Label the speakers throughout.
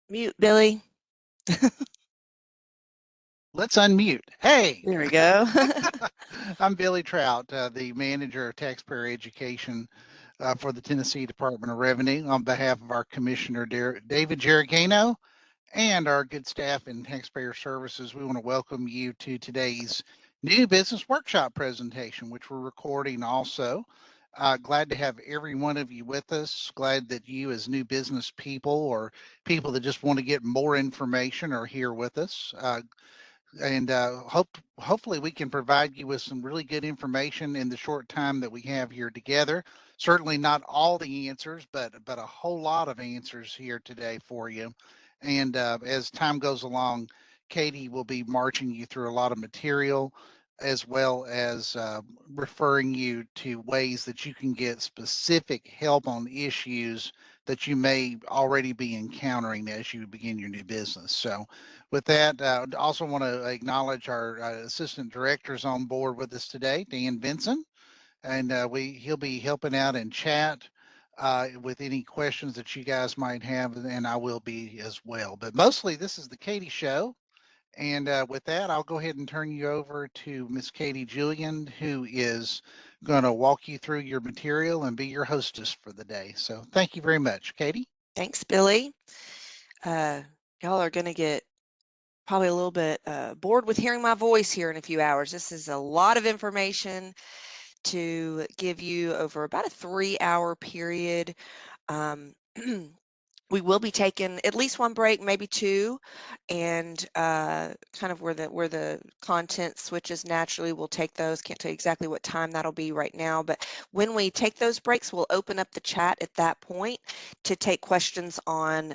Speaker 1: Mute, Billy.
Speaker 2: Let's unmute. Hey,
Speaker 1: There we go.
Speaker 2: I'm Billy Trout, the manager of taxpayer education for the Tennessee Department of Revenue. On behalf of our Commissioner David Geragano and our good staff in taxpayer services, we want to welcome you to today's new business workshop presentation, which we're recording also. Glad to have every one of you with us. Glad that you, as new business people or people that just want to get more information, are here with us. And hopefully we can provide you with some really good information in the short time that we have here together. Certainly not all the answers, but a whole lot of answers here today for you. And as time goes along, Katie will be marching you through a lot of material, as well as referring you to ways that you can get specific help on issues that you may already be encountering as you begin your new business. So with that, also want to acknowledge our assistant directors on board with us today, Dan Benson, and he'll be helping out in chat with any questions that you guys might have, and I will be as well. But mostly, this is the Katie Show, and with that, I'll go ahead and turn you over to Miss Katie Julian, who is going to walk you through your material and be your hostess for the day. So thank you very much, Katie.
Speaker 1: Thanks, Billy. Y'all are going to get probably a little bit bored with hearing my voice here in a few hours. This is a lot of information to give you over about a 3-hour period. We will be taking at least one break, maybe two, and kind of where the content switches naturally, we'll take those. Can't tell you exactly what time that'll be right now, but when we take those breaks, we'll open up the chat at that point to take questions on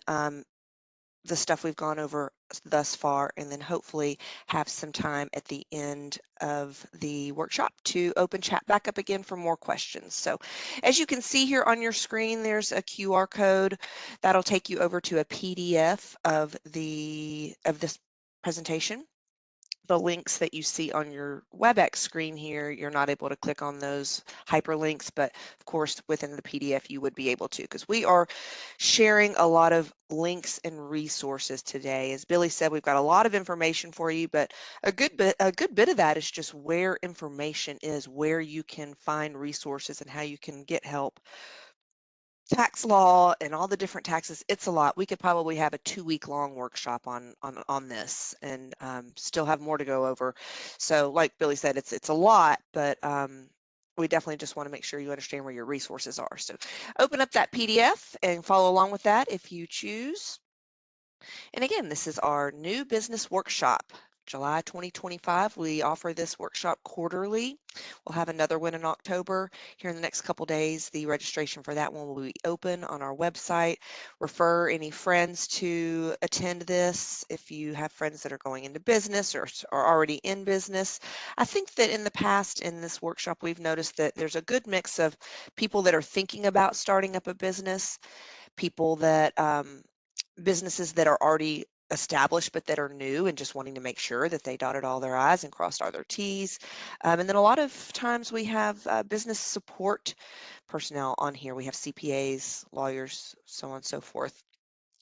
Speaker 1: the stuff we've gone over thus far, and then hopefully have some time at the end of the workshop to open chat back up again for more questions. So as you can see here on your screen, there's a QR code that'll take you over to a PDF of this presentation. The links that you see on your WebEx screen here, you're not able to click on those hyperlinks, but of course within the PDF you would be able to, because we are sharing a lot of links and resources today. As Billy said, we've got a lot of information for you, but a good bit of that is just where information is, where you can find resources and how you can get help. Tax law and all the different taxes, it's a lot. We could probably have a 2-week long workshop on this, and still have more to go over. So like Billy said, it's a lot, but we definitely just want to make sure you understand where your resources are. So open up that PDF and follow along with that if you choose. And again, this is our new business workshop. July 2025, we offer this workshop quarterly. We'll have another one in October. Here in the next couple days, the registration for that one will be open on our website. Refer any friends to attend this if you have friends that are going into business or are already in business. I think that in the past in this workshop, we've noticed that there's a good mix of people that are thinking about starting up a business, people that businesses that are already established but that are new and just wanting to make sure that they dotted all their I's and crossed all their T's. And then a lot of times we have business support personnel on here. We have CPAs, lawyers, so on and so forth.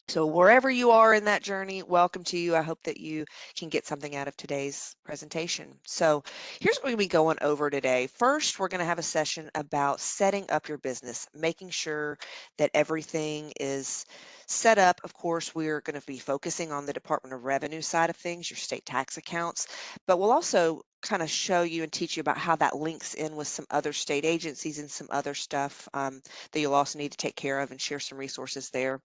Speaker 1: So wherever you are in that journey, welcome to you. I hope that you can get something out of today's presentation. So here's what we're going to be going over today. First, we're going to have a session about setting up your business, making sure that everything is set up. Of course, we're going to be focusing on the Department of Revenue side of things, your state tax accounts, but we'll also kind of show you and teach you about how that links in with some other state agencies and some other stuff that you'll also need to take care of, and share some resources there.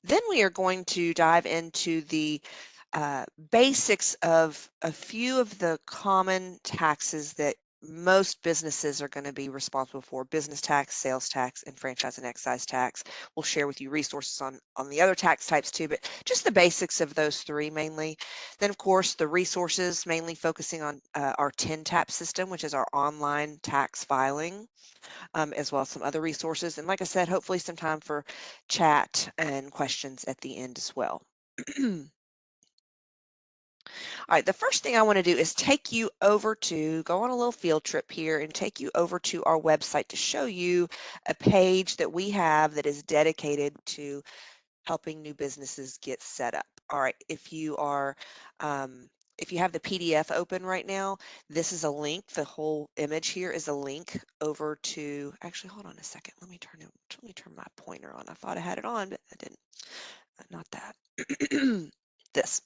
Speaker 1: Then we are going to dive into the basics of a few of the common taxes that most businesses are going to be responsible for: business tax, sales tax, and franchise and excise tax. We'll share with you resources on the other tax types too, but just the basics of those three mainly. Then, of course, the resources, mainly focusing on our TIN-TAP system, which is our online tax filing, as well as some other resources. And like I said, hopefully some time for chat and questions at the end as well. All right, the first thing I want to do is take you over to go on a little field trip here and take you over to our website to show you a page that we have that is dedicated to helping new businesses get set up. All right, if you have the PDF open right now, this is a link. The whole image here is a link over to, actually, hold on a second. Let me turn my pointer on. I thought I had it on, but I didn't. Not that. This.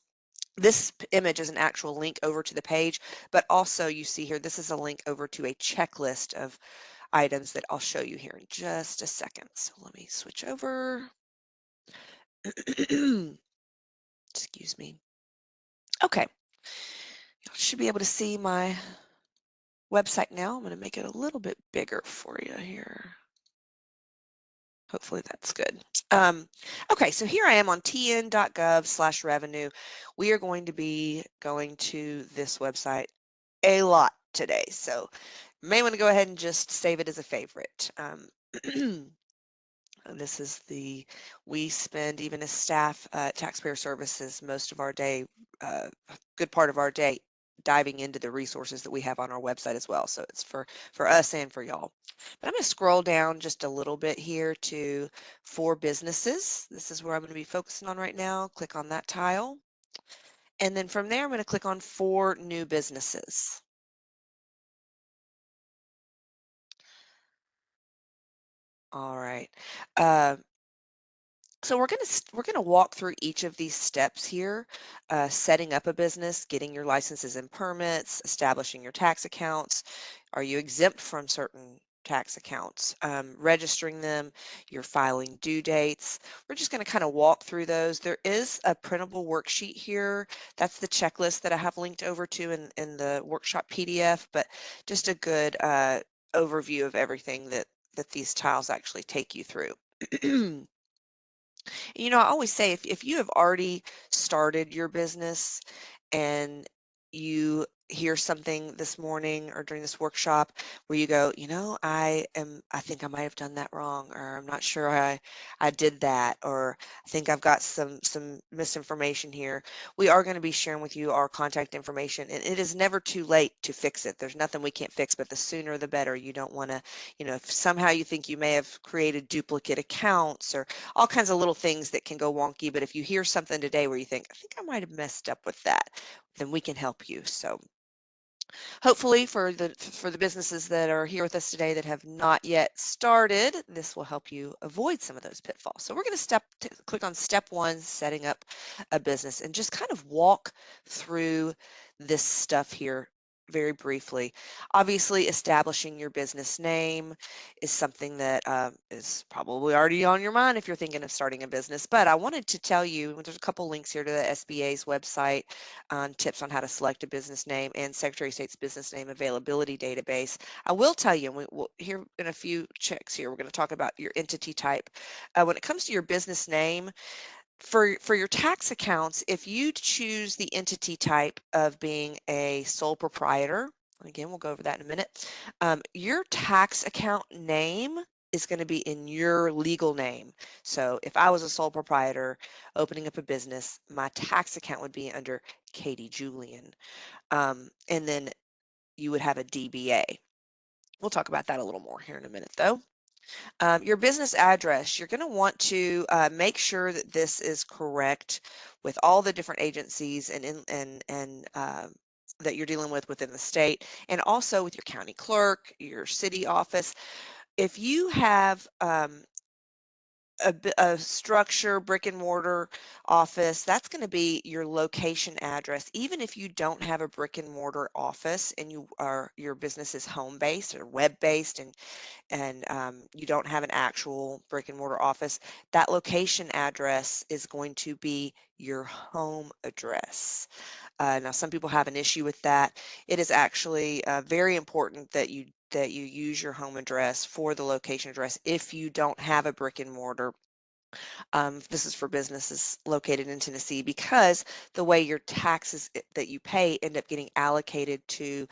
Speaker 1: This image is an actual link over to the page, but also you see here, this is a link over to a checklist of items that I'll show you here in just a second. So let me switch over. Excuse me. Okay, you should be able to see my website now. I'm going to make it a little bit bigger for you here. Hopefully that's good. Okay, so here I am on tn.gov/revenue. We are going to be going to this website a lot today, so you may want to go ahead and just save it as a favorite. This is we spend, even as staff, taxpayer services, most of our day, good part of our day, diving into the resources that we have on our website as well. So it's for us and for y'all. But I'm going to scroll down just a little bit here to for businesses. This is where I'm going to be focusing on right now. Click on that tile. And then from there, I'm going to click on for new businesses. All right. So we're gonna walk through each of these steps here, setting up a business, getting your licenses and permits, establishing your tax accounts. Are you exempt from certain tax accounts? Registering them, your filing due dates. We're just gonna kind of walk through those. There is a printable worksheet here. That's the checklist that I have linked over to in the workshop PDF, but just a good overview of everything that these tiles actually take you through. You know, I always say if you have already started your business and you hear something this morning or during this workshop where you go, you know, I think I might have done that wrong, or I'm not sure I did that, or I think I've got some misinformation here. We are going to be sharing with you our contact information, and it is never too late to fix it. There's nothing we can't fix, but the sooner the better. You don't want to, you know, if somehow you think you may have created duplicate accounts or all kinds of little things that can go wonky. But if you hear something today where you think, I think I might have messed up with that, then we can help you. So hopefully for the businesses that are here with us today that have not yet started, this will help you avoid some of those pitfalls. So we're going to click on step 1, setting up a business, and just kind of walk through this stuff here very briefly. Obviously, establishing your business name is something that is probably already on your mind if you're thinking of starting a business. But I wanted to tell you, there's a couple links here to the SBA's website, tips on how to select a business name, and Secretary of State's business name availability database. I will tell you, and we'll here in a few checks here, we're going to talk about your entity type. When it comes to your business name, for your tax accounts, if you choose the entity type of being a sole proprietor, again, we'll go over that in a minute, your tax account name is going to be in your legal name. So if I was a sole proprietor opening up a business, my tax account would be under Katie Julian. And then you would have a DBA. We'll talk about that a little more here in a minute, though. Your business address, you're going to want to make sure that this is correct with all the different agencies and that you're dealing with within the state, and also with your county clerk, your city office. If you have a structure, brick and mortar office, that's going to be your location address. Even if you don't have a brick and mortar office and your business is home based or web based, and you don't have an actual brick and mortar office, that location address is going to be your home address. Now, some people have an issue with that. It is actually very important that you use your home address for the location address if you don't have a brick and mortar. This is for businesses located in Tennessee, because the way your taxes that you pay end up getting allocated to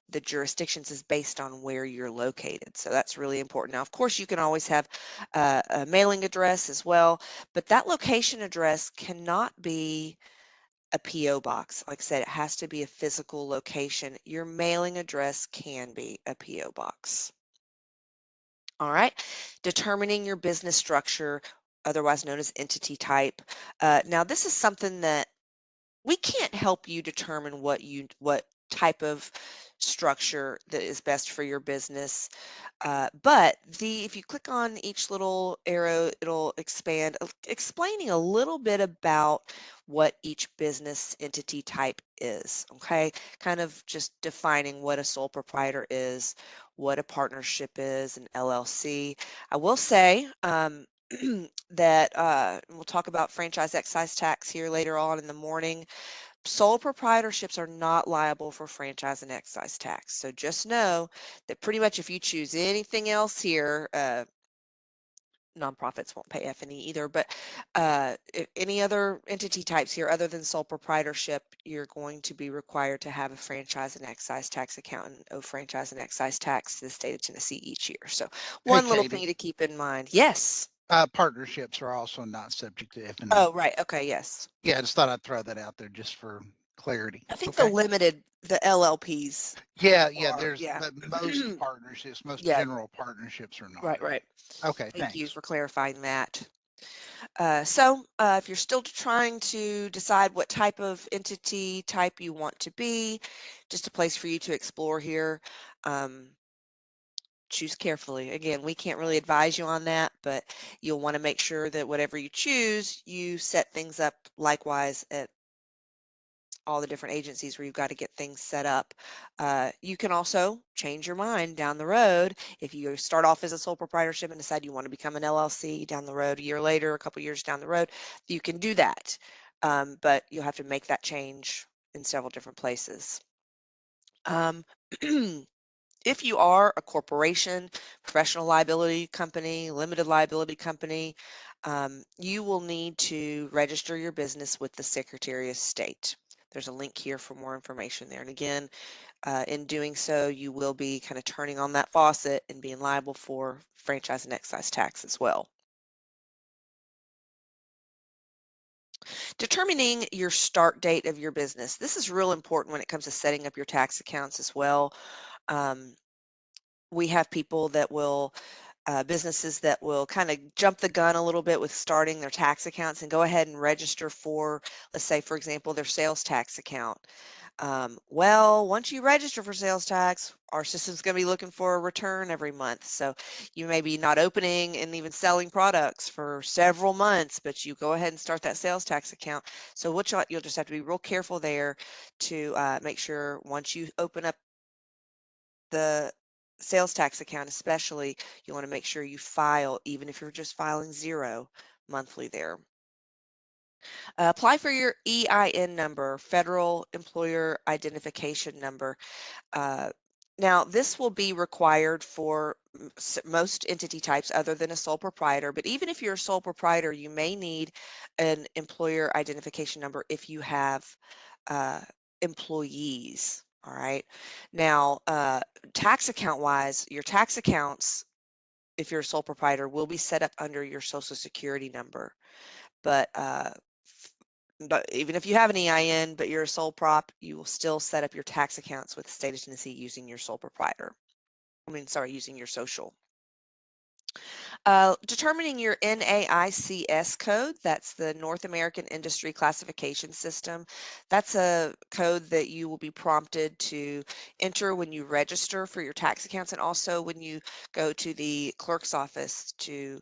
Speaker 1: the jurisdictions is based on where you're located. So that's really important. Now, of course, you can always have a mailing address as well, but that location address cannot be a PO box. Like I said, it has to be a physical location. Your mailing address can be a PO box. All right, determining your business structure. otherwise known as entity type. Now, this is something that we can't help you determine what type of structure that is best for your business. But if you click on each little arrow, it'll expand, explaining a little bit about what each business entity type is. Okay, kind of just defining what a sole proprietor is, what a partnership is, an LLC. I will say. That we'll talk about franchise excise tax here later on in the morning. Sole proprietorships are not liable for franchise and excise tax. So just know that pretty much if you choose anything else here, nonprofits won't pay F&E either, but any other entity types here other than sole proprietorship, you're going to be required to have a franchise and excise tax account and owe franchise and excise tax to the state of Tennessee each year. So
Speaker 2: Hey,
Speaker 1: one little thing
Speaker 2: Katie,
Speaker 1: to keep in mind. Yes.
Speaker 2: partnerships are also not subject to F&E.
Speaker 1: Oh, right. Okay. Yes.
Speaker 2: Yeah, I just thought I'd throw that out there just for clarity.
Speaker 1: I think
Speaker 2: Okay.
Speaker 1: the LLPs
Speaker 2: Yeah,
Speaker 1: are,
Speaker 2: there's,
Speaker 1: yeah.
Speaker 2: but most partnerships, most
Speaker 1: Yeah.
Speaker 2: general partnerships are not.
Speaker 1: Right, right.
Speaker 2: Okay,
Speaker 1: Thank you
Speaker 2: thanks.
Speaker 1: for clarifying that. If you're still trying to decide what type of entity type you want to be, just a place for you to explore here. Um, choose carefully. Again, we can't really advise you on that, but you'll want to make sure that whatever you choose, you set things up likewise at all the different agencies where you've got to get things set up. You can also change your mind down the road. If you start off as a sole proprietorship and decide you want to become an LLC down the road, a year later, a couple years down the road, you can do that. But you'll have to make that change in several different places. Um, if you are a corporation, professional liability company, limited liability company, you will need to register your business with the Secretary of State. There's a link here for more information there. And again, in doing so, you will be kind of turning on that faucet and being liable for franchise and excise tax as well. Determining your start date of your business. This is real important when it comes to setting up your tax accounts as well. Um, we have people that will businesses that will kind of jump the gun a little bit with starting their tax accounts and go ahead and register for, let's say, for example, their sales tax account. Well, once you register for sales tax, our system's going to be looking for a return every month. So you may be not opening and even selling products for several months, but you go ahead and start that sales tax account. So what you'll just have to be real careful there to make sure once you open up the sales tax account especially, you want to make sure you file, even if you're just filing 0 monthly there. Apply for your EIN number, Federal Employer Identification Number. Uh, Now, this will be required for most entity types other than a sole proprietor, but even if you're a sole proprietor, you may need an employer identification number if you have uh, employees. All right. Now, tax account wise, your tax accounts, if you're a sole proprietor, will be set up under your social security number. But even if you have an EIN, but you're a sole prop, you will still set up your tax accounts with the state of Tennessee using your sole proprietor. Using your social. Determining your NAICS code, that's the North American Industry Classification System. That's a code that you will be prompted to enter when you register for your tax accounts and also when you go to the clerk's office to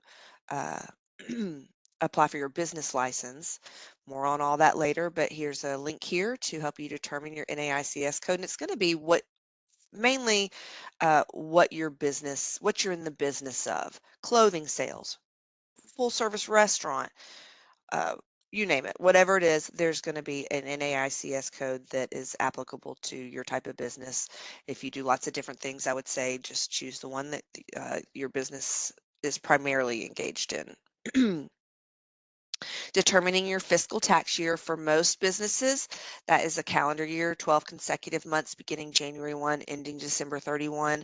Speaker 1: uh, apply for your business license. More on all that later, but here's a link here to help you determine your NAICS code, and it's going to be mainly what what you're in the business of. Clothing sales, full service restaurant, uh, you name it, whatever it is, there's going to be an NAICS code that is applicable to your type of business. If you do lots of different things, I would say just choose the one that your business is primarily engaged in. Determining your fiscal tax year for most businesses, that is a calendar year, 12 consecutive months beginning January 1, ending December 31.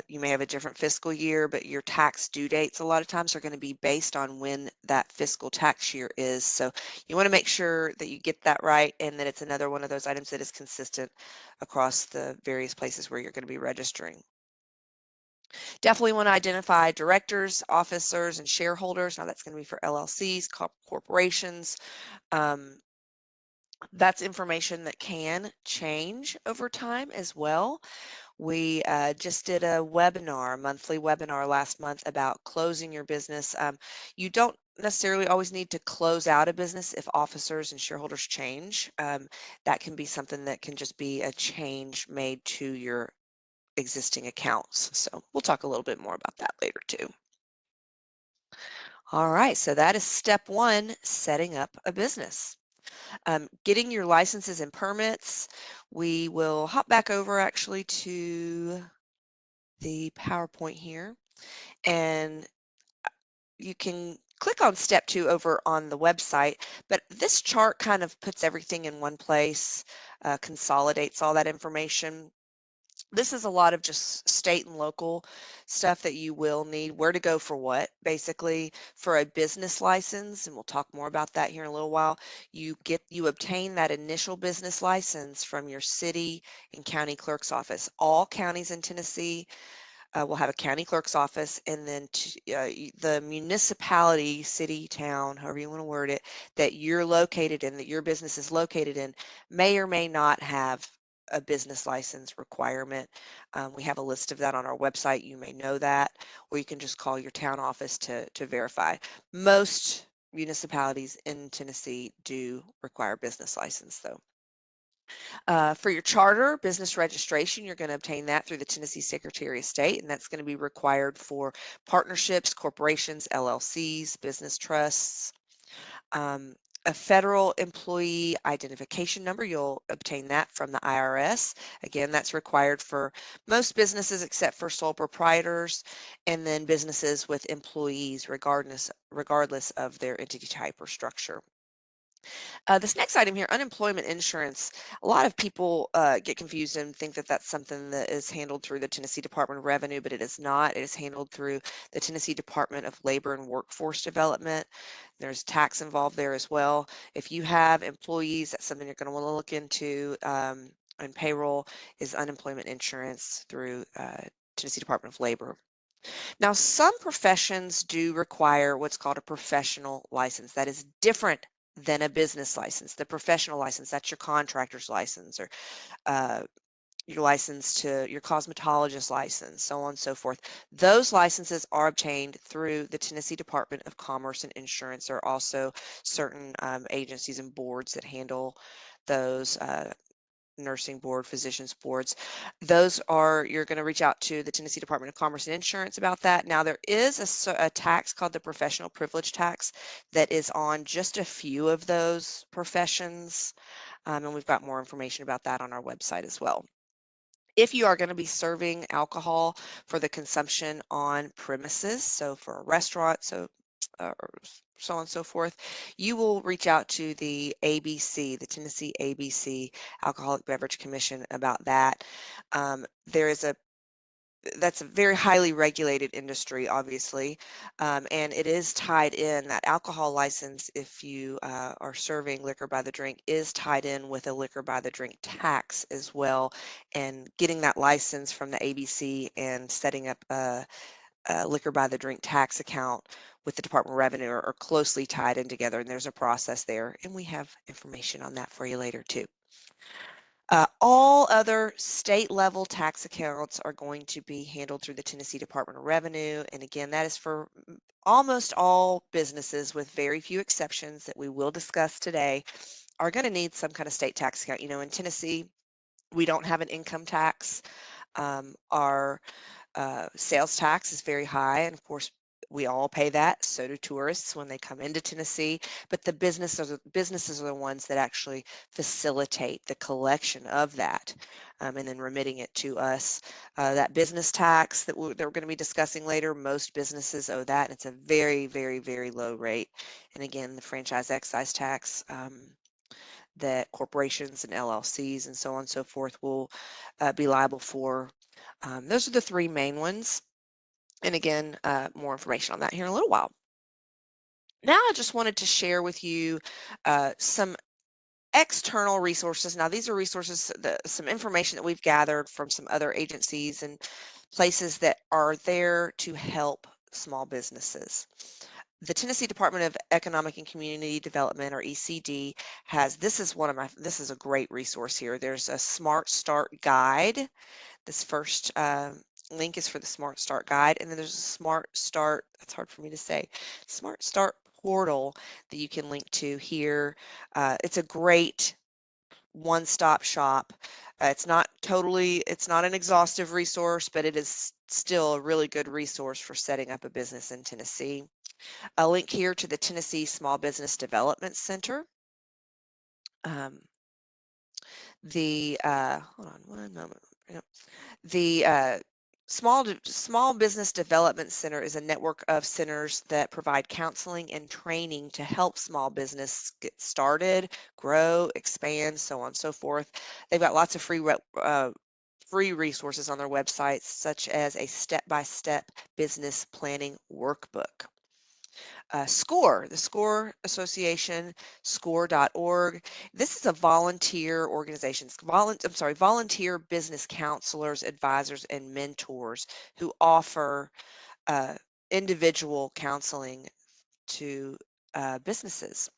Speaker 1: You may have a different fiscal year, but your tax due dates a lot of times are going to be based on when that fiscal tax year is. So you want to make sure that you get that right and that it's another one of those items that is consistent across the various places where you're going to be registering. Definitely want to identify directors, officers, and shareholders. Now that's going to be for LLCs, corporations. Um, that's information that can change over time as well. We just did a monthly webinar last month about closing your business. You don't necessarily always need to close out a business if officers and shareholders change. That can be something that can just be a change made to your existing accounts. So we'll talk a little bit more about that later too. All right, so that is step one, setting up a business. Getting your licenses and permits. We will hop back over actually to the PowerPoint here, and you can click on step two over on the website, but this chart kind of puts everything in one place, consolidates all that information. This is a lot of just state and local stuff that you will need, where to go for what. Basically, for a business license, and we'll talk more about that here in a little while, you obtain that initial business license from your city and county clerk's office. All counties in Tennessee will have a county clerk's office, and then the municipality, city, town, however you want to word it, that you're located in, that your business is located in, may or may not have a business license requirement. We have a list of that on our website. You may know that, or you can just call your town office to verify. Most municipalities in Tennessee do require business license, though. For your charter business registration, you're going to obtain that through the Tennessee Secretary of State, and that's going to be required for partnerships, corporations, LLCs, business trusts. Um, a federal employee identification number, you'll obtain that from the IRS. Again, that's required for most businesses except for sole proprietors, and then businesses with employees regardless of their entity type or structure. This next item here, unemployment insurance. A lot of people get confused and think that that's something that is handled through the Tennessee Department of Revenue, but it is not. It is handled through the Tennessee Department of Labor and Workforce Development. There's tax involved there as well. If you have employees, that's something you're going to want to look into. And payroll is unemployment insurance through Tennessee Department of Labor. Now, some professions do require what's called a professional license. That is different than a business license. The professional license, that's your contractor's license, or uh, your license to your cosmetologist license, so on and so forth. Those licenses are obtained through the Tennessee Department of Commerce and Insurance. There are also certain agencies and boards that handle those. Nursing board, physicians boards. Those are, you're going to reach out to the Tennessee Department of Commerce and Insurance about that. Now, there is a tax called the professional privilege tax that is on just a few of those professions, and we've got more information about that on our website as well. If you are going to be serving alcohol for the consumption on premises, so for a restaurant, so on and so forth, you will reach out to the ABC, the Tennessee ABC Alcoholic Beverage Commission about that. That's a very highly regulated industry, obviously, and it is tied in, that alcohol license, if you are serving liquor by the drink, is tied in with a liquor by the drink tax as well, and getting that license from the ABC and setting up a liquor by the drink tax account with the Department of Revenue are closely tied in together, and there's a process there, and we have information on that for you later too. All other state level tax accounts are going to be handled through the Tennessee Department of Revenue. And again, that is for almost all businesses, with very few exceptions that we will discuss today, are going to need some kind of state tax account. You know, in Tennessee, we don't have an income tax. Our sales tax is very high, and of course, we all pay that. So do tourists when they come into Tennessee. But the businesses are the ones that actually facilitate the collection of that, and then remitting it to us. That business tax that we're going to be discussing later, most businesses owe that, and it's a very, very, very low rate. And again, the franchise excise tax. That corporations and LLCs and so on and so forth will be liable for. Those are the three main ones. And again, more information on that here in a little while. Now, I just wanted to share with you some external resources. Now, these are resources, some information that we've gathered from some other agencies and places that are there to help small businesses. The Tennessee Department of Economic and Community Development, or ECD, this is a great resource here. There's a Smart Start Guide. This first link is for the Smart Start Guide, and then there's a Smart Start, that's hard for me to say, Smart Start portal that you can link to here. It's a great one-stop shop. It's not an exhaustive resource, but it is still a really good resource for setting up a business in Tennessee. A link here to the Tennessee Small Business Development Center. Hold on one moment. Yep. The Small Business Development Center is a network of centers that provide counseling and training to help small business get started, grow, expand, so on and so forth. They've got lots of free resources on their websites, such as a step-by-step business planning workbook. SCORE, the SCORE Association, score.org. This is a volunteer organization. Volunteer business counselors, advisors, and mentors who offer individual counseling to businesses.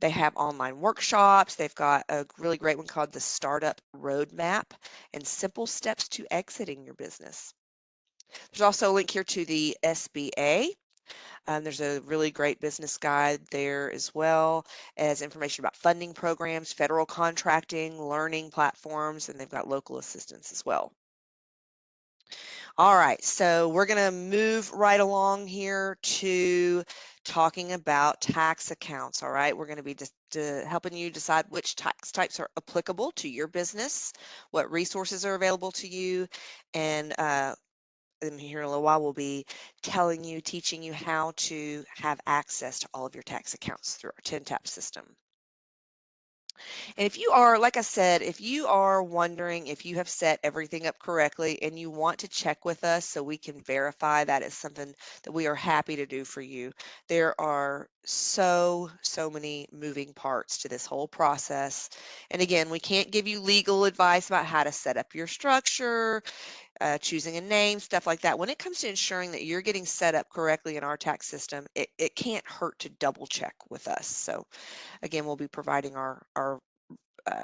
Speaker 1: They have online workshops. They've got a really great one called the Startup Roadmap and Simple Steps to Exiting Your Business. There's also a link here to the SBA. There's a really great business guide there, as well as information about funding programs, federal contracting, learning platforms, and they've got local assistance as well. All right, so we're going to move right along here to talking about tax accounts. All right, we're going to be just helping you decide which tax types are applicable to your business, what resources are available to you, and here in a little while, we'll be teaching you how to have access to all of your tax accounts through our TNTAP system. And if you are, like I said, if you are wondering if you have set everything up correctly and you want to check with us so we can verify that is something that we are happy to do for you, there are so many moving parts to this whole process. And again, we can't give you legal advice about how to set up your structure, choosing a name, stuff like that. When it comes to ensuring that you're getting set up correctly in our tax system, it can't hurt to double check with us. So again, we'll be providing our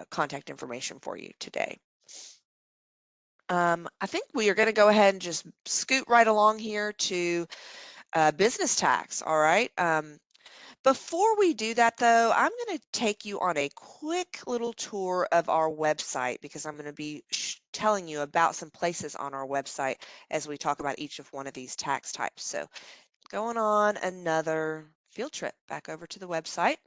Speaker 1: contact information for you today. I think we are going to go ahead and just scoot right along here to business tax. All right. Before we do that, though, I'm going to take you on a quick little tour of our website, because I'm going to be telling you about some places on our website as we talk about each of one of these tax types. So going on another field trip back over to the website.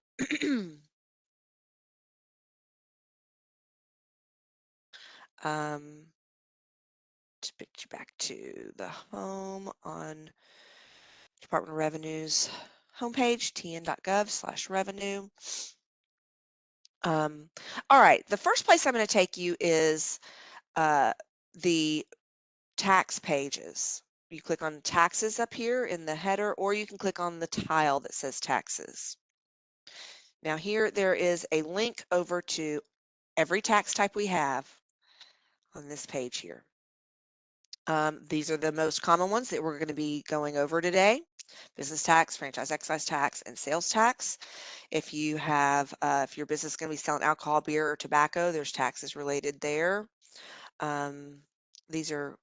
Speaker 1: To put you back to the home on Department of Revenue's homepage, tn.gov/revenue. All right, the first place I'm going to take you is the tax pages. You click on taxes up here in the header, or you can click on the tile that says taxes. Now here there is a link over to every tax type we have on this page here. These are the most common ones that we're going to be going over today: business tax, franchise excise tax, and sales tax. If you have, if your business is going to be selling alcohol, beer, or tobacco, there's taxes related there. These are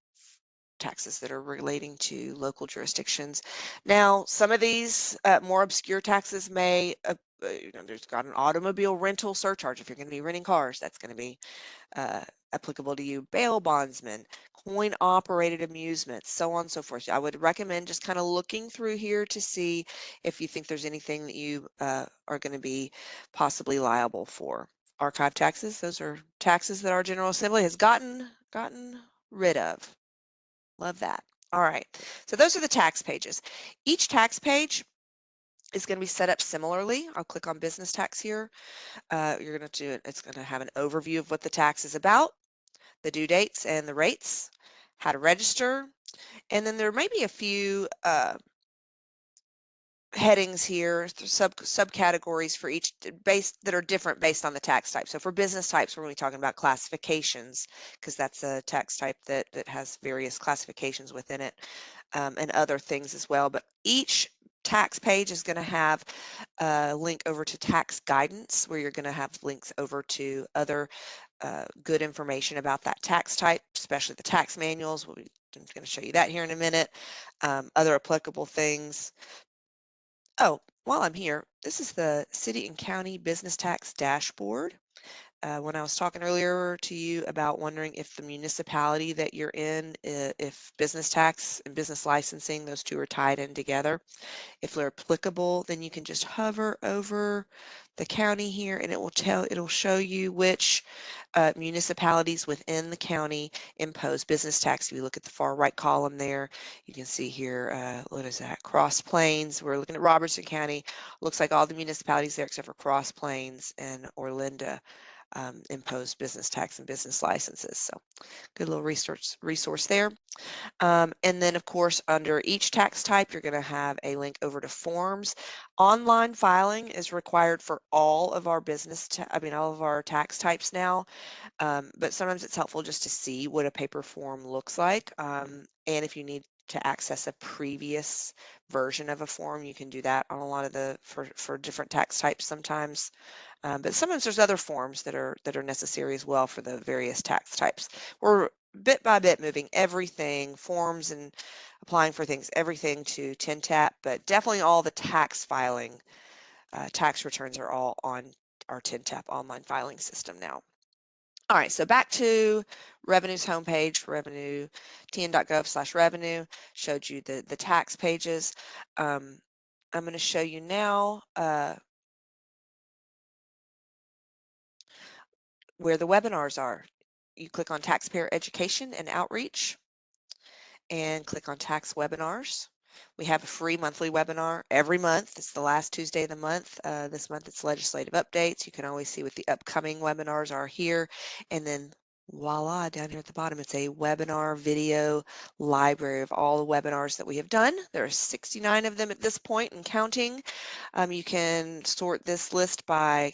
Speaker 1: taxes that are relating to local jurisdictions. Now, some of these more obscure taxes may, there's got an automobile rental surcharge. If you're going to be renting cars, that's going to be applicable to you. Bail bondsmen, coin operated amusements, so on and so forth. I would recommend just kind of looking through here to see if you think there's anything that you are going to be possibly liable for. Archive taxes, those are taxes that our General Assembly has gotten rid of. Love that. All right, so those are the tax pages. Each tax page is going to be set up similarly. I'll click on business tax here. You're going to do it. It's going to have an overview of what the tax is about, the due dates and the rates, how to register, and then there may be a few headings here, subcategories for each that are different based on the tax type. So for business types, we're going to be talking about classifications, because that's a tax type that has various classifications within it, and other things as well. But each tax page is going to have a link over to tax guidance, where you're going to have links over to other good information about that tax type, especially the tax manuals. I'm going to show you that here in a minute. Other applicable things. Oh, while I'm here, this is the city and county business tax dashboard. When I was talking earlier to you about wondering if the municipality that you're in, if business tax and business licensing, those two are tied in together. If they're applicable, then you can just hover over the county here, and it'll show you which municipalities within the county impose business tax. If you look at the far right column there, you can see here, what is that? Cross Plains. We're looking at Robertson County. Looks like all the municipalities there except for Cross Plains and Olinda impose business tax and business licenses. So good little resource there. And then, of course, under each tax type, you're going to have a link over to forms. Online filing is required for all of our all of our tax types now. But sometimes it's helpful just to see what a paper form looks like. And if you need to access a previous version of a form, you can do that on a lot of for different tax types sometimes. But sometimes there's other forms that are necessary as well for the various tax types. We're bit by bit moving everything, forms and applying for things, everything to TINTAP, but definitely all the tax filing, tax returns are all on our TINTAP online filing system now. All right, so back to Revenue's homepage, revenue, tn.gov/revenue, showed you the tax pages. I'm going to show you now where the webinars are. You click on Taxpayer Education and Outreach and click on Tax Webinars. We have a free monthly webinar every month. It's the last Tuesday of the month. This month it's legislative updates. You can always see what the upcoming webinars are here. And then voila, down here at the bottom, it's a webinar video library of all the webinars that we have done. There are 69 of them at this point and counting. You can sort this list by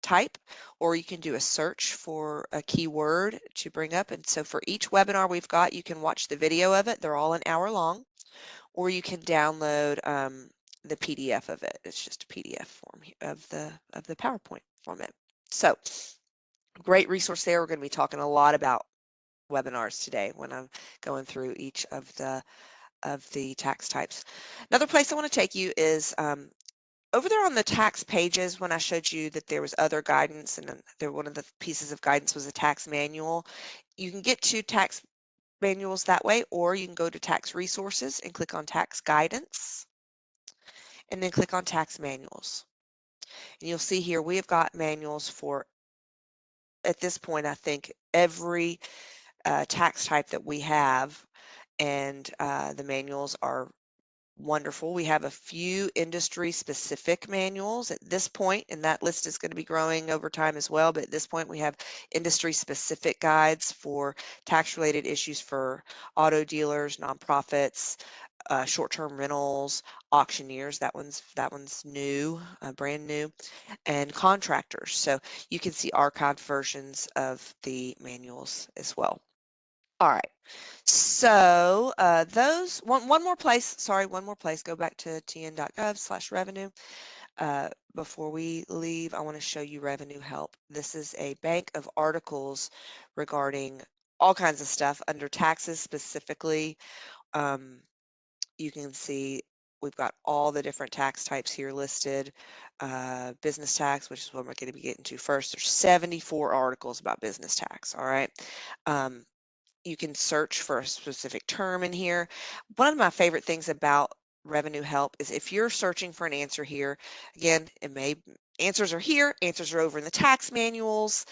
Speaker 1: type, or you can do a search for a keyword to bring up. And so for each webinar we've got, you can watch the video of it. They're all an hour long, or you can download the PDF of it. It's just a PDF form of the PowerPoint format. So great resource there. We're going to be talking a lot about webinars today when I'm going through each of the tax types. Another place I want to take you is over there on the tax pages, when I showed you that there was other guidance, and one of the pieces of guidance was a tax manual. You can get to tax manuals that way, or you can go to tax resources and click on tax guidance, and then click on tax manuals. And you'll see here we have got manuals for, at this point, I think every tax type that we have, and the manuals are wonderful. We have a few industry specific manuals at this point, and that list is going to be growing over time as well. But at this point, we have industry specific guides for tax related issues for auto dealers, nonprofits, short-term rentals, auctioneers. That one's new, brand new, and contractors. So you can see archived versions of the manuals as well. All right. So those one more place, go back to tn.gov/revenue. Before we leave, I want to show you Revenue Help. This is a bank of articles regarding all kinds of stuff under taxes specifically. You can see we've got all the different tax types here listed. Business tax, which is what we're going to be getting to first. There's 74 articles about business tax. All right. You can search for a specific term in here. One of my favorite things about Revenue Help is if you're searching for an answer here, again, answers are here, answers are over in the tax manuals,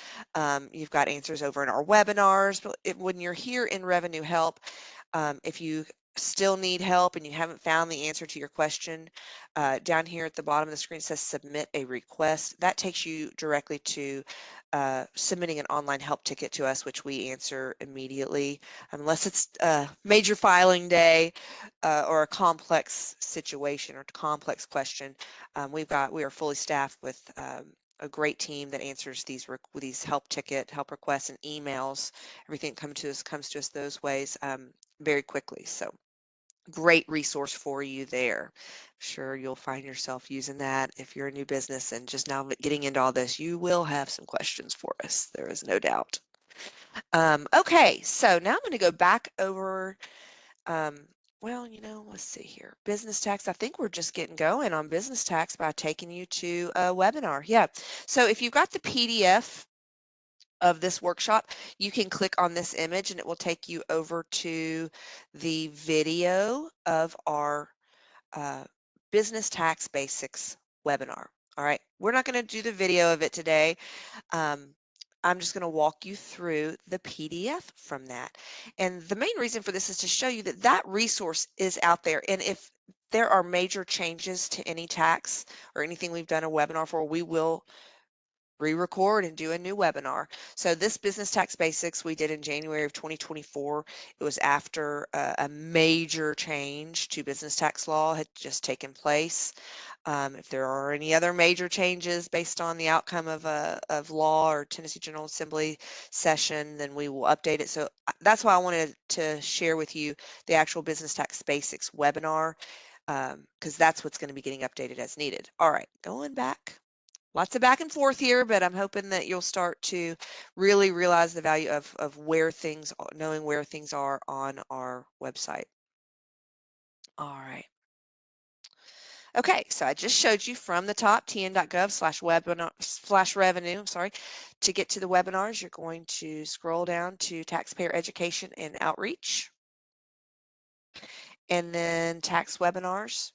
Speaker 1: you've got answers over in our webinars, but when you're here in Revenue Help, if you still need help and you haven't found the answer to your question, down here at the bottom of the screen it says submit a request. That takes you directly to submitting an online help ticket to us, which we answer immediately, unless it's a major filing day or a complex situation or complex question. We are fully staffed with a great team that answers these help requests and emails. Everything comes to us those ways very quickly. So great resource for you there. Sure, you'll find yourself using that if you're a new business and just now getting into all this. You will have some questions for us. There is no doubt. Okay, so now I'm going to go back over. Well, let's see here. Business tax. I think we're just getting going on business tax by taking you to a webinar. Yeah. So if you've got the PDF of this workshop, you can click on this image and it will take you over to the video of our business tax basics webinar. All right, we're not going to do the video of it today. I'm just going to walk you through the PDF from that. And the main reason for this is to show you that that resource is out there. And if there are major changes to any tax or anything we've done a webinar for, we will re-record and do a new webinar. So this business tax basics we did in January of 2024. It was after a major change to business tax law had just taken place. If there are any other major changes based on the outcome of law or Tennessee General Assembly session, then we will update it. So that's why I wanted to share with you the actual business tax basics webinar, because that's what's going to be getting updated as needed. All right, going back. Lots of back and forth here, but I'm hoping that you'll start to really realize the value of knowing where things are on our website. All right. Okay, so I just showed you from the top, tn.gov/webinar/revenue. I'm sorry. To get to the webinars, you're going to scroll down to taxpayer education and outreach, and then tax webinars.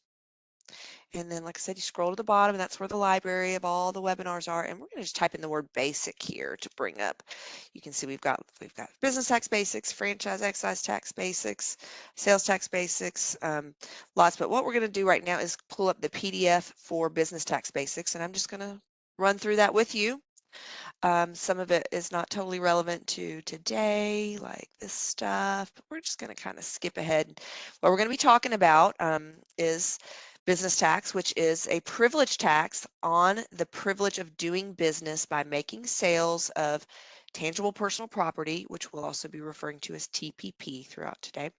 Speaker 1: And then, like I said, you scroll to the bottom, and that's where the library of all the webinars are. And we're going to just type in the word basic here to bring up. You can see we've got business tax basics, franchise excise tax basics, sales tax basics, lots. But what we're going to do right now is pull up the PDF for business tax basics, and I'm just going to run through that with you. Some of it is not totally relevant to today, like this stuff, but we're just going to kind of skip ahead. What we're going to be talking about is business tax, which is a privilege tax on the privilege of doing business by making sales of tangible personal property, which we'll also be referring to as TPP throughout today,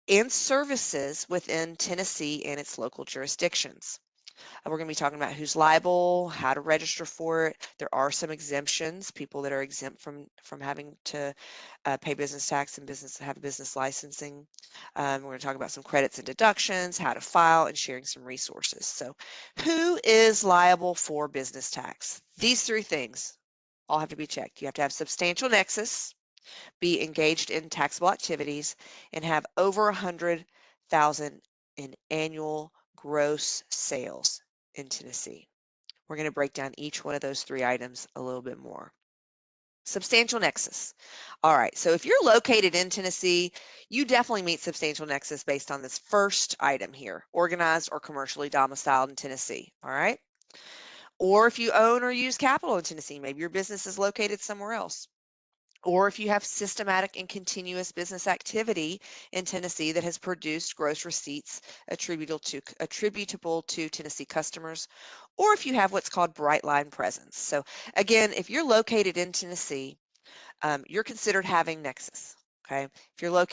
Speaker 1: and services within Tennessee and its local jurisdictions. We're going to be talking about who's liable, how to register for it. There are some exemptions, people that are exempt from having to pay business tax and have business licensing. We're going to talk about some credits and deductions, how to file, and sharing some resources. So who is liable for business tax? These three things all have to be checked. You have to have substantial nexus, be engaged in taxable activities, and have over 100,000 in annual gross sales in Tennessee. We're going to break down each one of those three items a little bit more. Substantial nexus. All right, so if you're located in Tennessee, you definitely meet substantial nexus based on this first item here, organized or commercially domiciled in Tennessee. All right. Or if you own or use capital in Tennessee, maybe your business is located somewhere else. Or if you have systematic and continuous business activity in Tennessee that has produced gross receipts attributable to Tennessee customers, or if you have what's called bright line presence. So again, if you're located in Tennessee, you're considered having nexus. Okay,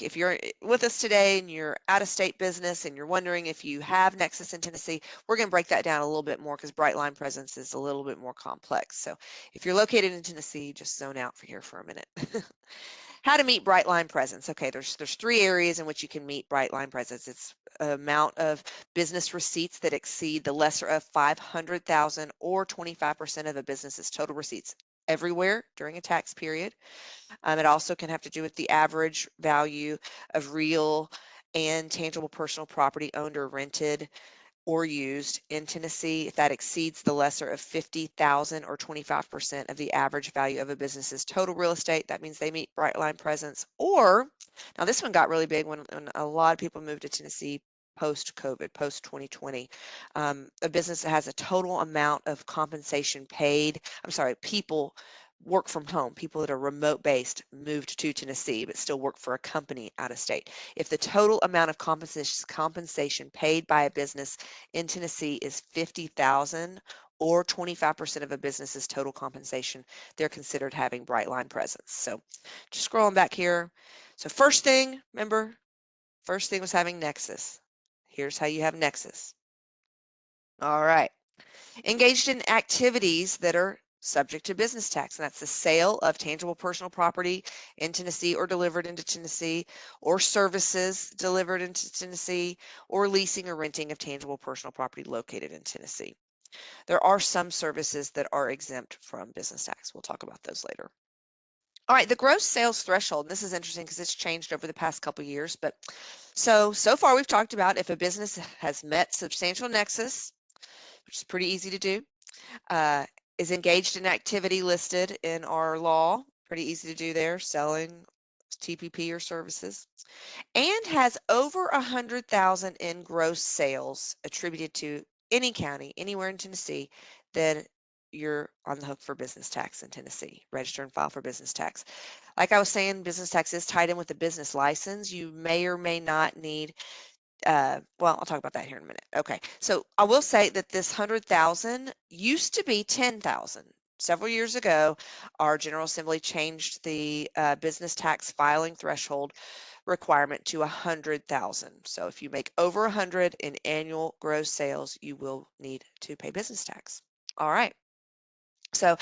Speaker 1: if you're with us today and you're out of state business and you're wondering if you have nexus in Tennessee, we're going to break that down a little bit more because bright line presence is a little bit more complex. So if you're located in Tennessee, just zone out here for a minute. How to meet bright line presence. Okay, there's three areas in which you can meet bright line presence. It's amount of business receipts that exceed the lesser of 500,000 or 25% of a business's total receipts everywhere during a tax period. It also can have to do with the average value of real and tangible personal property owned or rented or used in Tennessee if that exceeds the lesser of 50,000 or 25% of the average value of a business's total real estate. That means they meet Brightline Presence. Or, now this one got really big when a lot of people moved to Tennessee post-COVID, post-2020. A business that has a total amount of compensation paid, people work from home, people that are remote based moved to Tennessee but still work for a company out of state. If the total amount of compensation paid by a business in Tennessee is 50,000 or 25% of a business's total compensation, they're considered having Brightline Presence. So just scrolling back here. So first thing, remember, first thing was having Nexus. Here's how you have Nexus. All right. Engaged in activities that are subject to business tax, and that's the sale of tangible personal property in Tennessee or delivered into Tennessee, or services delivered into Tennessee, or leasing or renting of tangible personal property located in Tennessee. There are some services that are exempt from business tax. We'll talk about those later. All right, the gross sales threshold. This is interesting because it's changed over the past couple of years, but so far we've talked about if a business has met substantial nexus, which is pretty easy to do, is engaged in activity listed in our law, pretty easy to do there, selling TPP or services, and has over 100,000 in gross sales attributed to any county, anywhere in Tennessee, then you're on the hook for business tax in Tennessee. Register and file for business tax. Like I was saying, business tax is tied in with the business license. You may or may not need well, I'll talk about that here in a minute. Okay, so I will say that this 100,000 used to be 10,000. Several years ago, our General Assembly changed the business tax filing threshold requirement to 100,000. So if you make over 100 in annual gross sales, you will need to pay business tax. All right. So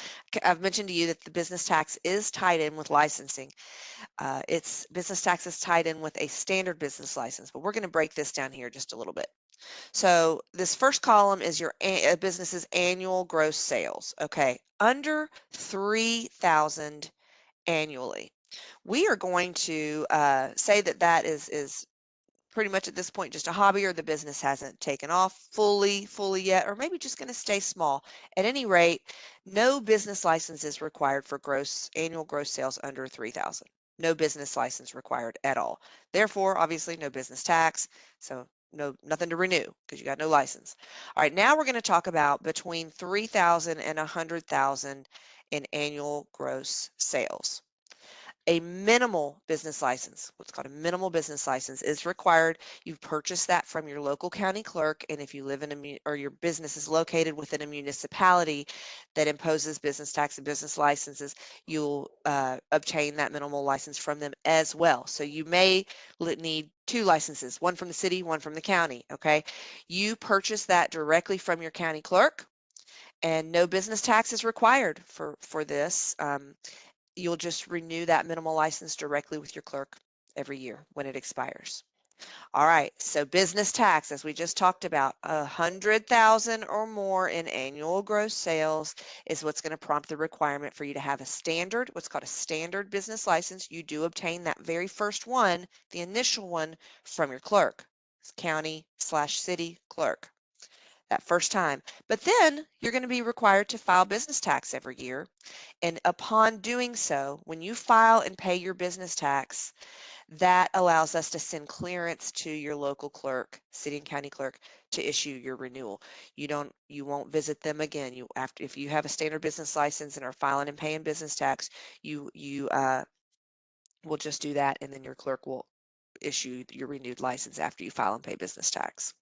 Speaker 1: I've mentioned to you that the business tax is tied in with licensing. It's business tax is tied in with a standard business license, but we're going to break this down here just a little bit. So this first column is your business's annual gross sales. Okay, under 3,000 annually. We are going to say that that is pretty much at this point just a hobby, or the business hasn't taken off fully yet, or maybe just going to stay small. At any rate, no business license is required for annual gross sales under 3,000. No business license required at all. Therefore, obviously, no business tax. So nothing to renew because you got no license. All right, now we're going to talk about between 3,000 and 100,000 in annual gross sales. A minimal business license, what's called a minimal business license, is required. You purchase that from your local county clerk, and if you live in or your business is located within a municipality that imposes business tax and business licenses, you'll obtain that minimal license from them as well. So you may need 2 licenses, one from the city, one from the county. Okay, you purchase that directly from your county clerk, and no business tax is required for this. You'll just renew that minimal license directly with your clerk every year when it expires. All right, so business tax, as we just talked about, 100,000 or more in annual gross sales is what's going to prompt the requirement for you to have a standard, what's called a standard business license. You do obtain that very first one, the initial one, from your clerk, county/city clerk, that first time. But then you're going to be required to file business tax every year. And upon doing so, when you file and pay your business tax, that allows us to send clearance to your local clerk, city and county clerk, to issue your renewal. You won't visit them again. If you have a standard business license and are filing and paying business tax, you will just do that, and then your clerk will issue your renewed license after you file and pay business tax.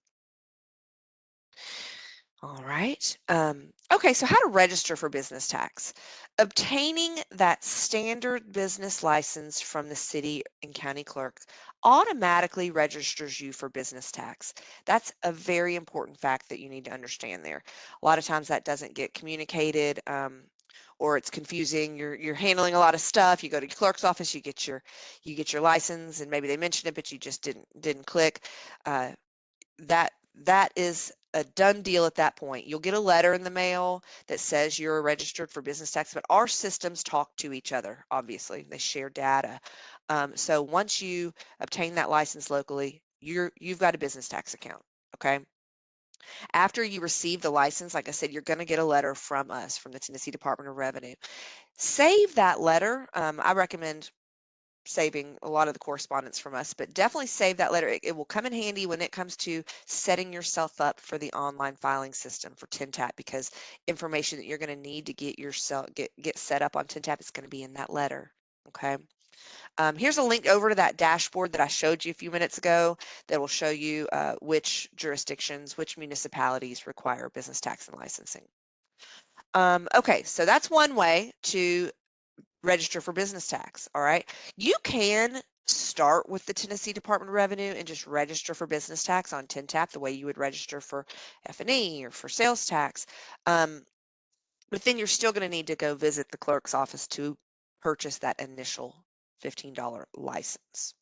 Speaker 1: All right. Okay, so how to register for business tax. Obtaining that standard business license from the city and county clerk automatically registers you for business tax. That's a very important fact that you need to understand there. A lot of times that doesn't get communicated, or it's confusing. You're handling a lot of stuff. You go to your clerk's office, you get your license, and maybe they mentioned it, but you just didn't click. That is a done deal at that point. You'll get a letter in the mail that says you're registered for business tax, but our systems talk to each other, obviously. They share data. So once you obtain that license locally, you've got a business tax account, okay? After you receive the license, like I said, you're going to get a letter from us, from the Tennessee Department of Revenue. Save that letter. I recommend saving a lot of the correspondence from us, but definitely save that letter. It will come in handy when it comes to setting yourself up for the online filing system for TINTAP, because information that you're going to need to get yourself get set up on TINTAP is going to be in that letter. Okay. Here's a link over to that dashboard that I showed you a few minutes ago that will show you which jurisdictions, which municipalities require business tax and licensing. Okay, so that's one way to register for business tax. All right. You can start with the Tennessee Department of Revenue and just register for business tax on TINTAP the way you would register for F&E or for sales tax. But then you're still going to need to go visit the clerk's office to purchase that initial $15 license.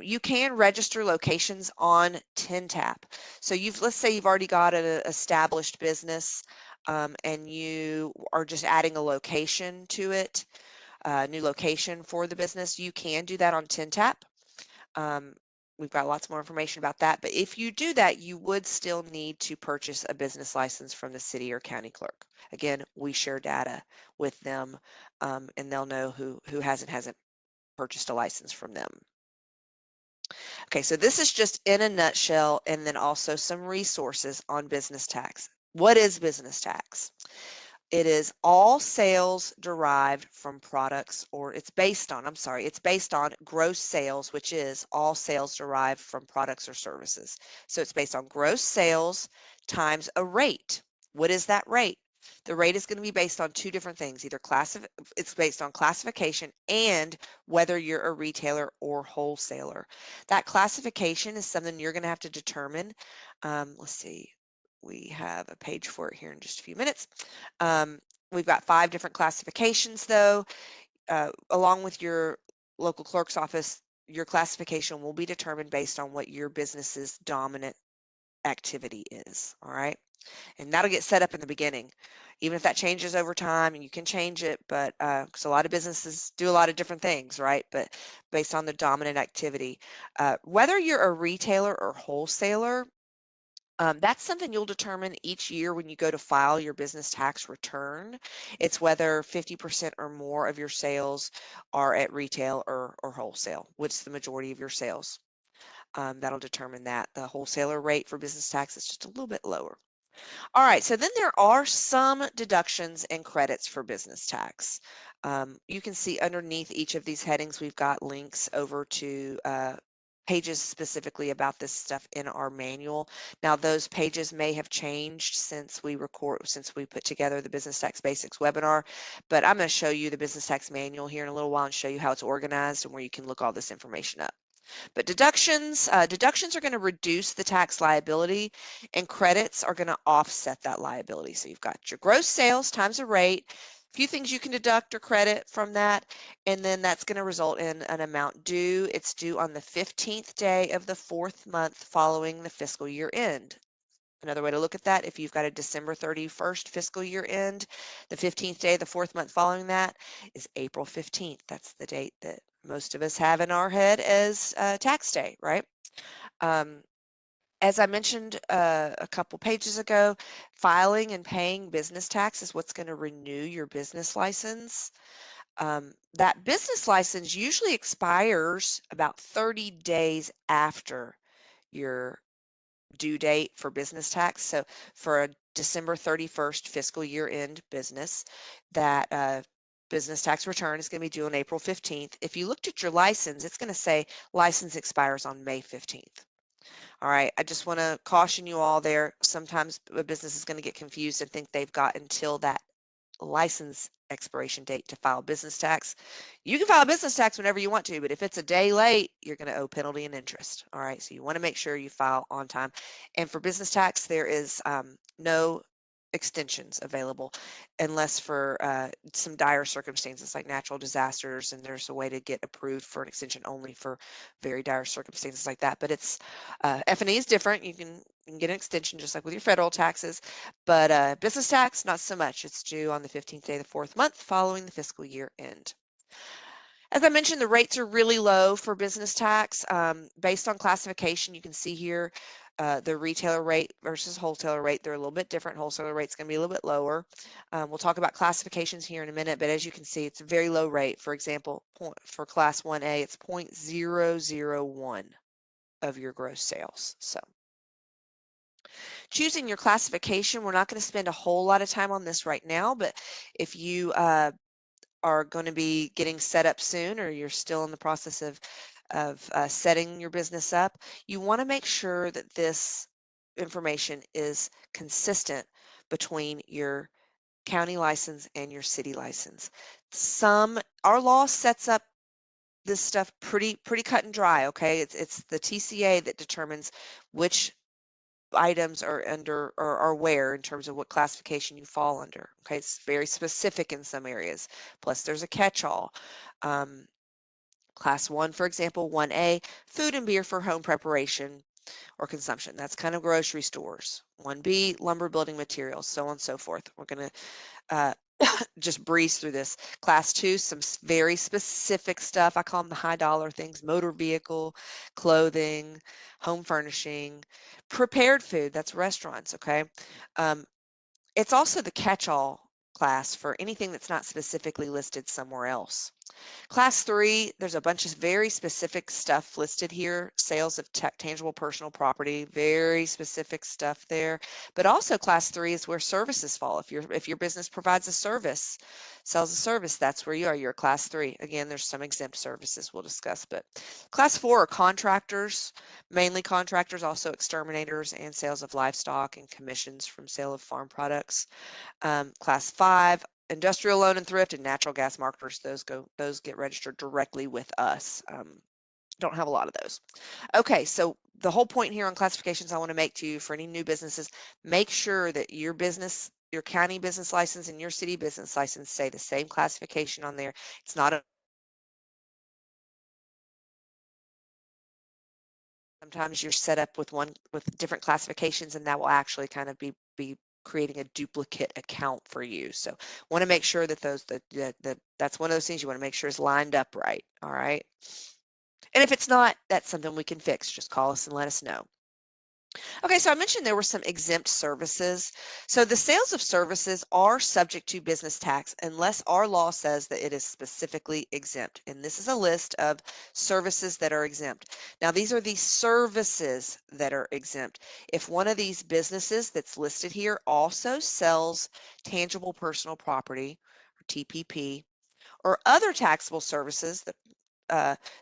Speaker 1: You can register locations on TINTAP. So let's say you've already got an established business and you are just adding a location to it, new location for the business. You can do that on TINTAP. We've got lots more information about that. But if you do that, you would still need to purchase a business license from the city or county clerk. Again, we share data with them, and they'll know who hasn't purchased a license from them. Okay, so this is just in a nutshell, and then also some resources on business tax. What is business tax? It is all sales derived from products, or it's based on gross sales, which is all sales derived from products or services. So it's based on gross sales times a rate. What is that rate? The rate is going to be based on two different things. It's based on classification and whether you're a retailer or wholesaler. That classification is something you're going to have to determine. Let's see. We have a page for it here in just a few minutes. We've got 5 different classifications, though. Along with your local clerk's office, your classification will be determined based on what your business's dominant activity is. All right. And that'll get set up in the beginning, even if that changes over time, and you can change it, but because a lot of businesses do a lot of different things, right? But based on the dominant activity, whether you're a retailer or wholesaler, that's something you'll determine each year when you go to file your business tax return. It's whether 50% or more of your sales are at retail or wholesale, which is the majority of your sales. That'll determine that. The wholesaler rate for business tax is just a little bit lower. All right, so then there are some deductions and credits for business tax. You can see underneath each of these headings, we've got links over to pages specifically about this stuff in our manual. Now, those pages may have changed since we put together the Business Tax Basics webinar, but I'm going to show you the Business Tax Manual here in a little while and show you how it's organized and where you can look all this information up. But deductions are going to reduce the tax liability, and credits are going to offset that liability. So you've got your gross sales times a rate, a few things you can deduct or credit from that, and then that's going to result in an amount due. It's due on the 15th day of the 4th month following the fiscal year end. Another way to look at that, if you've got a December 31st fiscal year end, the 15th day of the 4th month following that is April 15th. That's the date that most of us have in our head as tax day, right? As I mentioned a couple pages ago, filing and paying business tax is what's going to renew your business license. That business license usually expires about 30 days after your due date for business tax. So for a December 31st fiscal year end business, that business tax return is going to be due on April 15th. If you looked at your license, it's going to say license expires on May 15th. All right, I just want to caution you all there. Sometimes a business is going to get confused and think they've got until that license expiration date to file business tax. You can file business tax whenever you want to, but if it's a day late, you're going to owe penalty and interest. All right, so you want to make sure you file on time. And for business tax, there is no extensions available unless for some dire circumstances like natural disasters, and there's a way to get approved for an extension only for very dire circumstances like that. But it's F&E is different. You can get an extension just like with your federal taxes, but business tax, not so much. It's due on the 15th day of the 4th month following the fiscal year end. As I mentioned, the rates are really low for business tax. Based on classification, you can see here The retailer rate versus wholesaler rate, they're a little bit different. Wholesaler rate's going to be a little bit lower. We'll talk about classifications here in a minute, but as you can see, it's a very low rate. For example, for class 1A, it's 0.001 of your gross sales. So choosing your classification, we're not going to spend a whole lot of time on this right now, but if you are going to be getting set up soon, or you're still in the process of setting your business up, you want to make sure that this information is consistent between your county license and your city license. Our law sets up this stuff pretty cut and dry. Okay, it's the TCA that determines which items are under or are where in terms of what classification you fall under. Okay, it's very specific in some areas. Plus, there's a catch-all. Class 1, for example, 1A, food and beer for home preparation or consumption. That's kind of grocery stores. 1B, lumber building materials, so on and so forth. We're going to just breeze through this. Class 2, some very specific stuff. I call them the high dollar things: motor vehicle, clothing, home furnishing, prepared food. That's restaurants. Okay. It's also the catch-all class for anything that's not specifically listed somewhere else. Class 3, there's a bunch of very specific stuff listed here. Sales of tangible personal property, very specific stuff there. But also Class 3 is where services fall. If your business provides a service, sells a service, that's where you are. You're a Class 3. Again, there's some exempt services we'll discuss. But Class 4 are contractors, mainly contractors, also exterminators, and sales of livestock and commissions from sale of farm products. Class 5, industrial loan and thrift, and natural gas marketers. Those get registered directly with us. Don't have a lot of those. Okay, so the whole point here on classifications I want to make to you for any new businesses: make sure that your business, your county business license and your city business license say the same classification on there. It's not sometimes you're set up with different classifications, and that will actually kind of be creating a duplicate account for you. So want to make sure that that's one of those things you want to make sure is lined up right. All right. And if it's not, that's something we can fix. Just call us and let us know. Okay, so I mentioned there were some exempt services. So the sales of services are subject to business tax unless our law says that it is specifically exempt. And this is a list of services that are exempt. Now, these are the services that are exempt. If one of these businesses that's listed here also sells tangible personal property, or TPP, or other taxable services that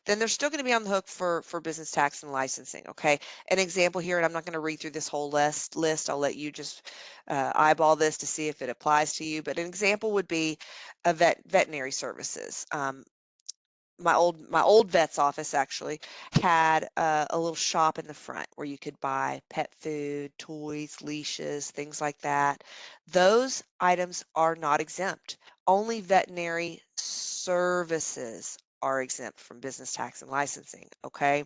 Speaker 1: then they're still going to be on the hook for business tax and licensing. Okay, an example here, and I'm not going to read through this whole list. I'll let you just eyeball this to see if it applies to you. But an example would be a veterinary services. My old vet's office actually had a little shop in the front where you could buy pet food, toys, leashes, things like that. Those items are not exempt. Only veterinary services are exempt from business tax and licensing. Okay,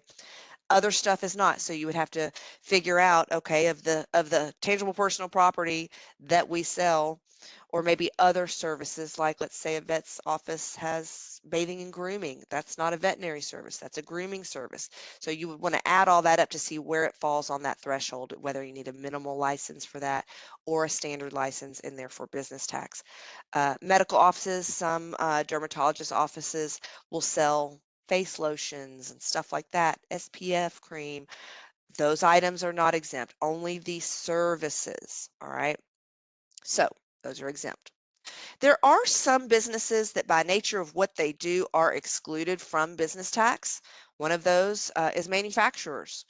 Speaker 1: other stuff is not. So you would have to figure out, okay, of the tangible personal property that we sell, or maybe other services, like let's say a vet's office has bathing and grooming. That's not a veterinary service, that's a grooming service. So you would want to add all that up to see where it falls on that threshold, whether you need a minimal license for that or a standard license in there for business tax. Medical offices, some dermatologist offices will sell face lotions and stuff like that, SPF cream. Those items are not exempt, only the services. All right, so those are exempt. There are some businesses that by nature of what they do are excluded from business tax. One of those is manufacturers.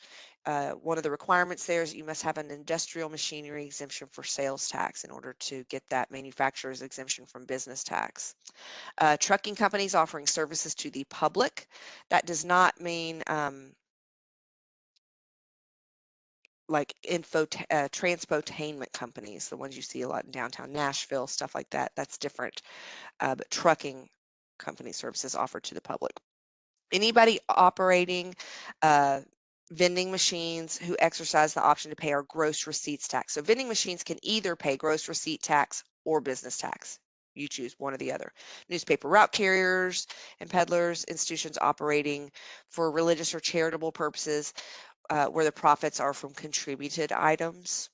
Speaker 1: One of the requirements there is you must have an industrial machinery exemption for sales tax in order to get that manufacturer's exemption from business tax. Trucking companies offering services to the public. That does not mean like transportainment companies, the ones you see a lot in downtown Nashville, stuff like that. That's different. But trucking company services offered to the public. Anybody operating vending machines who exercise the option to pay our gross receipts tax. So vending machines can either pay gross receipt tax or business tax. You choose one or the other. Newspaper route carriers and peddlers, institutions operating for religious or charitable purposes, where the profits are from contributed items.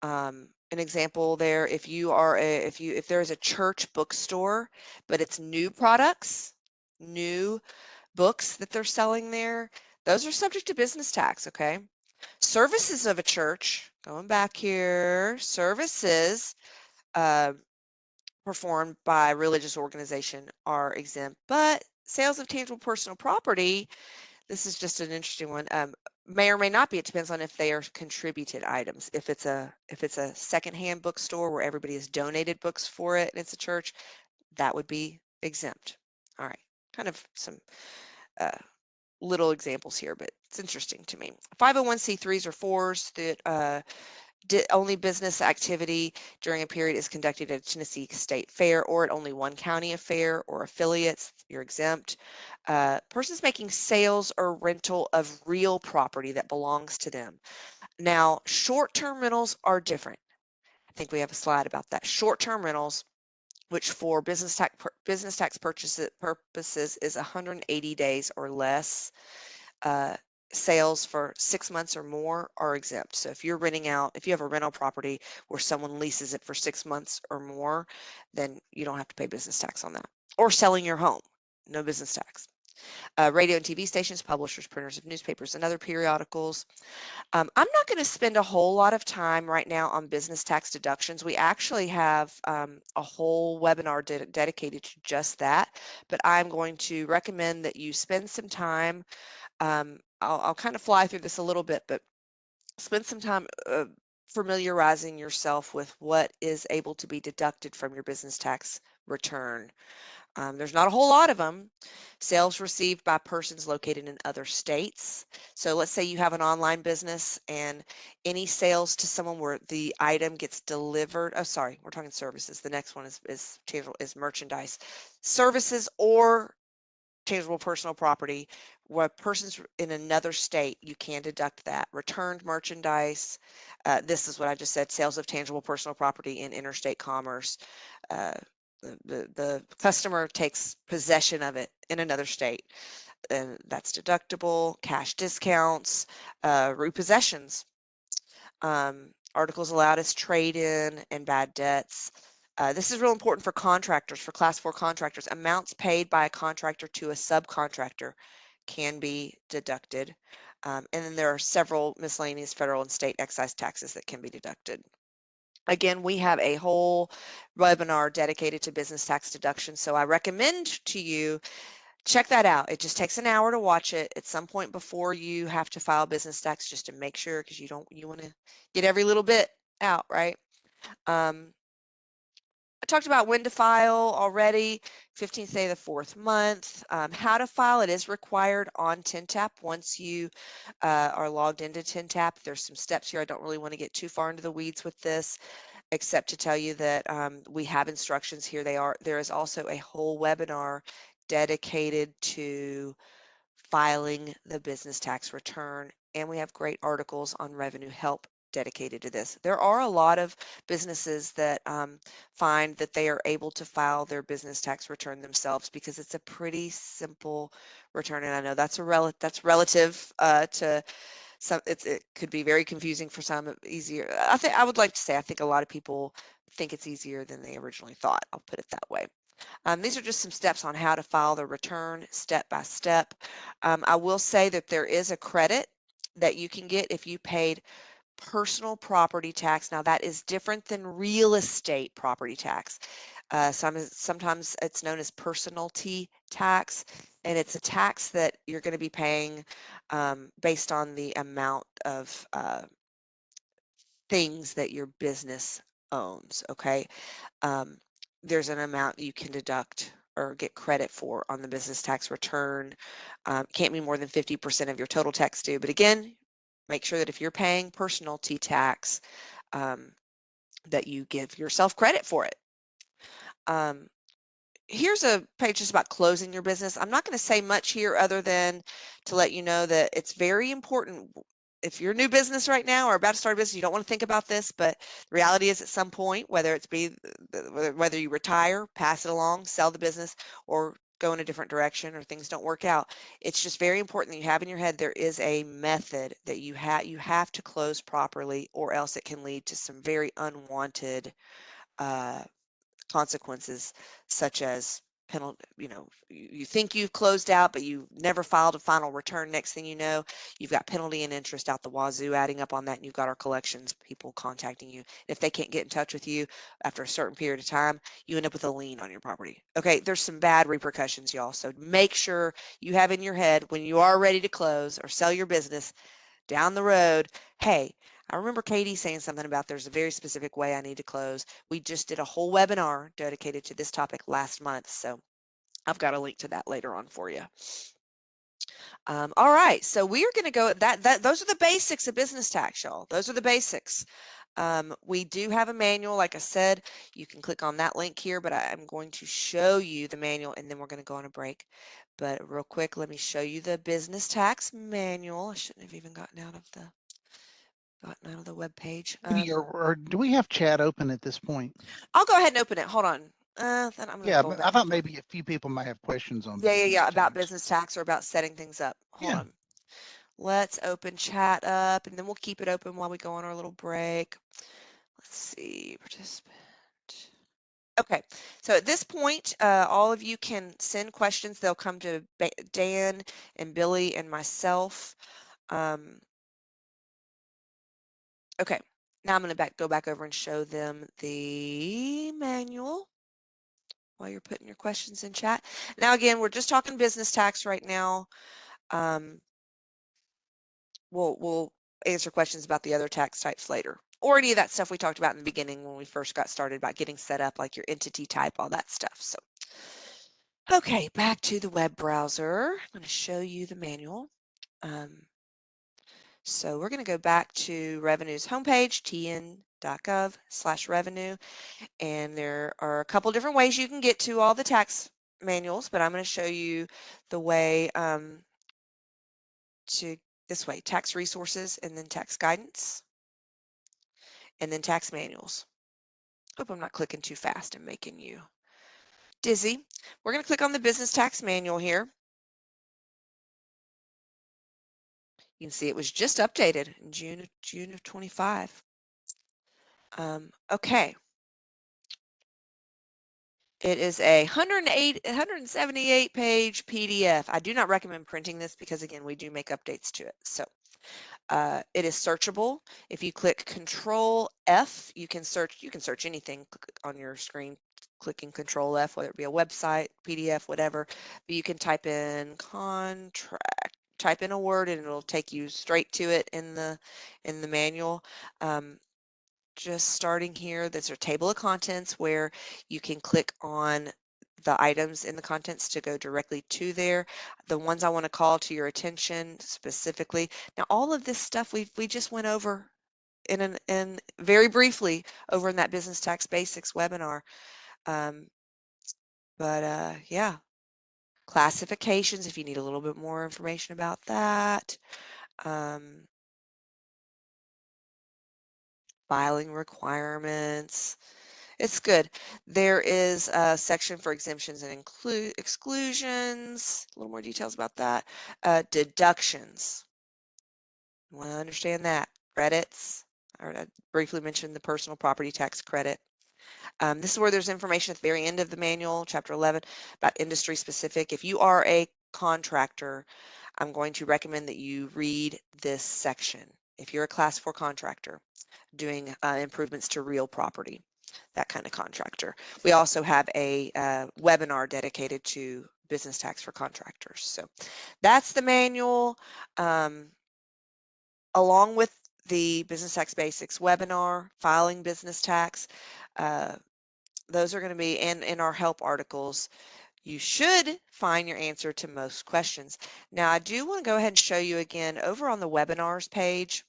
Speaker 1: An example there, if there is a church bookstore, but it's new products, new books that they're selling there, those are subject to business tax, okay? Services of a church, going back here, services performed by a religious organization are exempt, but sales of tangible personal property, this is just an interesting one, may or may not be. It depends on if they are contributed items. If it's a secondhand bookstore where everybody has donated books for it and it's a church, that would be exempt. All right, kind of some little examples here, but it's interesting to me. 501c3s or 4s that only business activity during a period is conducted at a Tennessee State Fair or at only one county affair or affiliates, you're exempt. Persons making sales or rental of real property that belongs to them. Now, short-term rentals are different. I think we have a slide about that. Short-term rentals, which for business tax purposes is 180 days or less. Sales for 6 months or more are exempt. So if you're renting out, if you have a rental property where someone leases it for 6 months or more, then you don't have to pay business tax on that. Or selling your home, no business tax. Radio and TV stations, publishers, printers of newspapers, and other periodicals. I'm not going to spend a whole lot of time right now on business tax deductions. We actually have a whole webinar dedicated to just that, but I'm going to recommend that you spend some time. I'll kind of fly through this a little bit, but spend some time familiarizing yourself with what is able to be deducted from your business tax return. There's not a whole lot of them. Sales received by persons located in other states. So let's say you have an online business and any sales to someone where the item gets delivered. Oh, sorry, we're talking services. The next one is merchandise. Services or tangible personal property where persons in another state, you can deduct that. Returned merchandise, this is what I just said, sales of tangible personal property in interstate commerce. The customer takes possession of it in another state, and that's deductible. Cash discounts, repossessions, articles allowed as trade-in and bad debts. This is real important for contractors, for class 4 contractors. Amounts paid by a contractor to a subcontractor can be deducted. And then there are several miscellaneous federal and state excise taxes that can be deducted. Again, we have a whole webinar dedicated to business tax deduction, so I recommend to you check that out. It just takes an hour to watch it at some point before you have to file business tax, just to make sure, because you want to get every little bit out, right? I talked about when to file already, 15th day of the 4th month. How to file, it is required on TINTAP. Once you are logged into TINTAP, there's some steps here. I don't really want to get too far into the weeds with this, except to tell you that we have instructions here. There is also a whole webinar dedicated to filing the business tax return, and we have great articles on revenue help dedicated to this. There are a lot of businesses that find that they are able to file their business tax return themselves because it's a pretty simple return, and I know that's relative to some. It could be very confusing for some, easier. I would like to say I think a lot of people think it's easier than they originally thought. I'll put it that way. These are just some steps on how to file the return step by step. I will say that there is a credit that you can get if you paid personal property tax. Now that is different than real estate property tax. Sometimes it's known as personalty tax, and it's a tax that you're going to be paying based on the amount of things that your business owns, okay? There's an amount you can deduct or get credit for on the business tax return. Can't be more than 50% of your total tax due. But again, make sure that if you're paying personalty tax, that you give yourself credit for it. Here's a page just about closing your business. I'm not going to say much here other than to let you know that it's very important. If you're a new business right now or about to start a business, you don't want to think about this, but the reality is at some point, whether you retire, pass it along, sell the business, or go in a different direction or things don't work out. It's just very important that you have in your head there is a method that you have to close properly, or else it can lead to some very unwanted consequences, such as penalty. You think you've closed out, but you never filed a final return. Next thing you know, you've got penalty and interest out the wazoo adding up on that, and you've got our collections people contacting you. If they can't get in touch with you after a certain period of time, you end up with a lien on your property. Okay, there's some bad repercussions, y'all. So make sure you have in your head when you are ready to close or sell your business down the road, hey, I remember Katie saying something about there's a very specific way I need to close. We just did a whole webinar dedicated to this topic last month, so I've got a link to that later on for you. All right, so we are going to go those are the basics of business tax, y'all. Those are the basics. We do have a manual, like I said. You can click on that link here, but I'm going to show you the manual, and then we're going to go on a break. But real quick, let me show you the business tax manual. I shouldn't have even gotten out of the web page.
Speaker 2: Or do we have chat open at this point?
Speaker 1: I'll go ahead and open it. Hold on. Then I'm going to
Speaker 2: Yeah,
Speaker 1: go
Speaker 2: but
Speaker 1: back.
Speaker 2: I thought maybe a few people might have questions on
Speaker 1: Yeah,
Speaker 2: business
Speaker 1: about
Speaker 2: tax.
Speaker 1: business tax or about setting things up. Hold
Speaker 2: Yeah.
Speaker 1: on. Let's open chat up, and then we'll keep it open while we go on our little break. Let's see, participant. Okay, so at this point, all of you can send questions. They'll come to Dan and Billy and myself. Okay, now I'm going to go back over and show them the manual while you're putting your questions in chat. Now, again, we're just talking business tax right now. We'll answer questions about the other tax types later, or any of that stuff we talked about in the beginning when we first got started about getting set up, like your entity type, all that stuff. So, okay, back to the web browser. I'm going to show you the manual. So we're going to go back to Revenue's homepage, tn.gov/revenue, and there are a couple different ways you can get to all the tax manuals, but I'm going to show you the way to this way: tax resources, and then tax guidance, and then tax manuals. Hope I'm not clicking too fast and making you dizzy. We're going to click on the business tax manual here. You can see it was just updated in June of 25. Okay. It is a 178 page PDF. I do not recommend printing this because, again, we do make updates to it. So it is searchable. If you click Control F, you can search anything on your screen, clicking Control F, whether it be a website, PDF, whatever. But you can type in contract, type in a word, and it'll take you straight to it in the manual. Just starting here, there's a table of contents where you can click on the items in the contents to go directly to there. The ones I want to call to your attention specifically. Now, all of this stuff we just went over in very briefly over in that Business Tax Basics webinar. Yeah, classifications, if you need a little bit more information about that. Filing requirements. It's good. There is a section for exemptions and exclusions. A little more details about that. Deductions. You want to understand that. Credits. I briefly mentioned the personal property tax credit. This is where there's information at the very end of the manual, Chapter 11, about industry specific. If you are a contractor, I'm going to recommend that you read this section. If you're a Class 4 contractor doing improvements to real property, that kind of contractor. We also have a webinar dedicated to business tax for contractors. So that's the manual, along with the Business Tax Basics webinar, filing business tax. Those are going to be in our help articles. You should find your answer to most questions. Now, I do want to go ahead and show you again over on the webinars page.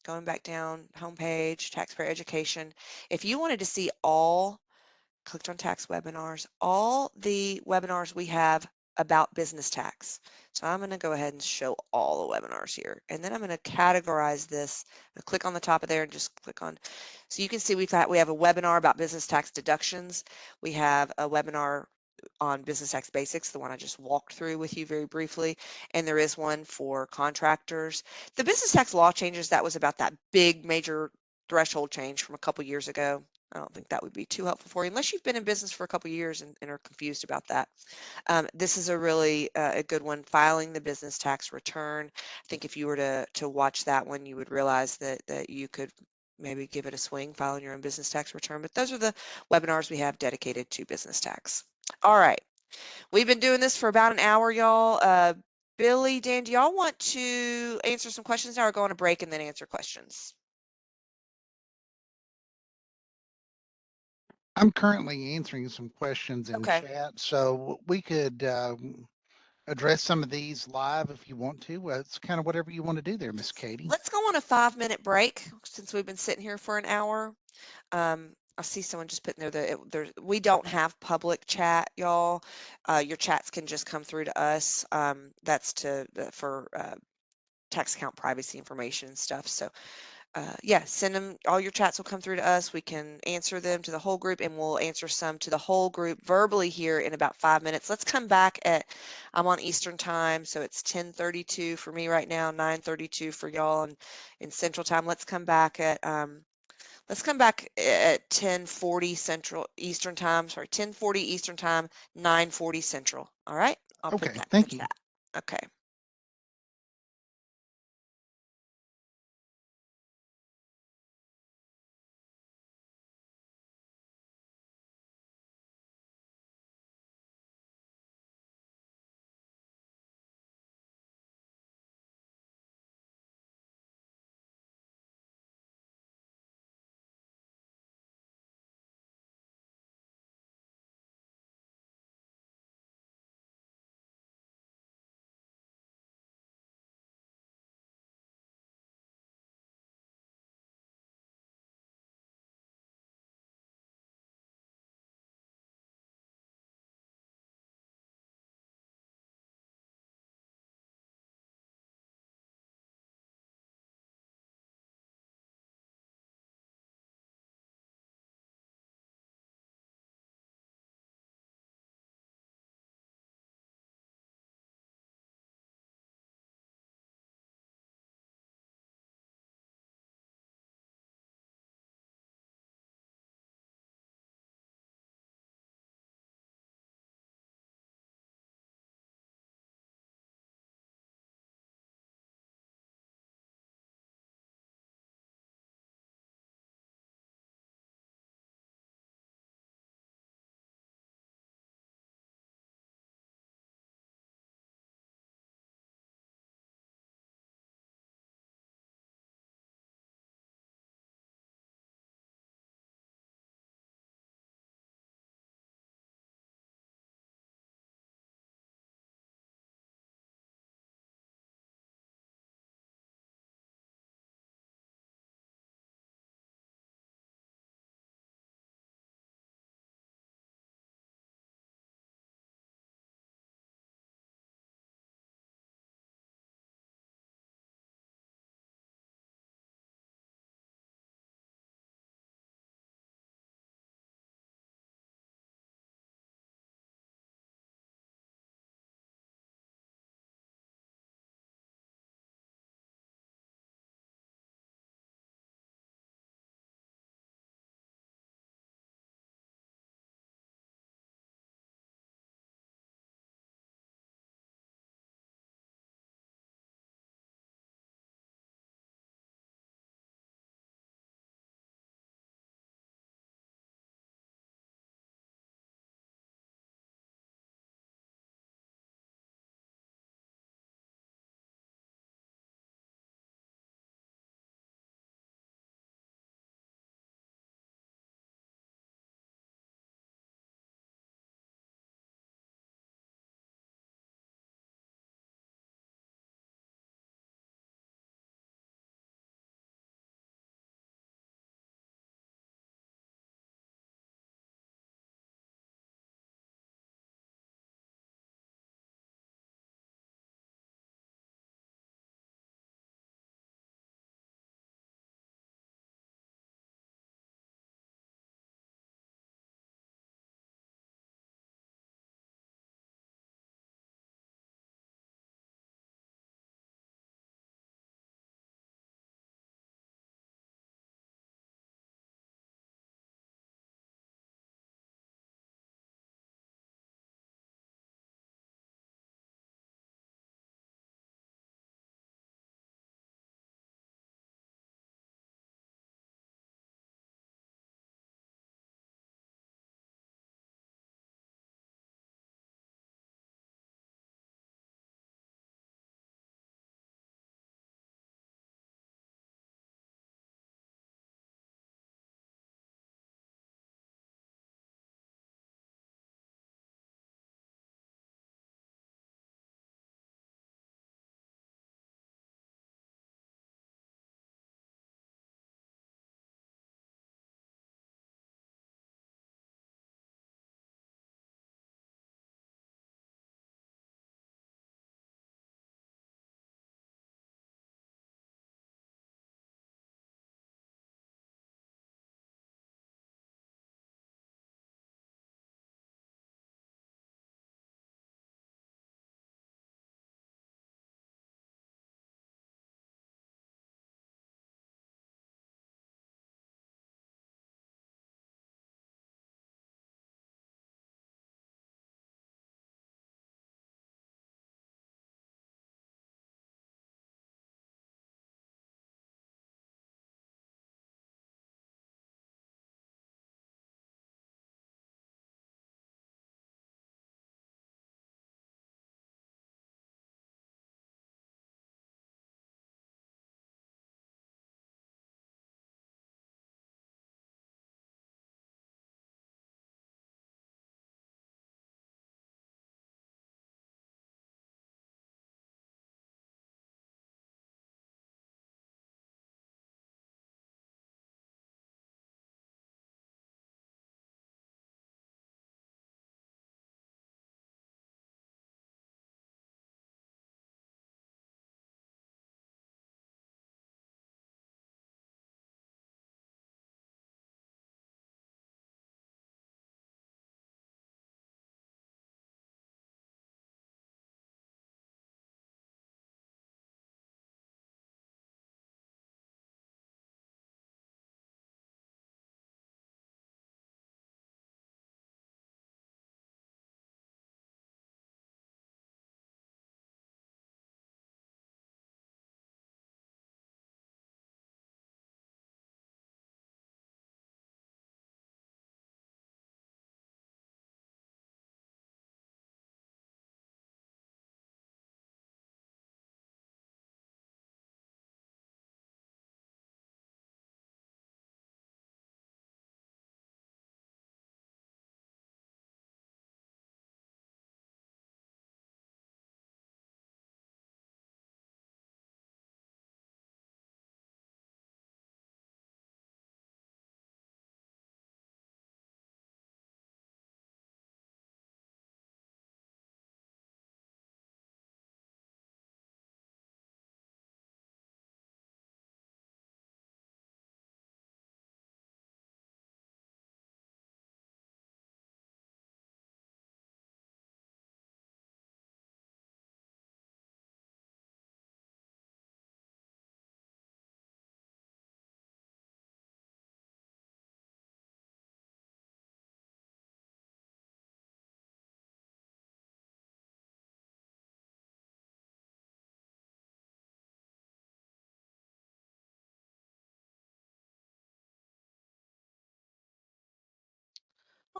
Speaker 1: Going back down, homepage, taxpayer education. If you wanted to see clicked on tax webinars, all the webinars we have about business tax. So I'm going to go ahead and show all the webinars here. And then I'm going to categorize this. Click on the top of there and just click on. So you can see we have a webinar about business tax deductions. We have a webinar on business tax basics, the one I just walked through with you very briefly, and there is one for contractors. The business tax law changes, that was about that big major threshold change from a couple years ago. I don't think that would be too helpful for you unless you've been in business for a couple years and are confused about that. This is a really a good one, filing the business tax return. I think if you were to watch that one, you would realize that you could maybe give it a swing, filing your own business tax return. But those are the webinars we have dedicated to business tax. All right, we've been doing this for about an hour, y'all. Billy, Dan, do y'all want to answer some questions now or go on a break and then answer questions?
Speaker 2: I'm currently answering some questions in
Speaker 1: Okay.
Speaker 2: chat, so we could address some of these live if you want to. It's kind of whatever you want to do there, Miss Katie.
Speaker 1: Let's go on a 5-minute break since we've been sitting here for an hour. I see someone just putting there that we don't have public chat, y'all. Your chats can just come through to us. That's for tax account privacy information and stuff. So yeah, send them. All your chats will come through to us. We can answer them to the whole group, and we'll answer some to the whole group verbally here in about 5 minutes. Let's come back I'm on Eastern time, so it's 10:32 for me right now, 9:32 for y'all in Central time. Let's come back at 10:40 Central Eastern time. Sorry, 10:40 Eastern time, 9:40 Central. All right, I'll put
Speaker 2: Okay,
Speaker 1: that in the
Speaker 2: thank you.
Speaker 1: chat. Okay.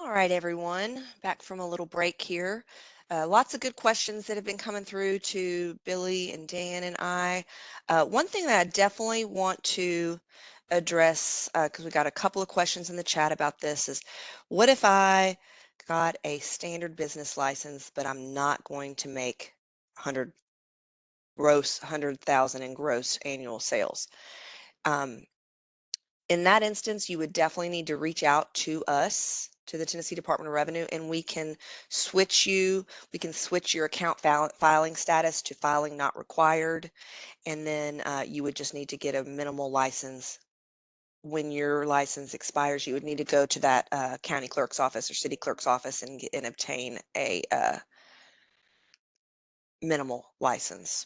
Speaker 1: All right, everyone, back from a little break here. Lots of good questions that have been coming through to Billy and Dan and I. One thing that I definitely want to address, because we got a couple of questions in the chat about this, is what if I got a standard business license, but I'm not going to make 100,000 in gross annual sales? Um, in that instance, you would definitely need to reach out to us, to the Tennessee Department of Revenue, and we can switch your account filing status to filing not required. And then you would just need to get a minimal license. When your license expires, you would need to go to that county clerk's office or city clerk's office and obtain a minimal license.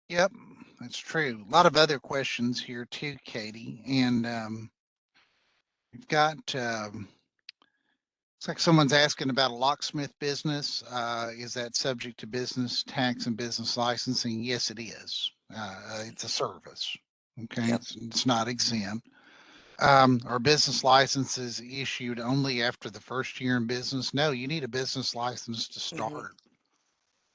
Speaker 2: Yep, that's true. A lot of other questions here too, Katie. And we've got, looks like someone's asking about a locksmith business. Is that subject to business tax and business licensing? Yes, it is. It's a service. Okay,
Speaker 1: Yep.
Speaker 2: it's not exempt. Are business licenses issued only after the first year in business? No, you need a business license to
Speaker 1: Hmm.
Speaker 2: start.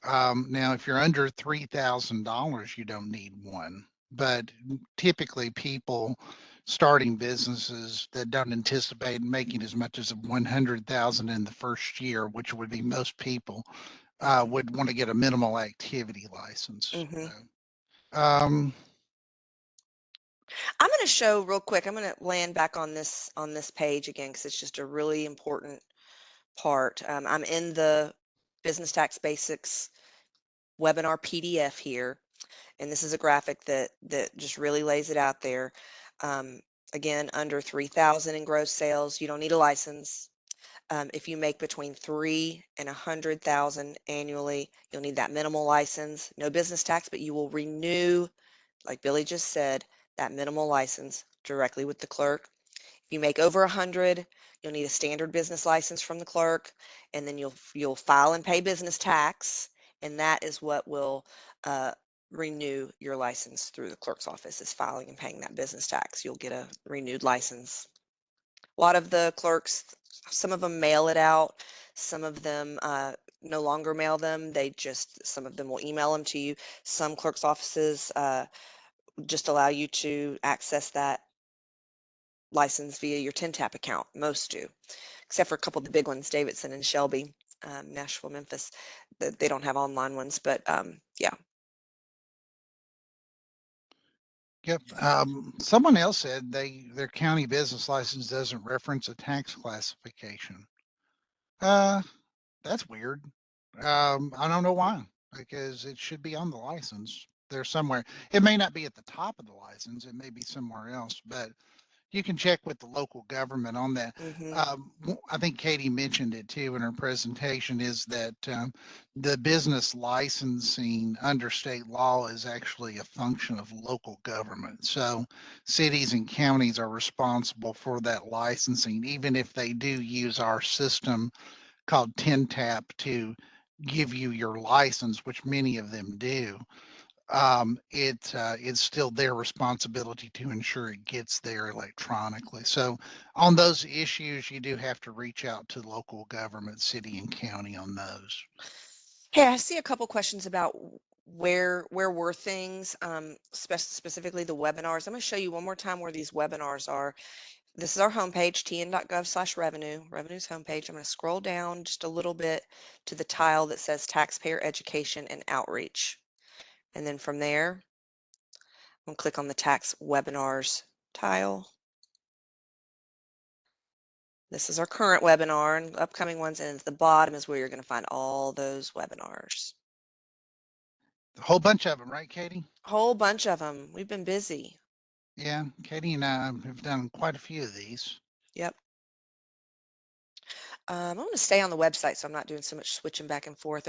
Speaker 2: Now, if you're under $3,000, you don't need one. But typically, people starting businesses that don't anticipate making as much as 100,000 in the first year, which would be most people, would want to get a minimal activity license.
Speaker 1: Hmm.
Speaker 2: Um,
Speaker 1: I'm going to show real quick. I'm going to land back on this page again because it's just a really important part. I'm in the Business Tax Basics webinar PDF here, and this is a graphic that just really lays it out there. Um, Again, under 3,000 in gross sales, you don't need a license. If you make between 3 and 100,000 annually, you'll need that minimal license. No business tax, but you will renew, like Billy just said, that minimal license directly with the clerk. If you make over 100, you'll need a standard business license from the clerk, and then you'll file and pay business tax, and that is what will uh, renew your license through the clerk's office, is filing and paying that business tax. You'll get a renewed license. A lot of the clerks, some of them mail it out, some of them no longer mail them. Some of them will email them to you. Some clerk's offices just allow you to access that license via your TIN-TAP account. Most do, except for a couple of the big ones, Davidson and Shelby, Nashville, Memphis. They don't have online ones, but yeah.
Speaker 2: Yep. Someone else said their county business license doesn't reference a tax classification. That's weird. I don't know why, because it should be on the license there somewhere. It may not be at the top of the license, it may be somewhere else, but you can check with the local government on that.
Speaker 1: Hmm.
Speaker 2: I think Katie mentioned it too in her presentation, is that the business licensing under state law is actually a function of local government. So cities and counties are responsible for that licensing, even if they do use our system called TIN-TAP to give you your license, which many of them do. It's still their responsibility to ensure it gets there electronically. So on those issues, you do have to reach out to local government, city and county on those.
Speaker 1: Hey, I see a couple questions about where were things, specifically the webinars. I'm going to show you one more time where these webinars are. This is our homepage, tn.gov/revenue, Revenue's homepage. I'm going to scroll down just a little bit to the tile that says Taxpayer Education and Outreach. And then from there, I'm going to click on the Tax Webinars tile. This is our current webinar and upcoming ones, and at the bottom is where you're going to find all those webinars.
Speaker 2: A whole bunch of them, right, Katie?
Speaker 1: Whole bunch of them. We've been busy.
Speaker 2: Yeah, Katie and I have done quite a few of these.
Speaker 1: Yep. I'm going to stay on the website, so I'm not doing so much switching back and forth.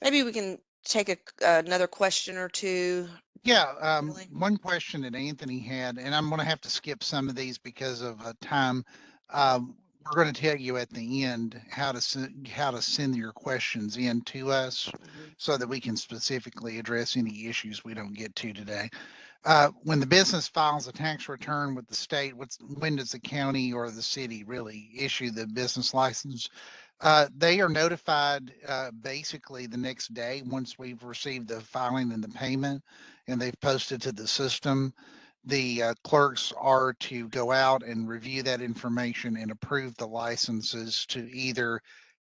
Speaker 1: Maybe we can take another question or two.
Speaker 2: Yeah,
Speaker 1: Really?
Speaker 2: one question that Anthony had, and I'm going to have to skip some of these because of time. We're going to tell you at the end how to send your questions in to us
Speaker 1: Mhm.
Speaker 2: so that we can specifically address any issues we don't get to today. When the business files a tax return with the state, when does the county or the city really issue the business license? They are notified basically the next day once we've received the filing and the payment, and they've posted to the system. The clerks are to go out and review that information and approve the licenses to either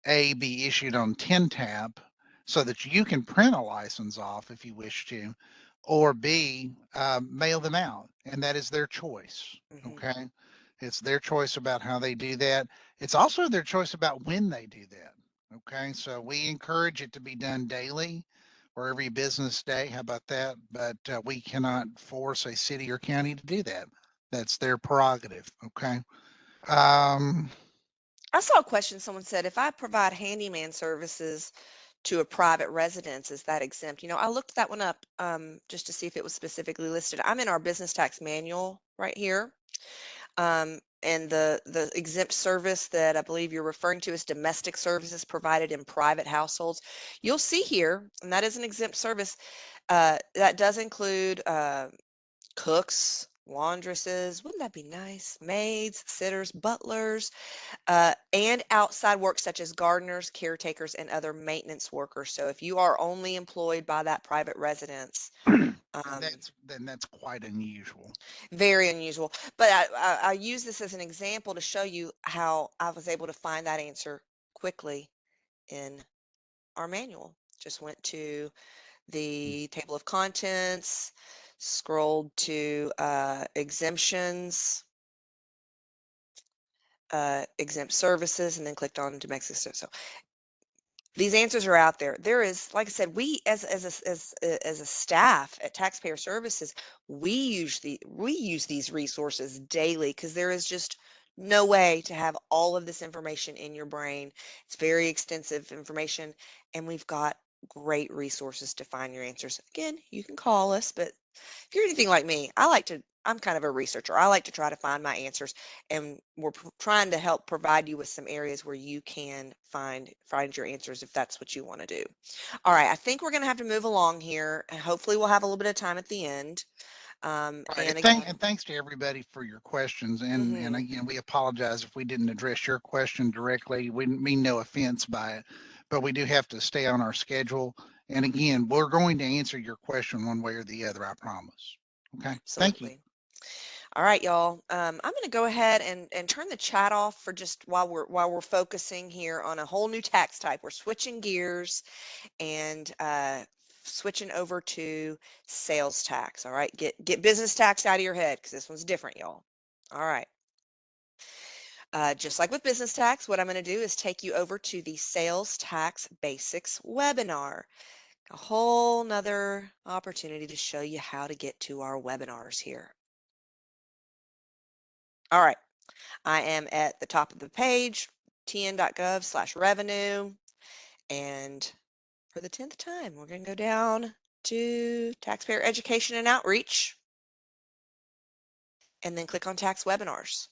Speaker 2: A, be issued on 10 tap so that you can print a license off if you wish to, or B, mail them out. And that is their choice.
Speaker 1: Mhm.
Speaker 2: Okay. It's their choice about how they do that. It's also their choice about when they do that. Okay. So we encourage it to be done daily or every business day. How about that? But we cannot force a city or county to do that. That's their prerogative. Okay. Um,
Speaker 1: I saw a question someone said, if I provide handyman services to a private residence, is that exempt? You know, I looked that one up just to see if it was specifically listed. I'm in our business tax manual right here. And the exempt service that I believe you're referring to is domestic services provided in private households. You'll see here, and that is an exempt service. That does include cooks, laundresses, wouldn't that be nice? Maids, sitters, butlers, and outside work such as gardeners, caretakers, and other maintenance workers. So if you are only employed by that private residence, um,
Speaker 2: then that's quite unusual.
Speaker 1: very unusual. But I use this as an example to show you how I was able to find that answer quickly in our manual. Just went to the table of contents, scrolled to exemptions, exempt services, and then clicked on domestic. So these answers are out there. There is, like I said, we as a staff at Taxpayer Services, we use these resources daily because there is just no way to have all of this information in your brain. It's very extensive information, and we've got great resources to find your answers. Again, you can call us, but if you're anything like me, I'm kind of a researcher. I like to try to find my answers, and we're trying to help provide you with some areas where you can find your answers if that's what you want to do. All right, I think we're going to have to move along here, and hopefully we'll have a little bit of time at the end.
Speaker 2: All right,
Speaker 1: And again,
Speaker 2: and thanks to everybody for your questions. And
Speaker 1: mhm,
Speaker 2: again, we apologize if we didn't address your question directly. We mean no offense by it, but we do have to stay on our schedule. And again, we're going to answer your question one way or the other, I promise. Okay, thank you.
Speaker 1: absolutely. All right, y'all. I'm going to go ahead and turn the chat off for just while we're focusing here on a whole new tax type. We're switching gears and switching over to sales tax. All right, get business tax out of your head because this one's different, y'all. All right. Just like with business tax, what I'm going to do is take you over to the Sales Tax Basics webinar. A whole nother opportunity to show you how to get to our webinars here. All right. I am at the top of the page, tn.gov/revenue. And for the 10th time, we're going to go down to taxpayer education and outreach and then click on tax webinars.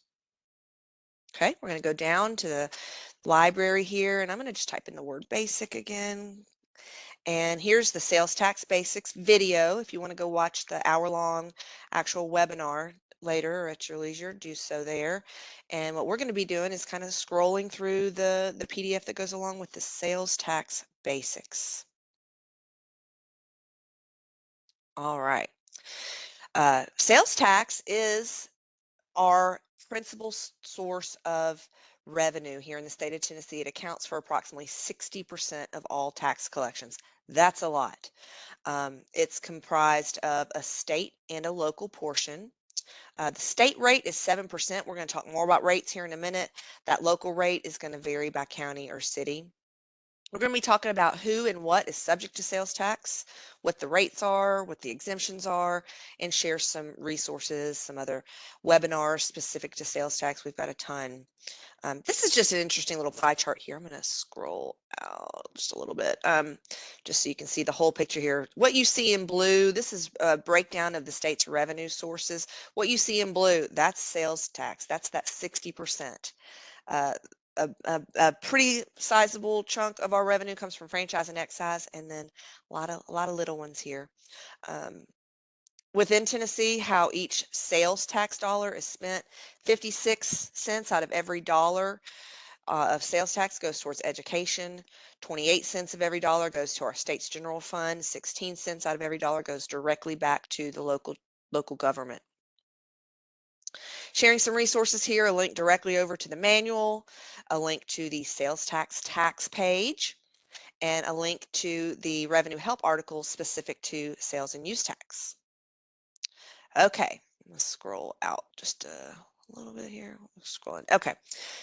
Speaker 1: Okay, we're going to go down to the library here, and I'm going to just type in the word basic again. And here's the sales tax basics video. If you want to go watch the hour-long actual webinar later or at your leisure, do so there. And what we're going to be doing is kind of scrolling through the PDF that goes along with the sales tax basics. All right. Sales tax is our principal source of revenue here in the state of Tennessee. It accounts for approximately 60% of all tax collections. That's a lot. It's comprised of a state and a local portion. The state rate is 7%. We're going to talk more about rates here in a minute. That local rate is going to vary by county or city. We're going to be talking about who and what is subject to sales tax, what the rates are, what the exemptions are, and share some resources, some other webinars specific to sales tax. We've got a ton. This is just an interesting little pie chart here. I'm going to scroll out just a little bit just so you can see the whole picture here. What you see in blue, this is a breakdown of the state's revenue sources. What you see in blue, that's sales tax. That's that 60%. Uh, a pretty sizable chunk of our revenue comes from franchise and excise, and then a lot of little ones here. Um, within Tennessee, how each sales tax dollar is spent. 56 cents out of every dollar of sales tax goes towards education. 28 cents of every dollar goes to our state's general fund. 16 cents out of every dollar goes directly back to the local government. Sharing some resources here, a link directly over to the manual, a link to the sales tax page, and a link to the revenue help article specific to sales and use tax. Okay, let's scroll out just a little bit here. Scrolling. Okay,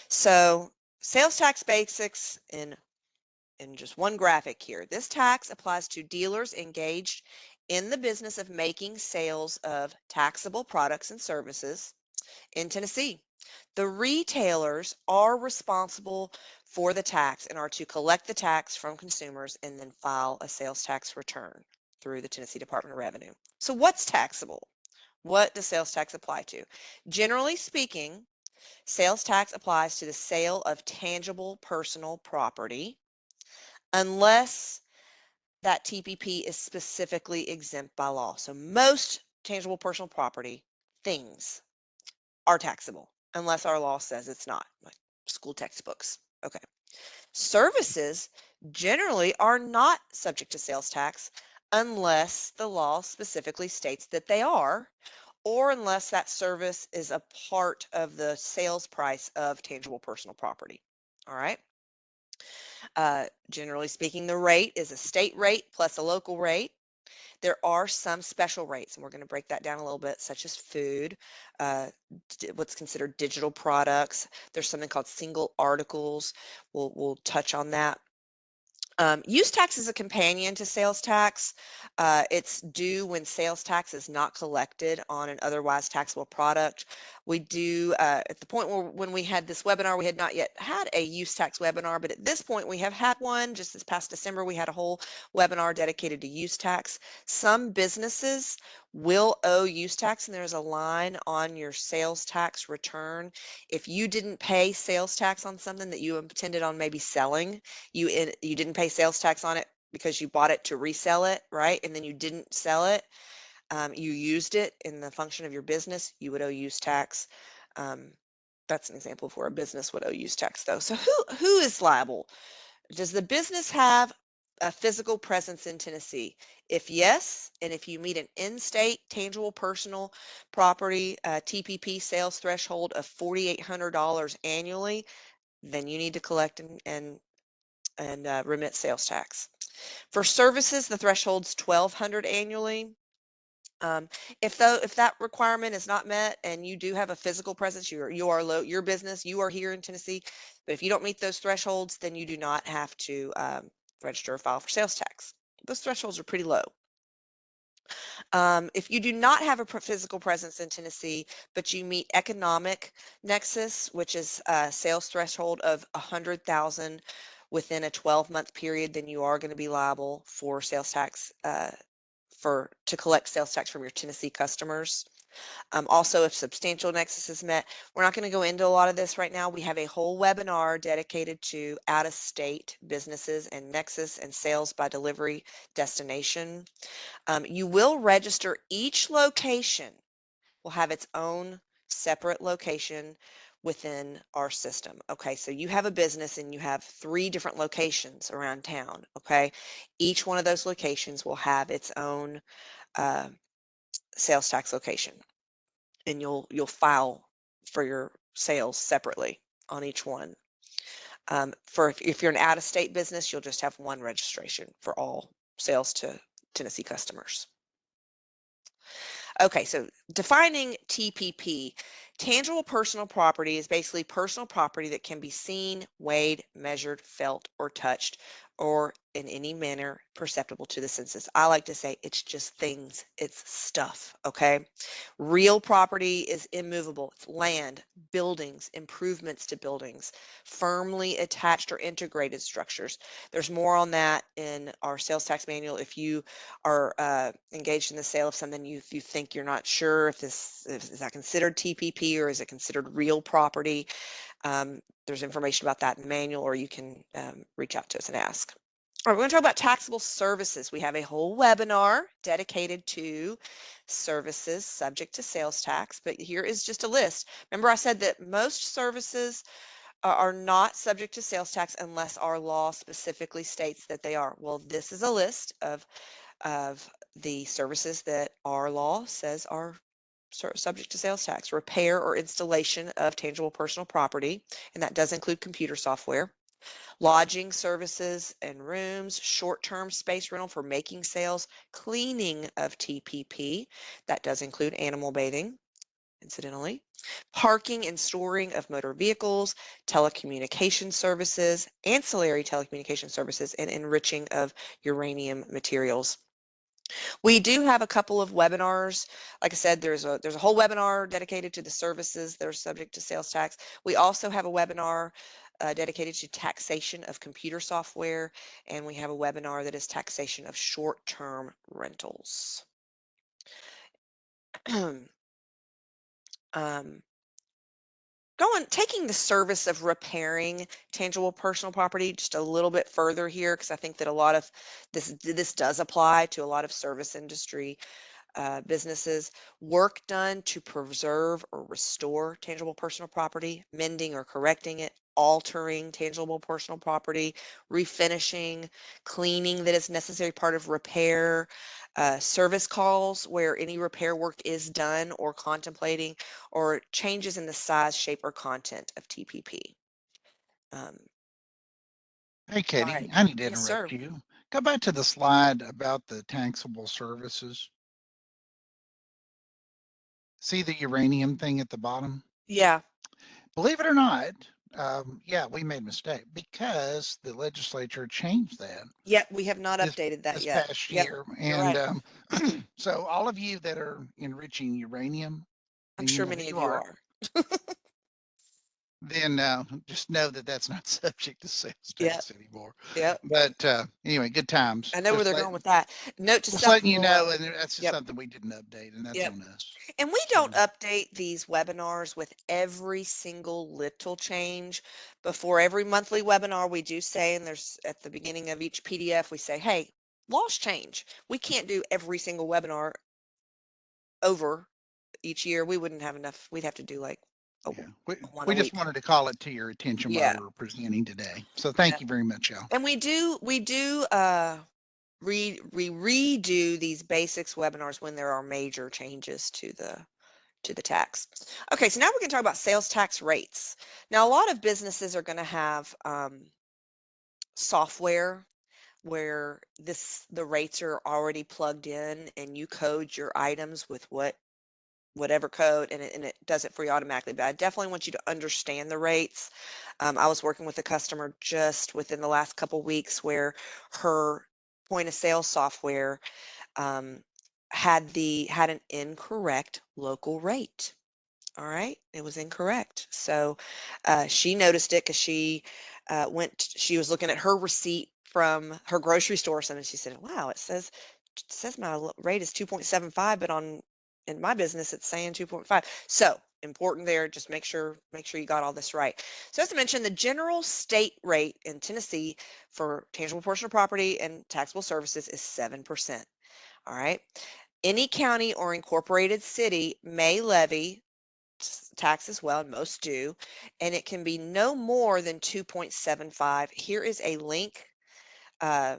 Speaker 1: so sales tax basics in just one graphic here. This tax applies to dealers engaged in the business of making sales of taxable products and services in Tennessee. The retailers are responsible for the tax and are to collect the tax from consumers and then file a sales tax return through the Tennessee Department of Revenue. So what's taxable? What does sales tax apply to? Generally speaking, sales tax applies to the sale of tangible personal property unless that TPP is specifically exempt by law. So most tangible personal property things are taxable unless our law says it's not, like school textbooks. Okay. Services generally are not subject to sales tax unless the law specifically states that they are, or unless that service is a part of the sales price of tangible personal property. All right. Generally speaking, the rate is a state rate plus a local rate. There are some special rates, and we're going to break that down a little bit, such as food, what's considered digital products. There's something called single articles. We'll touch on that. Use tax is a companion to sales tax. It's due when sales tax is not collected on an otherwise taxable product. We do, at the point where when we had this webinar, we had not yet had a use tax webinar, but at this point we have had one. Just this past December, we had a whole webinar dedicated to use tax. Some businesses will owe use tax, and there's a line on your sales tax return. If you didn't pay sales tax on something that you intended on maybe selling, you didn't pay sales tax on it because you bought it to resell it, right? And then you didn't sell it. You used it in the function of your business, you would owe use tax. That's an example of where a business would owe use tax, though. So who is liable? Does the business have a physical presence in Tennessee? If yes, and if you meet an in-state tangible personal property TPP sales threshold of $4,800 annually, then you need to collect and remit sales tax. For services, the threshold's $1,200 annually. If that requirement is not met and you do have a physical presence, your business, you are here in Tennessee, but if you don't meet those thresholds, then you do not have to register or file for sales tax. Those thresholds are pretty low. If you do not have a physical presence in Tennessee, but you meet economic nexus, which is a sales threshold of 100,000 within a 12-month period, then you are going to be liable for sales tax to collect sales tax from your Tennessee customers. Also, if substantial nexus is met, we're not going to go into a lot of this right now. We have a whole webinar dedicated to out-of-state businesses and nexus and sales by delivery destination. You will register. Each location will have its own separate location within our system. Okay, so you have a business and you have 3 different locations around town. Okay, each one of those locations will have its own sales tax location, and you'll file for your sales separately on each one. If you're an out-of-state business, you'll just have one registration for all sales to Tennessee customers. Okay, so defining TPP, tangible personal property is basically personal property that can be seen, weighed, measured, felt, or touched, or in any manner perceptible to the senses. I like to say it's just things, it's stuff, okay? Real property is immovable. It's land, buildings, improvements to buildings, firmly attached or integrated structures. There's more on that in our sales tax manual. If you are engaged in the sale of something, you think you're not sure if is that considered TPP or is it considered real property, there's information about that in the manual, or you can reach out to us and ask. All right, we're going to talk about taxable services. We have a whole webinar dedicated to services subject to sales tax, but here is just a list. Remember I said that most services are not subject to sales tax unless our law specifically states that they are. Well, this is a list of the services that our law says are subject to sales tax. Repair or installation of tangible personal property, and that does include computer software. Lodging services and rooms, short-term space rental for making sales, cleaning of TPP, that does include animal bathing, incidentally, parking and storing of motor vehicles, telecommunication services, ancillary telecommunication services, and enriching of uranium materials. We do have a couple of webinars. Like I said, there's a whole webinar dedicated to the services that are subject to sales tax. We also have a webinar dedicated to taxation of computer software, and we have a webinar that is taxation of short-term rentals. Taking the service of repairing tangible personal property just a little bit further here, because I think that a lot of this does apply to a lot of service industry businesses. Work done to preserve or restore tangible personal property, mending or correcting it, altering tangible personal property, refinishing, cleaning that is necessary part of repair, service calls where any repair work is done or contemplating, or changes in the size, shape, or content of TPP. Um,
Speaker 2: Hey,
Speaker 1: all
Speaker 2: Katie,
Speaker 1: right.
Speaker 2: I need to
Speaker 1: Yes, sir.
Speaker 2: interrupt you. Go back to the slide about the taxable services. See the uranium thing at the bottom?
Speaker 1: Yeah.
Speaker 2: Believe it or not, yeah, we made a mistake because the legislature changed that
Speaker 1: Yep. We have not
Speaker 2: this
Speaker 1: updated that
Speaker 2: this
Speaker 1: yet.
Speaker 2: past
Speaker 1: Yep.
Speaker 2: year.
Speaker 1: You're
Speaker 2: And
Speaker 1: right.
Speaker 2: so all of you that are enriching uranium,
Speaker 1: I'm
Speaker 2: and you
Speaker 1: sure
Speaker 2: know who
Speaker 1: many of
Speaker 2: you
Speaker 1: you
Speaker 2: are,
Speaker 1: are.
Speaker 2: then just know that that's not subject to sales
Speaker 1: Yep.
Speaker 2: tax anymore.
Speaker 1: Yep.
Speaker 2: But anyway, good times.
Speaker 1: I know where they're going with that. Note to
Speaker 2: Just
Speaker 1: self,
Speaker 2: letting you
Speaker 1: we'll,
Speaker 2: know, and that's just
Speaker 1: yep,
Speaker 2: something we didn't update, and that's
Speaker 1: yep.
Speaker 2: on us.
Speaker 1: And we
Speaker 2: So
Speaker 1: don't update these webinars with every single little change. Before every monthly webinar, we do say, and there's at the beginning of each PDF, we say, hey, laws change. We can't do every single webinar over each year. We wouldn't have enough. We'd have to do like a,
Speaker 2: yeah,
Speaker 1: one
Speaker 2: we
Speaker 1: a
Speaker 2: just
Speaker 1: week.
Speaker 2: wanted to call it to your attention while
Speaker 1: Yeah.
Speaker 2: we were presenting today. So
Speaker 1: Yeah.
Speaker 2: thank you very much, y'all.
Speaker 1: And we do redo these basics webinars when there are major changes to the tax. Okay, so now we're going to talk about sales tax rates. Now, a lot of businesses are going to have software where the rates are already plugged in, and you code your items with whatever code, and it does it for you automatically. But I definitely want you to understand the rates. I was working with a customer just within the last couple weeks where her point of sale software um, had an incorrect local rate. All right, it was incorrect. So she noticed it because she she was looking at her receipt from her grocery store or something. She said, wow, it says my rate is 2.75, but in my business it's saying 2.5. So important there, just make sure you got all this right. So as I mentioned, the general state rate in Tennessee for tangible personal property and taxable services is 7%. All right. Any county or incorporated city may levy tax as well, and most do, and it can be no more than 2.75. Here is a link uh,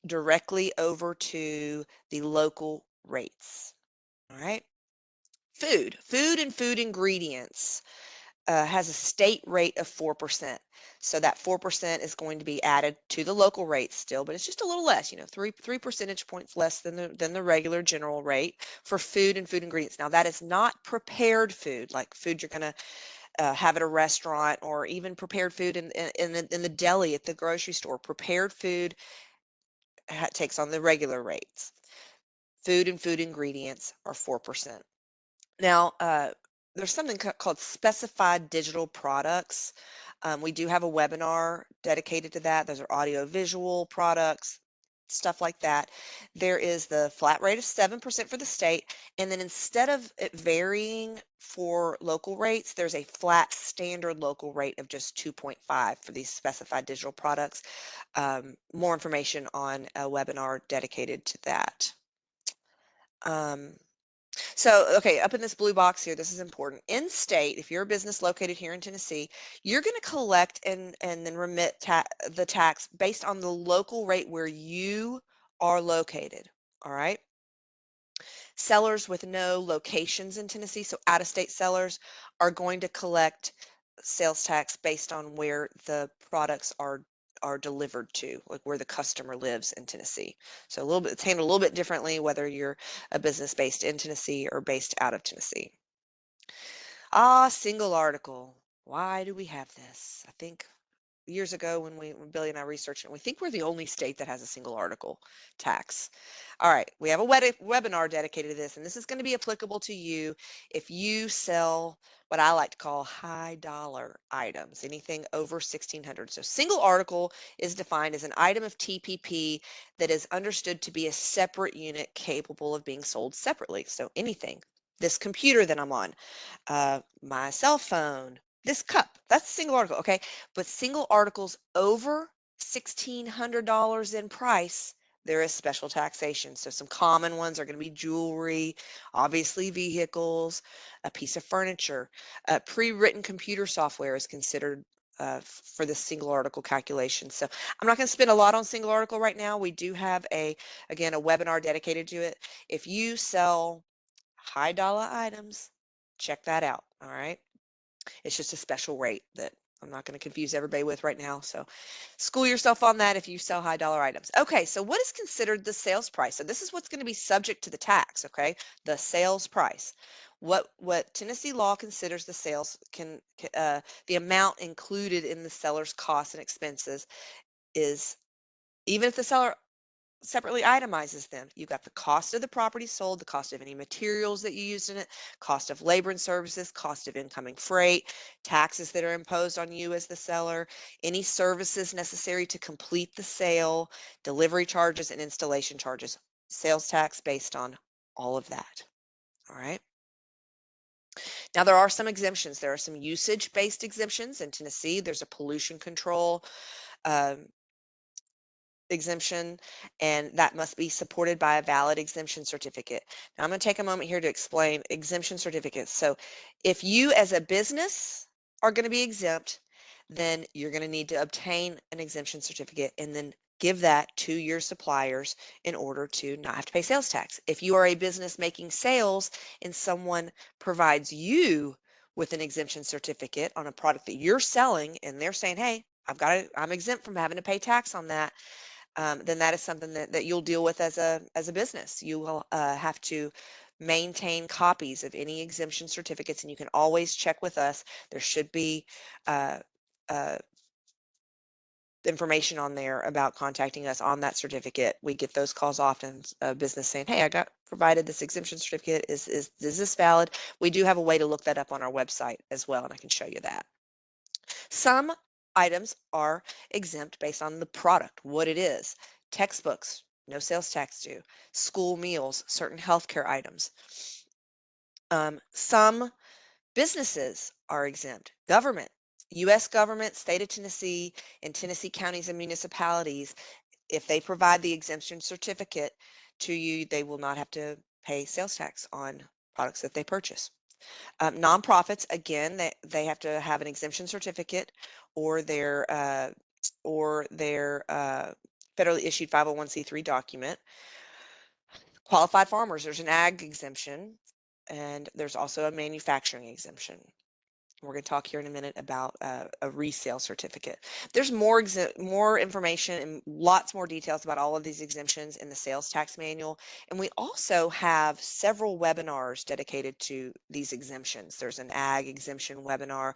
Speaker 1: directly over to the local rates. All right. Food and food ingredients has a state rate of 4%. So that 4% is going to be added to the local rate still, but it's just a little less, three percentage points less than the regular general rate for food and food ingredients. Now that is not prepared food, like food you're going to have at a restaurant, or even prepared food in the deli at the grocery store. Prepared food takes on the regular rates. Food and food ingredients are 4%. Now, there's something called specified digital products. We do have a webinar dedicated to that. Those are audio visual products. stuff like that. There is the flat rate of 7% for the state, and then instead of it varying for local rates, there's a flat standard local rate of just 2.5 for these specified digital products. More information on a webinar dedicated to that. So, okay, up in this blue box here, this is important. In state, if you're a business located here in Tennessee, you're going to collect and then remit the tax based on the local rate where you are located. All right. Sellers with no locations in Tennessee, so out-of-state sellers, are going to collect sales tax based on where the products are delivered to, like where the customer lives in Tennessee. So a little bit, it's handled a little bit differently whether you're a business based in Tennessee or based out of Tennessee. Single article. Why do we have this? I think years ago when Billy and I researched it, we think we're the only state that has a single article tax. All right, we have a webinar dedicated to this, and this is going to be applicable to you if you sell what I like to call high dollar items, anything over 1,600. So single article is defined as an item of TPP that is understood to be a separate unit capable of being sold separately. So anything, this computer that I'm on, my cell phone, this cup, that's a single article, okay? But single articles over $1,600 in price, there is special taxation. So some common ones are going to be jewelry, obviously vehicles, a piece of furniture. Pre-written computer software is considered for the single article calculation. So I'm not going to spend a lot on single article right now. We do have again, a webinar dedicated to it. If you sell high dollar items, check that out. All right. It's just a special rate that I'm not going to confuse everybody with right now. So school yourself on that if you sell high dollar items. Okay, so what is considered the sales price? So this is what's going to be subject to the tax, okay? The sales price. What Tennessee law considers the sales the amount included in the seller's costs and expenses is, even if the seller separately itemizes them. You've got the cost of the property sold, the cost of any materials that you used in it, cost of labor and services, cost of incoming freight, taxes that are imposed on you as the seller, any services necessary to complete the sale, delivery charges and installation charges. Sales tax based on all of that. All right. Now, there are some exemptions. There are some usage-based exemptions in Tennessee. There's a pollution control um, exemption, and that must be supported by a valid exemption certificate. Now, I'm going to take a moment here to explain exemption certificates. So if you as a business are going to be exempt, then you're going to need to obtain an exemption certificate and then give that to your suppliers in order to not have to pay sales tax. If you are a business making sales and someone provides you with an exemption certificate on a product that you're selling and they're saying, hey, I'm exempt from having to pay tax on that, then that is something that you'll deal with as a business. You will have to maintain copies of any exemption certificates, and you can always check with us. There should be uh, uh, information on there about contacting us on that certificate. We get those calls often, business saying, hey, I got provided this exemption certificate. Is this valid? We do have a way to look that up on our website as well, and I can show you that. Some items are exempt based on the product, what it is. Textbooks, no sales tax due. School meals, certain healthcare items. Some businesses are exempt. Government, U.S. government, state of Tennessee, and Tennessee counties and municipalities, if they provide the exemption certificate to you, they will not have to pay sales tax on products that they purchase. Nonprofits, again, they have to have an exemption certificate or their federally issued 501c3 document. Qualified farmers, there's an ag exemption, and there's also a manufacturing exemption. We're going to talk here in a minute about a resale certificate. There's more information and lots more details about all of these exemptions in the sales tax manual. And we also have several webinars dedicated to these exemptions. There's an ag exemption webinar.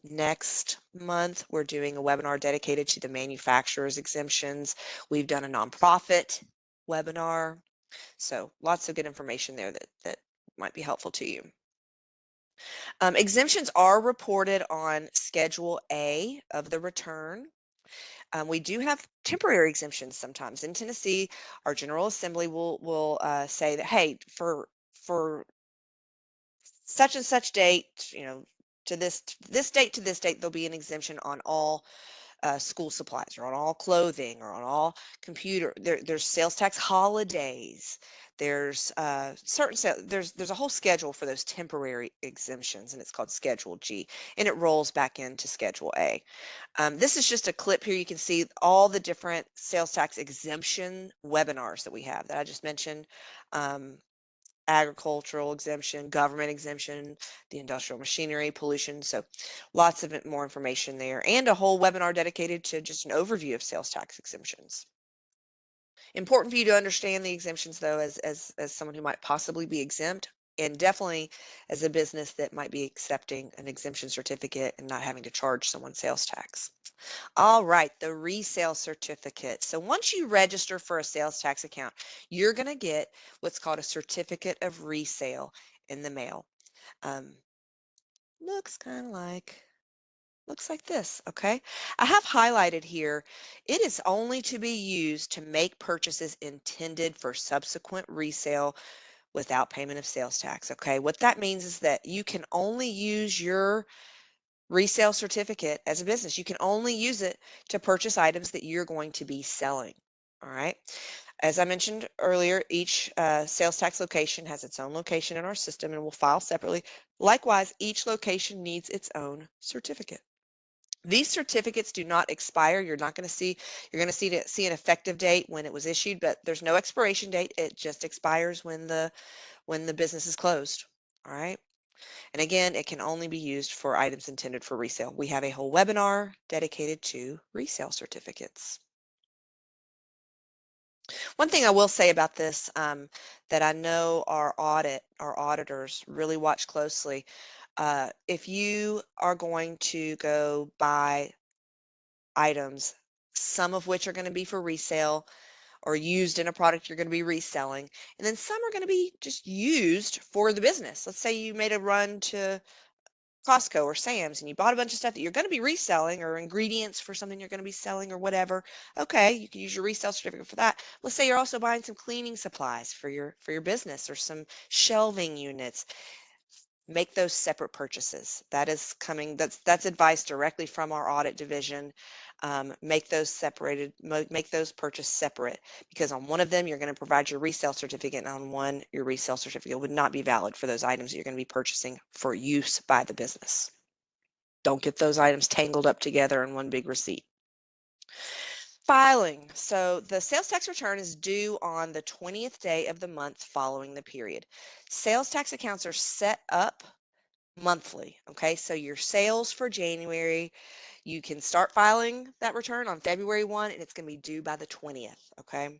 Speaker 1: Next month, we're doing a webinar dedicated to the manufacturer's exemptions. We've done a nonprofit webinar. So lots of good information there that might be helpful to you. Exemptions are reported on Schedule A of the return. We do have temporary exemptions sometimes. In Tennessee, our General Assembly will say that, hey, for such and such date, to this date to this date, there'll be an exemption on all school supplies or on all clothing or on all computer. There's sales tax holidays. There's there's a whole schedule for those temporary exemptions, and it's called Schedule G, and it rolls back into Schedule A. This is just a clip here. You can see all the different sales tax exemption webinars that we have that I just mentioned. Um, Agricultural exemption, government exemption, the industrial machinery, pollution. So lots of more information there, and a whole webinar dedicated to just an overview of sales tax exemptions. Important for you to understand the exemptions, though, as someone who might possibly be exempt, and definitely as a business that might be accepting an exemption certificate and not having to charge someone sales tax. All right, the resale certificate. So once you register for a sales tax account, you're going to get what's called a certificate of resale in the mail. Um, looks kind of like looks like this, okay? I have highlighted here, it is only to be used to make purchases intended for subsequent resale without payment of sales tax, okay? What that means is that you can only use your resale certificate as a business. You can only use it to purchase items that you're going to be selling. All right. As I mentioned earlier, each sales tax location has its own location in our system and will file separately. Likewise, each location needs its own certificate. These certificates do not expire. You're going to see an effective date when it was issued, but there's no expiration date. It just expires when the business is closed. All right. And again, it can only be used for items intended for resale. We have a whole webinar dedicated to resale certificates. One thing I will say about this that I know our auditors really watch closely. If you are going to go buy items, some of which are going to be for resale or used in a product you're going to be reselling, and then some are going to be just used for the business. Let's say you made a run to Costco or Sam's and you bought a bunch of stuff that you're going to be reselling or ingredients for something you're going to be selling or whatever. Okay, you can use your resale certificate for that. Let's say you're also buying some cleaning supplies for your business or some shelving units. Make those separate purchases. That's advice directly from our audit division. Make those purchases separate, because on one of them you're going to provide your resale certificate, and on one your resale certificate would not be valid for those items that you're going to be purchasing for use by the business. Don't get those items tangled up together in one big receipt. Filing. So the sales tax return is due on the 20th day of the month following the period. Sales tax accounts are set up monthly. Okay, so your sales for January, you can start filing that return on February 1, and it's going to be due by the 20th. Okay,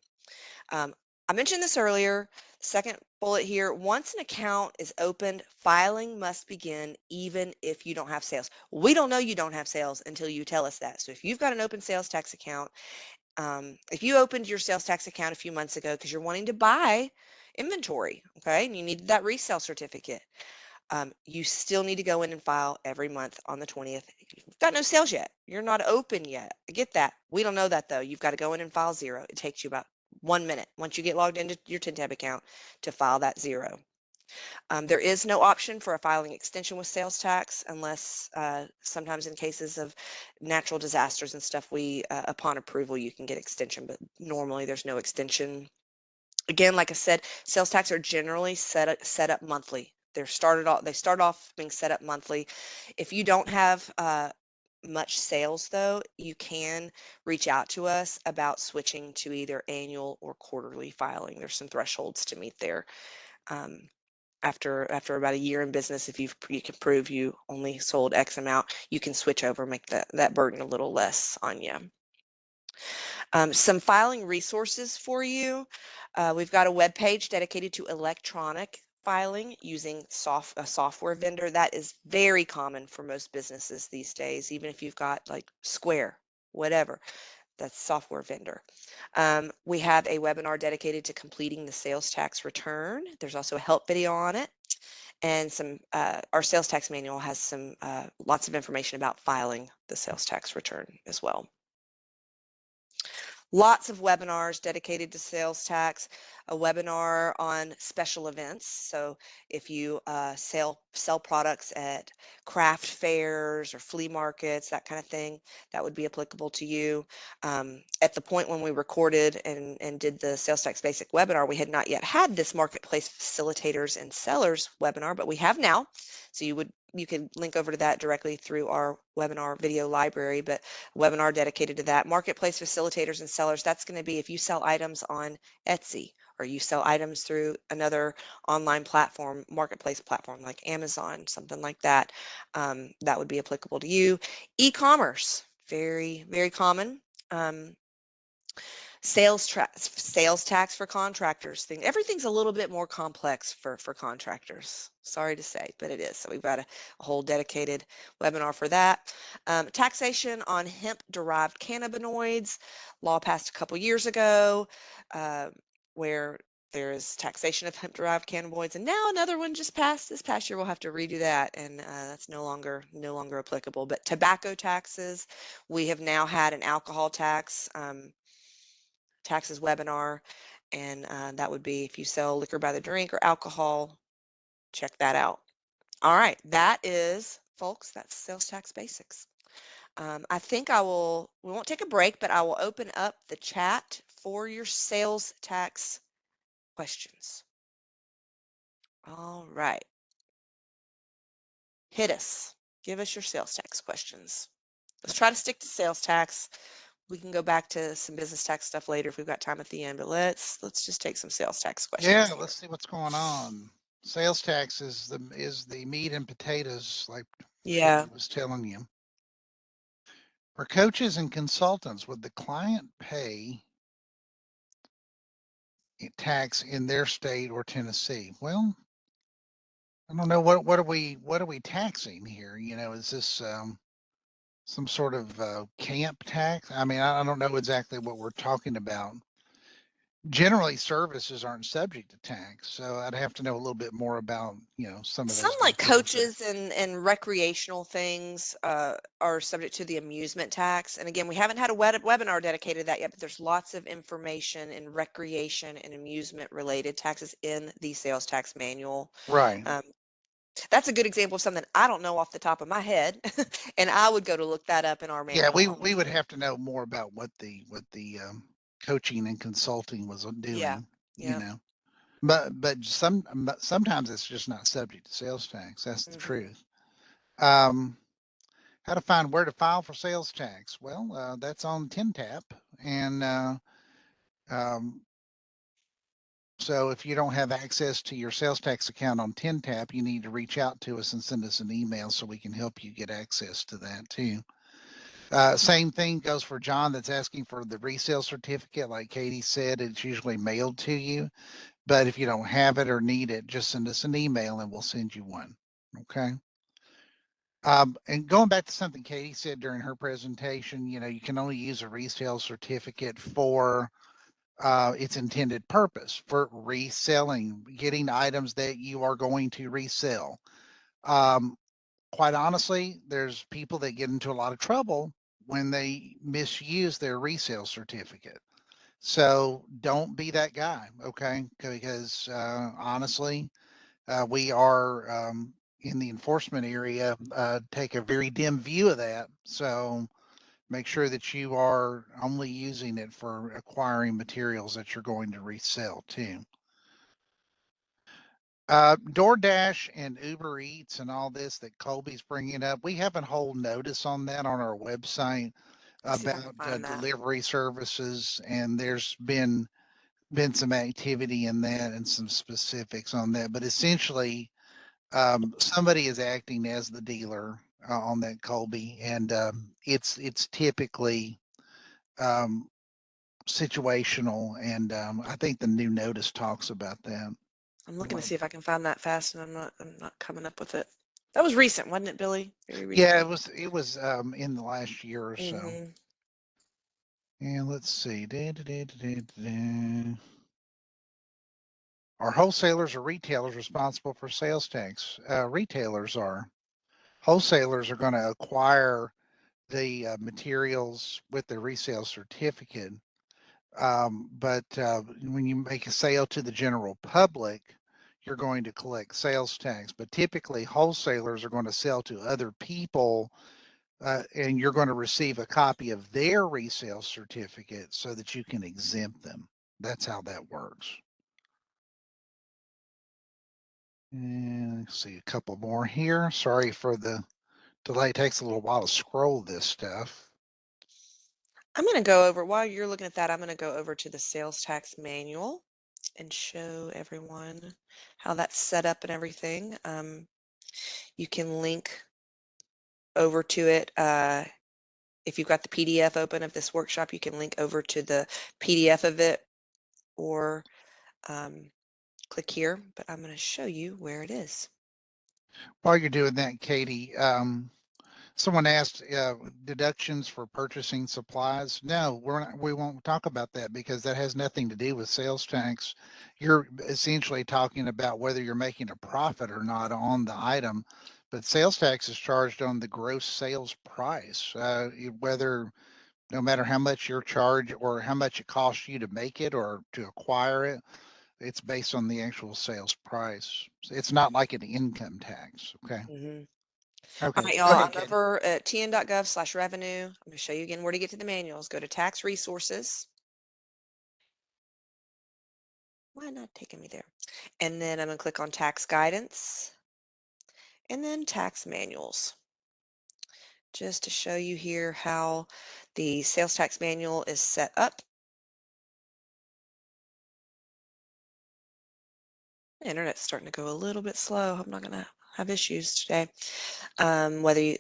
Speaker 1: um, I mentioned this earlier. Second bullet here, once an account is opened, filing must begin even if you don't have sales. We don't know you don't have sales until you tell us that. So if you've got an open sales tax account, if you opened your sales tax account a few months ago because you're wanting to buy inventory, okay, and you needed that resale certificate, you still need to go in and file every month on the 20th. You've got no sales yet. You're not open yet. I get that. We don't know that, though. You've got to go in and file zero. It takes you about 1 minute once you get logged into your 10-tab account to file that zero. There is no option for a filing extension with sales tax unless sometimes in cases of natural disasters and stuff, upon approval, you can get extension, but normally there's no extension. Again, like I said, sales tax are generally set up monthly. They start off being set up monthly. If you don't have much sales, though, you can reach out to us about switching to either annual or quarterly filing. There's some thresholds to meet there. After about a year in business, if you can prove you only sold X amount, you can switch over, make that burden a little less on you. Some filing resources for you. We've got a web page dedicated to electronic filing using a software vendor. That is very common for most businesses these days, even if you've got like Square, whatever. That's software vendor. We have a webinar dedicated to completing the sales tax return. There's also a help video on it. And our sales tax manual has lots of information about filing the sales tax return as well. Lots of webinars dedicated to sales tax, a webinar on special events. So if you sell products at craft fairs or flea markets, that kind of thing, that would be applicable to you. At the point when we recorded and did the sales tax basic webinar, we had not yet had this marketplace facilitators and sellers webinar, but we have now. So you could link over to that directly through our webinar video library, but webinar dedicated to that. Marketplace facilitators and sellers, that's going to be if you sell items on Etsy or you sell items through another online platform, marketplace platform like Amazon, something like that, that would be applicable to you. E-commerce, very, very common. Sales tax for contractors thing. Everything's a little bit more complex for contractors. Sorry to say, but it is. So we've got a whole dedicated webinar for that. Taxation on hemp-derived cannabinoids. Law passed a couple years ago where there is taxation of hemp-derived cannabinoids, and now another one just passed this past year. We'll have to redo that, and that's no longer applicable. But tobacco taxes, we have now had an alcohol tax. Taxes webinar, and that would be if you sell liquor by the drink or alcohol, check that out. All right, that is, folks, that's sales tax basics. I think we won't take a break, but I will open up the chat for your sales tax questions. All right. Hit us. Give us your sales tax questions. Let's try to stick to sales tax. We can go back to some business tax stuff later if we've got time at the end, but let's just take some sales tax questions.
Speaker 2: Yeah, let's see what's going on. Sales tax is the meat and potatoes, like
Speaker 1: Yeah.
Speaker 2: Billy was telling you. For coaches and consultants, would the client pay tax in their state or Tennessee? Well, I don't know what are we taxing here? You know, is this some sort of camp tax? I mean, I don't know exactly what we're talking about. Generally, services aren't subject to tax, so I'd have to know a little bit more about, you know, some of
Speaker 1: Some
Speaker 2: those
Speaker 1: like
Speaker 2: details.
Speaker 1: coaches and recreational things are subject to the amusement tax. And again, we haven't had a webinar dedicated to that yet, but there's lots of information in recreation and amusement related taxes in the sales tax manual.
Speaker 2: Right.
Speaker 1: That's a good example of something I don't know off the top of my head, and I would go to look that up in our
Speaker 2: Yeah,
Speaker 1: manual.
Speaker 2: we would have to know more about what the coaching and consulting was
Speaker 1: Yeah,
Speaker 2: doing, you
Speaker 1: yeah.
Speaker 2: know. But sometimes it's just not subject to sales tax. That's the truth. How to find where to file for sales tax? Well, that's on TINTAP, and so if you don't have access to your sales tax account on TINTAP, you need to reach out to us and send us an email so we can help you get access to that too. Same thing goes for John that's asking for the resale certificate. Like Katie said, it's usually mailed to you. But if you don't have it or need it, just send us an email and we'll send you one. Okay. And going back to something Katie said during her presentation, you know, you can only use a resale certificate for its intended purpose, for reselling, getting items that you are going to resell. Quite honestly, there's people that get into a lot of trouble when they misuse their resale certificate. So don't be that guy, okay? Because honestly, we are in the enforcement area, take a very dim view of that. So make sure that you are only using it for acquiring materials that you're going to resell too. DoorDash and Uber Eats and all this that Colby's bringing up, we have a whole notice on that on our website about delivery services, and there's been some activity in that and some specifics on that. But essentially, somebody is acting as the dealer on that, Colby, and it's typically situational, and I think the new notice talks about that.
Speaker 1: I'm looking to see if I can find that fast, and I'm not coming up with it. That was recent, wasn't it, Billy? Very recent.
Speaker 2: Yeah, it was in the last year or so. And let's see. Are wholesalers or retailers responsible for sales tax? Retailers are. Wholesalers are going to acquire the materials with the resale certificate. But when you make a sale to the general public, you're going to collect sales tax. But typically, wholesalers are going to sell to other people, and you're going to receive a copy of their resale certificate so that you can exempt them. That's how that works. And let's see a couple more here. Sorry for the delay. It takes a little while to scroll this stuff.
Speaker 1: I'm going to go over, while you're looking at that, I'm going to go over to the sales tax manual and show everyone how that's set up and everything. You can link over to it. If you've got the PDF open of this workshop, you can link over to the PDF of it or click here, but I'm going to show you where it is.
Speaker 2: While you're doing that, Katie, someone asked deductions for purchasing supplies. No, we won't talk about that because that has nothing to do with sales tax. You're essentially talking about whether you're making a profit or not on the item, but sales tax is charged on the gross sales price. Whether no matter how much you're charged or how much it costs you to make it or to acquire it, it's based on the actual sales price. It's not like an income tax. Okay.
Speaker 1: Mm-hmm. All
Speaker 2: Okay.
Speaker 1: right,
Speaker 2: Go
Speaker 1: y'all,
Speaker 2: ahead,
Speaker 1: I'm
Speaker 2: Katie.
Speaker 1: over at tn.gov/revenue. I'm going to show you again where to get to the manuals. Go to tax resources. Why not taking me there? And then I'm going to click on tax guidance and then tax manuals. Just to show you here how the sales tax manual is set up. The internet's starting to go a little bit slow. I'm not going to have issues today.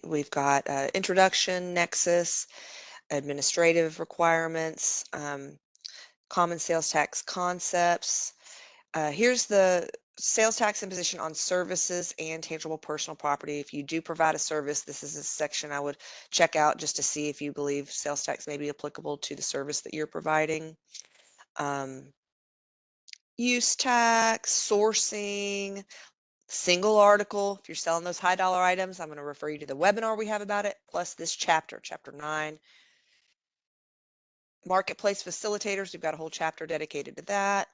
Speaker 1: We've got introduction, nexus, administrative requirements, common sales tax concepts. Here's the sales tax imposition on services and tangible personal property. If you do provide a service, this is a section I would check out just to see if you believe sales tax may be applicable to the service that you're providing. Use tax, sourcing, single article. If you're selling those high dollar items, I'm going to refer you to the webinar we have about it, plus this chapter, chapter 9. Marketplace facilitators, we've got a whole chapter dedicated to that.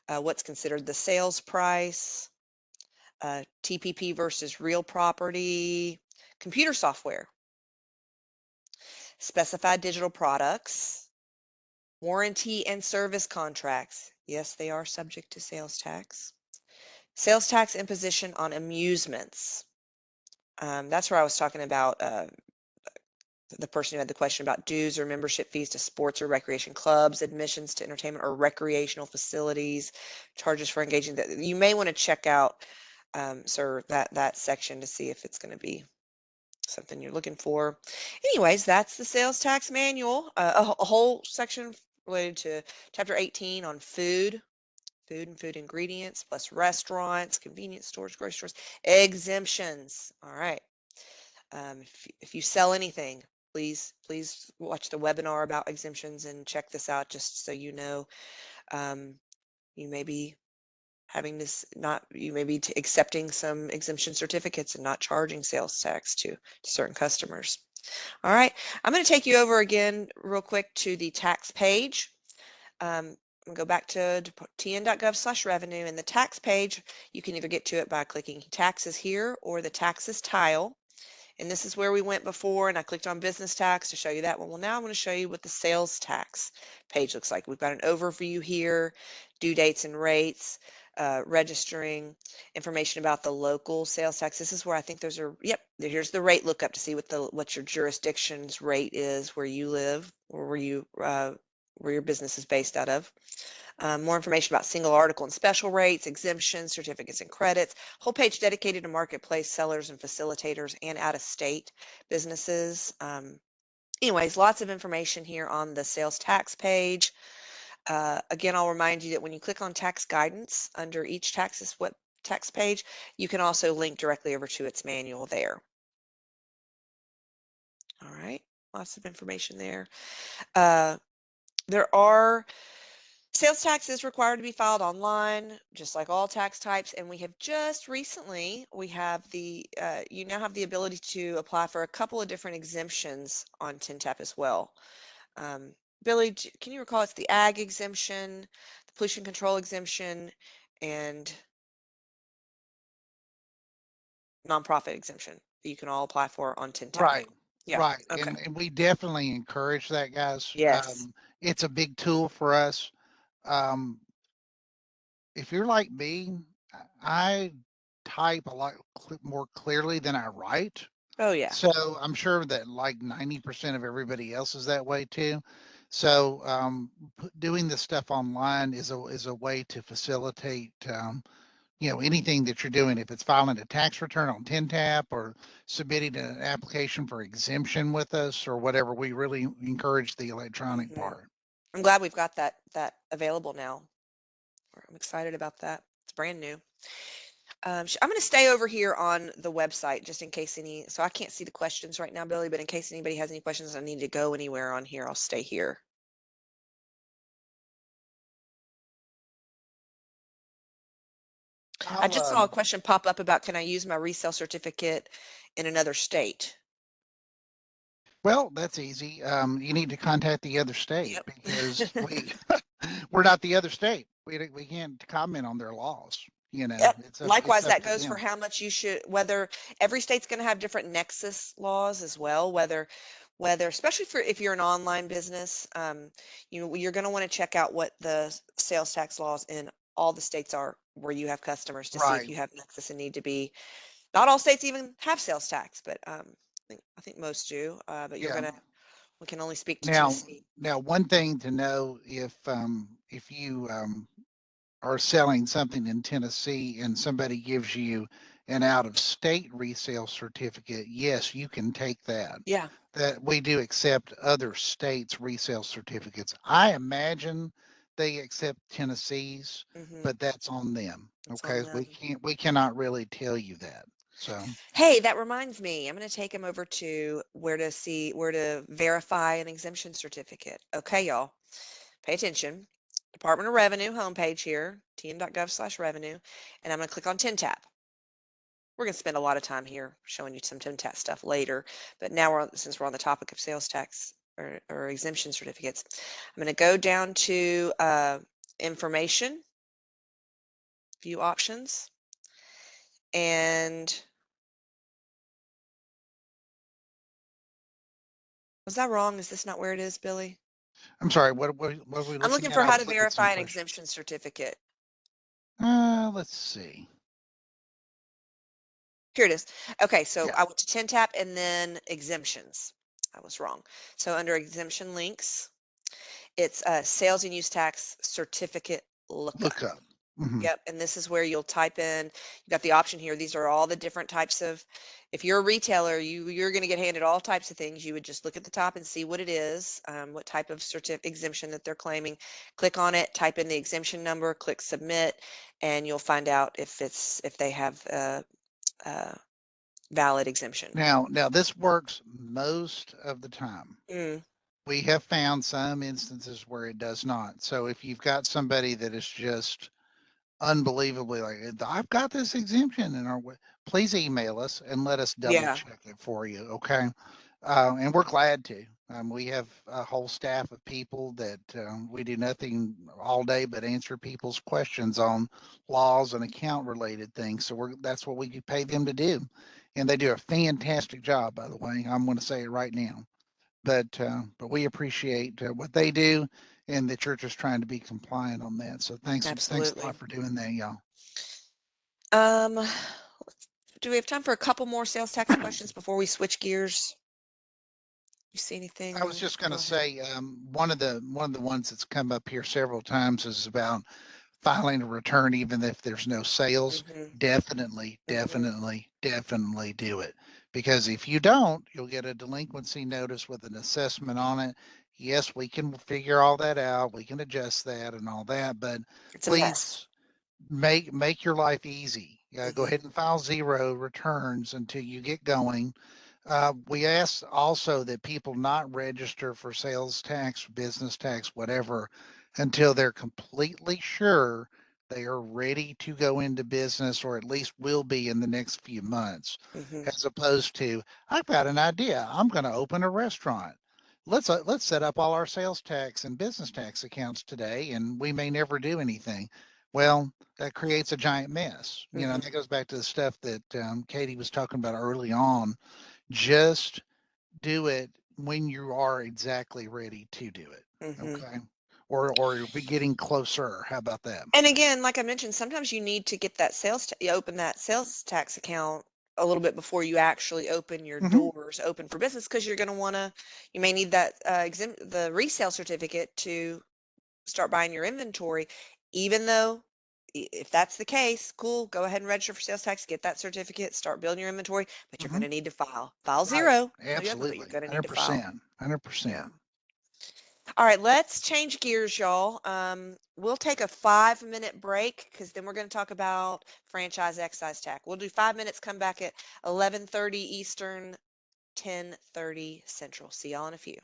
Speaker 1: What's considered the sales price, TPP versus real property, computer software, specified digital products, warranty and service contracts. Yes, they are subject to sales tax. Sales tax imposition on amusements. That's where I was talking about the person who had the question about dues or membership fees to sports or recreation clubs, admissions to entertainment or recreational facilities, charges for engaging. You may want to check out, sir, that section to see if it's going to be something you're looking for. Anyways, that's the sales tax manual, a whole section related to chapter 18 on food and food ingredients, plus restaurants, convenience stores, grocery stores, exemptions. All right. If you sell anything, please watch the webinar about exemptions and check this out just so you know. You may be having this not you may be accepting some exemption certificates and not charging sales tax to certain customers. All right, I'm going to take you over again real quick to the tax page. I'm going to go back to tn.gov/revenue. In the tax page, you can either get to it by clicking taxes here or the taxes tile. And this is where we went before, and I clicked on business tax to show you that one. Well, now I'm going to show you what the sales tax page looks like. We've got an overview here, due dates and rates, registering, information about the local sales tax. This is where I think those are, yep, here's the rate lookup to see what your jurisdiction's rate is where you live or where your business is based out of. More information about single article and special rates, exemptions, certificates and credits. Whole page dedicated to marketplace sellers and facilitators and out-of-state businesses. Anyways, lots of information here on the sales tax page. Again, I'll remind you that when you click on tax guidance under each tax page, you can also link directly over to its manual there. All right, lots of information there. There are Sales tax is required to be filed online, just like all tax types, and we have just recently, you now have the ability to apply for a couple of different exemptions on TINTAP as well. Billy, can you recall it's the ag exemption, the pollution control exemption, and nonprofit exemption that you can all apply for on TINTAP
Speaker 2: Right.
Speaker 1: now. Yeah.
Speaker 2: Right.
Speaker 1: Okay.
Speaker 2: And we definitely encourage that, guys.
Speaker 1: Yes.
Speaker 2: It's a big tool for us. Um, if you're like me, I type a lot more clearly than I write.
Speaker 1: Oh, yeah.
Speaker 2: So I'm sure that like 90% of everybody else is that way too. So doing this stuff online is a way to facilitate anything that you're doing. If it's filing a tax return on TINTAP or submitting an application for exemption with us or whatever, we really encourage the electronic
Speaker 1: Hmm.
Speaker 2: part.
Speaker 1: I'm glad we've got that available now. I'm excited about that. It's brand new. I'm going to stay over here on the website just in case so I can't see the questions right now, Billy, but in case anybody has any questions, I need to go anywhere on here, I'll stay here. I
Speaker 2: I'll
Speaker 1: just saw a question pop up about, can I use my resale certificate in another state?
Speaker 2: Well, that's easy. You need to contact the other state
Speaker 1: Yep.
Speaker 2: because we're not the other state. We can't comment on their laws.
Speaker 1: Yep.
Speaker 2: It's
Speaker 1: Likewise,
Speaker 2: up
Speaker 1: that
Speaker 2: to
Speaker 1: goes for
Speaker 2: them.
Speaker 1: how much you should, whether every state's going to have different nexus laws as well, whether, especially for if you're an online business, you're going to want to check out what the sales tax laws in all the states are where you have customers to see if
Speaker 2: Right.
Speaker 1: you have nexus and need to be. Not all states even have sales tax, but I think most do. But
Speaker 2: Yeah.
Speaker 1: we can only speak to
Speaker 2: Now,
Speaker 1: Tennessee.
Speaker 2: one thing to know if you are selling something in Tennessee and somebody gives you an out of state resale certificate, yes, you can take that.
Speaker 1: Yeah.
Speaker 2: That we do accept other states' resale certificates. I imagine they accept Tennessee's,
Speaker 1: Hmm.
Speaker 2: but that's on them.
Speaker 1: It's on
Speaker 2: Okay.
Speaker 1: them.
Speaker 2: We cannot really tell you that. So,
Speaker 1: Hey, that reminds me, I'm going to take him over to where to verify an exemption certificate. Okay, y'all, pay attention. Department of Revenue homepage here, tn.gov/revenue, and I'm going to click on TINTAP. We're going to spend a lot of time here showing you some TINTAP stuff later, but now since we're on the topic of sales tax or exemption certificates, I'm going to go down to information, view options, and was that wrong? Is this not where it is, Billy?
Speaker 2: I'm sorry. What are we
Speaker 1: I'm
Speaker 2: looking
Speaker 1: looking
Speaker 2: at?
Speaker 1: for
Speaker 2: I
Speaker 1: how to
Speaker 2: was looking at some
Speaker 1: verify an
Speaker 2: questions.
Speaker 1: exemption certificate.
Speaker 2: Let's see.
Speaker 1: Here it is. Okay, so
Speaker 2: Yeah.
Speaker 1: I went to TINTAP and then exemptions. I was wrong. So under exemption links, it's a sales and use tax certificate lookup.
Speaker 2: Look up. Hmm.
Speaker 1: Yep, and this is where you'll type in, you got the option here. These are all the different types of, if you're a retailer, you're going to get handed all types of things. You would just look at the top and see what it is, what type of exemption that they're claiming. Click on it, type in the exemption number, click submit, and you'll find out if they have a valid exemption.
Speaker 2: Now this works most of the time.
Speaker 1: Mm,
Speaker 2: We have found some instances where it does not. So if you've got somebody that is just unbelievably like, I've got this exemption in our way, please email us and let us double
Speaker 1: yeah,
Speaker 2: check it for you. Okay. And we're glad to. We have a whole staff of people that we do nothing all day but answer people's questions on laws and account related things. So that's what we pay them to do. And they do a fantastic job, by the way. I'm going to say it right now. But we appreciate what they do, and the church is trying to be compliant on that. So thanks a
Speaker 1: absolutely.
Speaker 2: lot for doing that, y'all.
Speaker 1: Um, do we have time for a couple more sales tax questions before we switch gears? You see
Speaker 2: I was
Speaker 1: anything?
Speaker 2: just going to
Speaker 1: Go ahead.
Speaker 2: say one of the ones that's come up here several times is about filing a return even if there's no sales.
Speaker 1: Hmm. Hmm.
Speaker 2: Definitely do it, because if you don't, you'll get a delinquency notice with an assessment on it. Yes, we can figure all that out. We can adjust that and all that, but
Speaker 1: It's a mess.
Speaker 2: please make your life easy. Go
Speaker 1: Hmm.
Speaker 2: ahead and file 0 returns until you get going. We ask also that people not register for sales tax, business tax, whatever, until they're completely sure they are ready to go into business, or at least will be in the next few months,
Speaker 1: Hmm.
Speaker 2: as opposed to, I've got an idea. I'm going to open a restaurant. let's set up all our sales tax and business tax accounts today, and we may never do anything. Well, that creates a giant mess. You know, and
Speaker 1: Mhm.
Speaker 2: that goes back to the stuff that Katie was talking about early on. Just do it when you are exactly ready to do it.
Speaker 1: Mhm.
Speaker 2: Okay. Or you'll be getting closer. How about that?
Speaker 1: And again, like I mentioned, sometimes you need to get that open that sales tax account a little bit before you actually open your
Speaker 2: Hmm.
Speaker 1: doors open for business, because you're going to want to, you may need that the resale certificate to start buying your inventory, even though if that's the case, cool, go ahead and register for sales tax, get that certificate, start building your inventory, but you're going
Speaker 2: Hmm.
Speaker 1: to need to file
Speaker 2: Right.
Speaker 1: zero. No, you haven't, but you're
Speaker 2: Absolutely.
Speaker 1: going to need to file.
Speaker 2: 100%.
Speaker 1: Yeah.
Speaker 2: 100%.
Speaker 1: All right, let's change gears, y'all. We'll take a 5-minute break because then we're going to talk about franchise excise tax. We'll do 5 minutes, come back at 11:30 Eastern, 10:30 Central. See y'all in a few.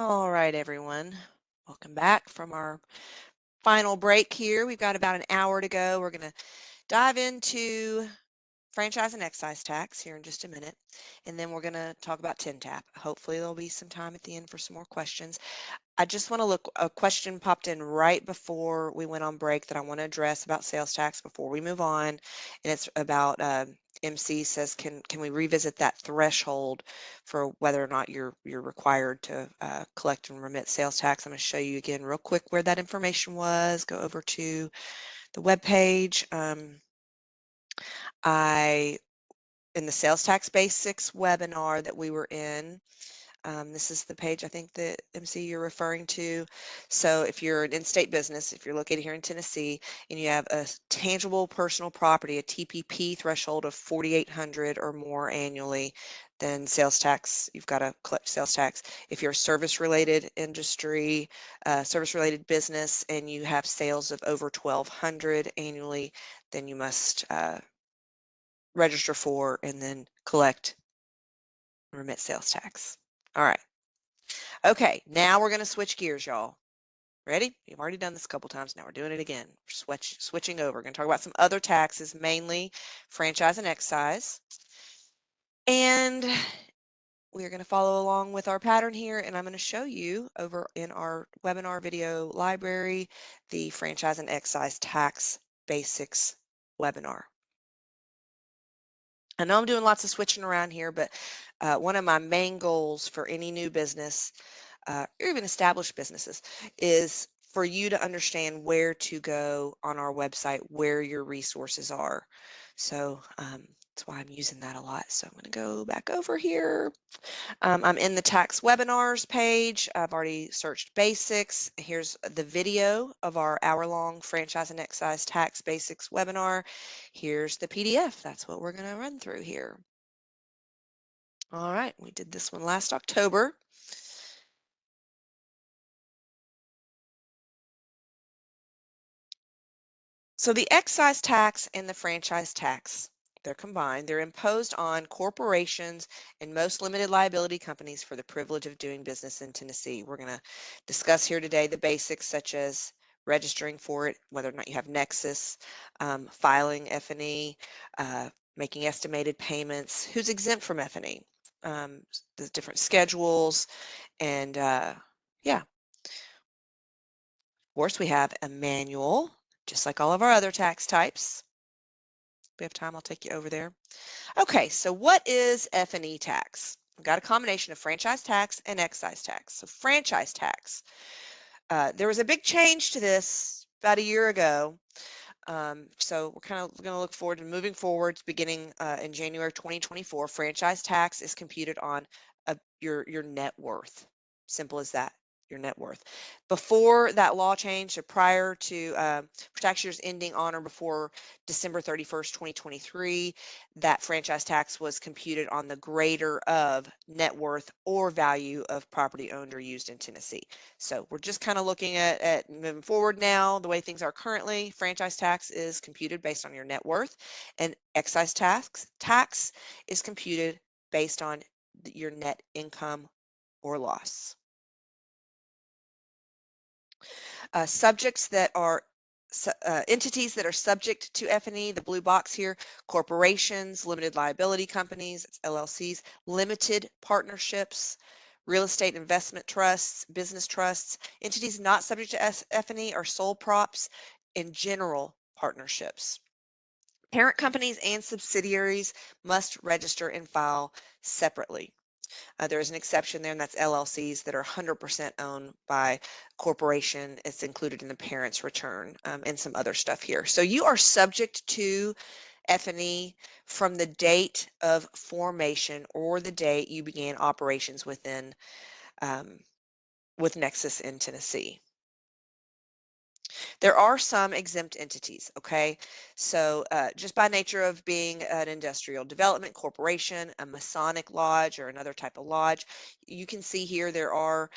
Speaker 1: All right, everyone. Welcome back from our final break here. We've got about an hour to go. We're going to dive into franchise and excise tax here in just a minute, and then we're going to talk about TINTAP. Hopefully there'll be some time at the end for some more questions. I just want to look, a question popped in right before we went on break that I want to address about sales tax before we move on, and it's about MC says, can we revisit that threshold for whether or not you're required to collect and remit sales tax? I'm going to show you again real quick where that information was. Go over to the web page. In the sales tax basics webinar that we were in, this is the page I think that MC you're referring to. So if you're an in-state business, if you're located here in Tennessee and you have a tangible personal property, a TPP threshold of 4,800 or more annually, then sales tax, you've got to collect sales tax. If you're a service-related industry, service-related business, and you have sales of over 1,200 annually, then you must register for and then collect and remit sales tax. All right. Okay, now we're going to switch gears, y'all. Ready? We've already done this a couple times. Now we're doing it again. We're switching over. We're going to talk about some other taxes, mainly franchise and excise. And we're going to follow along with our pattern here, and I'm going to show you over in our webinar video library the franchise and excise tax basics webinar. I know I'm doing lots of switching around here, but one of my main goals for any new business, or even established businesses, is for you to understand where to go on our website, where your resources are. So that's why I'm using that a lot. So I'm going to go back over here. I'm in the tax webinars page. I've already searched basics. Here's the video of our hour-long franchise and excise tax basics webinar. Here's the PDF. That's what we're going to run through here. All right, we did this one last October. So the excise tax and the franchise tax, they're combined. They're imposed on corporations and most limited liability companies for the privilege of doing business in Tennessee. We're going to discuss here today the basics such as registering for it, whether or not you have Nexus, filing F&E, making estimated payments, who's exempt from F&E, the different schedules, and yeah. Of course, we have a manual, just like all of our other tax types. If we have time, I'll take you over there. Okay, so what is F&E tax? We've got a combination of franchise tax and excise tax. So franchise tax, there was a big change to this about a year ago. So we're kind of going to look forward to moving forwards beginning in January 2024. Franchise tax is computed on your net worth. Simple as that, your net worth. Before that law changed, or prior to for tax years ending on or before December 31st, 2023, that franchise tax was computed on the greater of net worth or value of property owned or used in Tennessee. So we're just kind of looking at moving forward now, the way things are currently. Franchise tax is computed based on your net worth, and excise tax is computed based on your net income or loss. Subjects that are entities that are subject to F&E, the blue box here, corporations, limited liability companies, it's LLCs, limited partnerships, real estate investment trusts, business trusts. Entities not subject to F&E are sole props and general partnerships. Parent companies and subsidiaries must register and file separately. There is an exception there, and that's LLCs that are 100% owned by corporation. It's included in the parent's return and some other stuff here. So you are subject to F&E from the date of formation or the date you began operations within with Nexus in Tennessee. There are some exempt entities, okay? So just by nature of being an industrial development corporation, a Masonic lodge, or another type of lodge, you can see here there are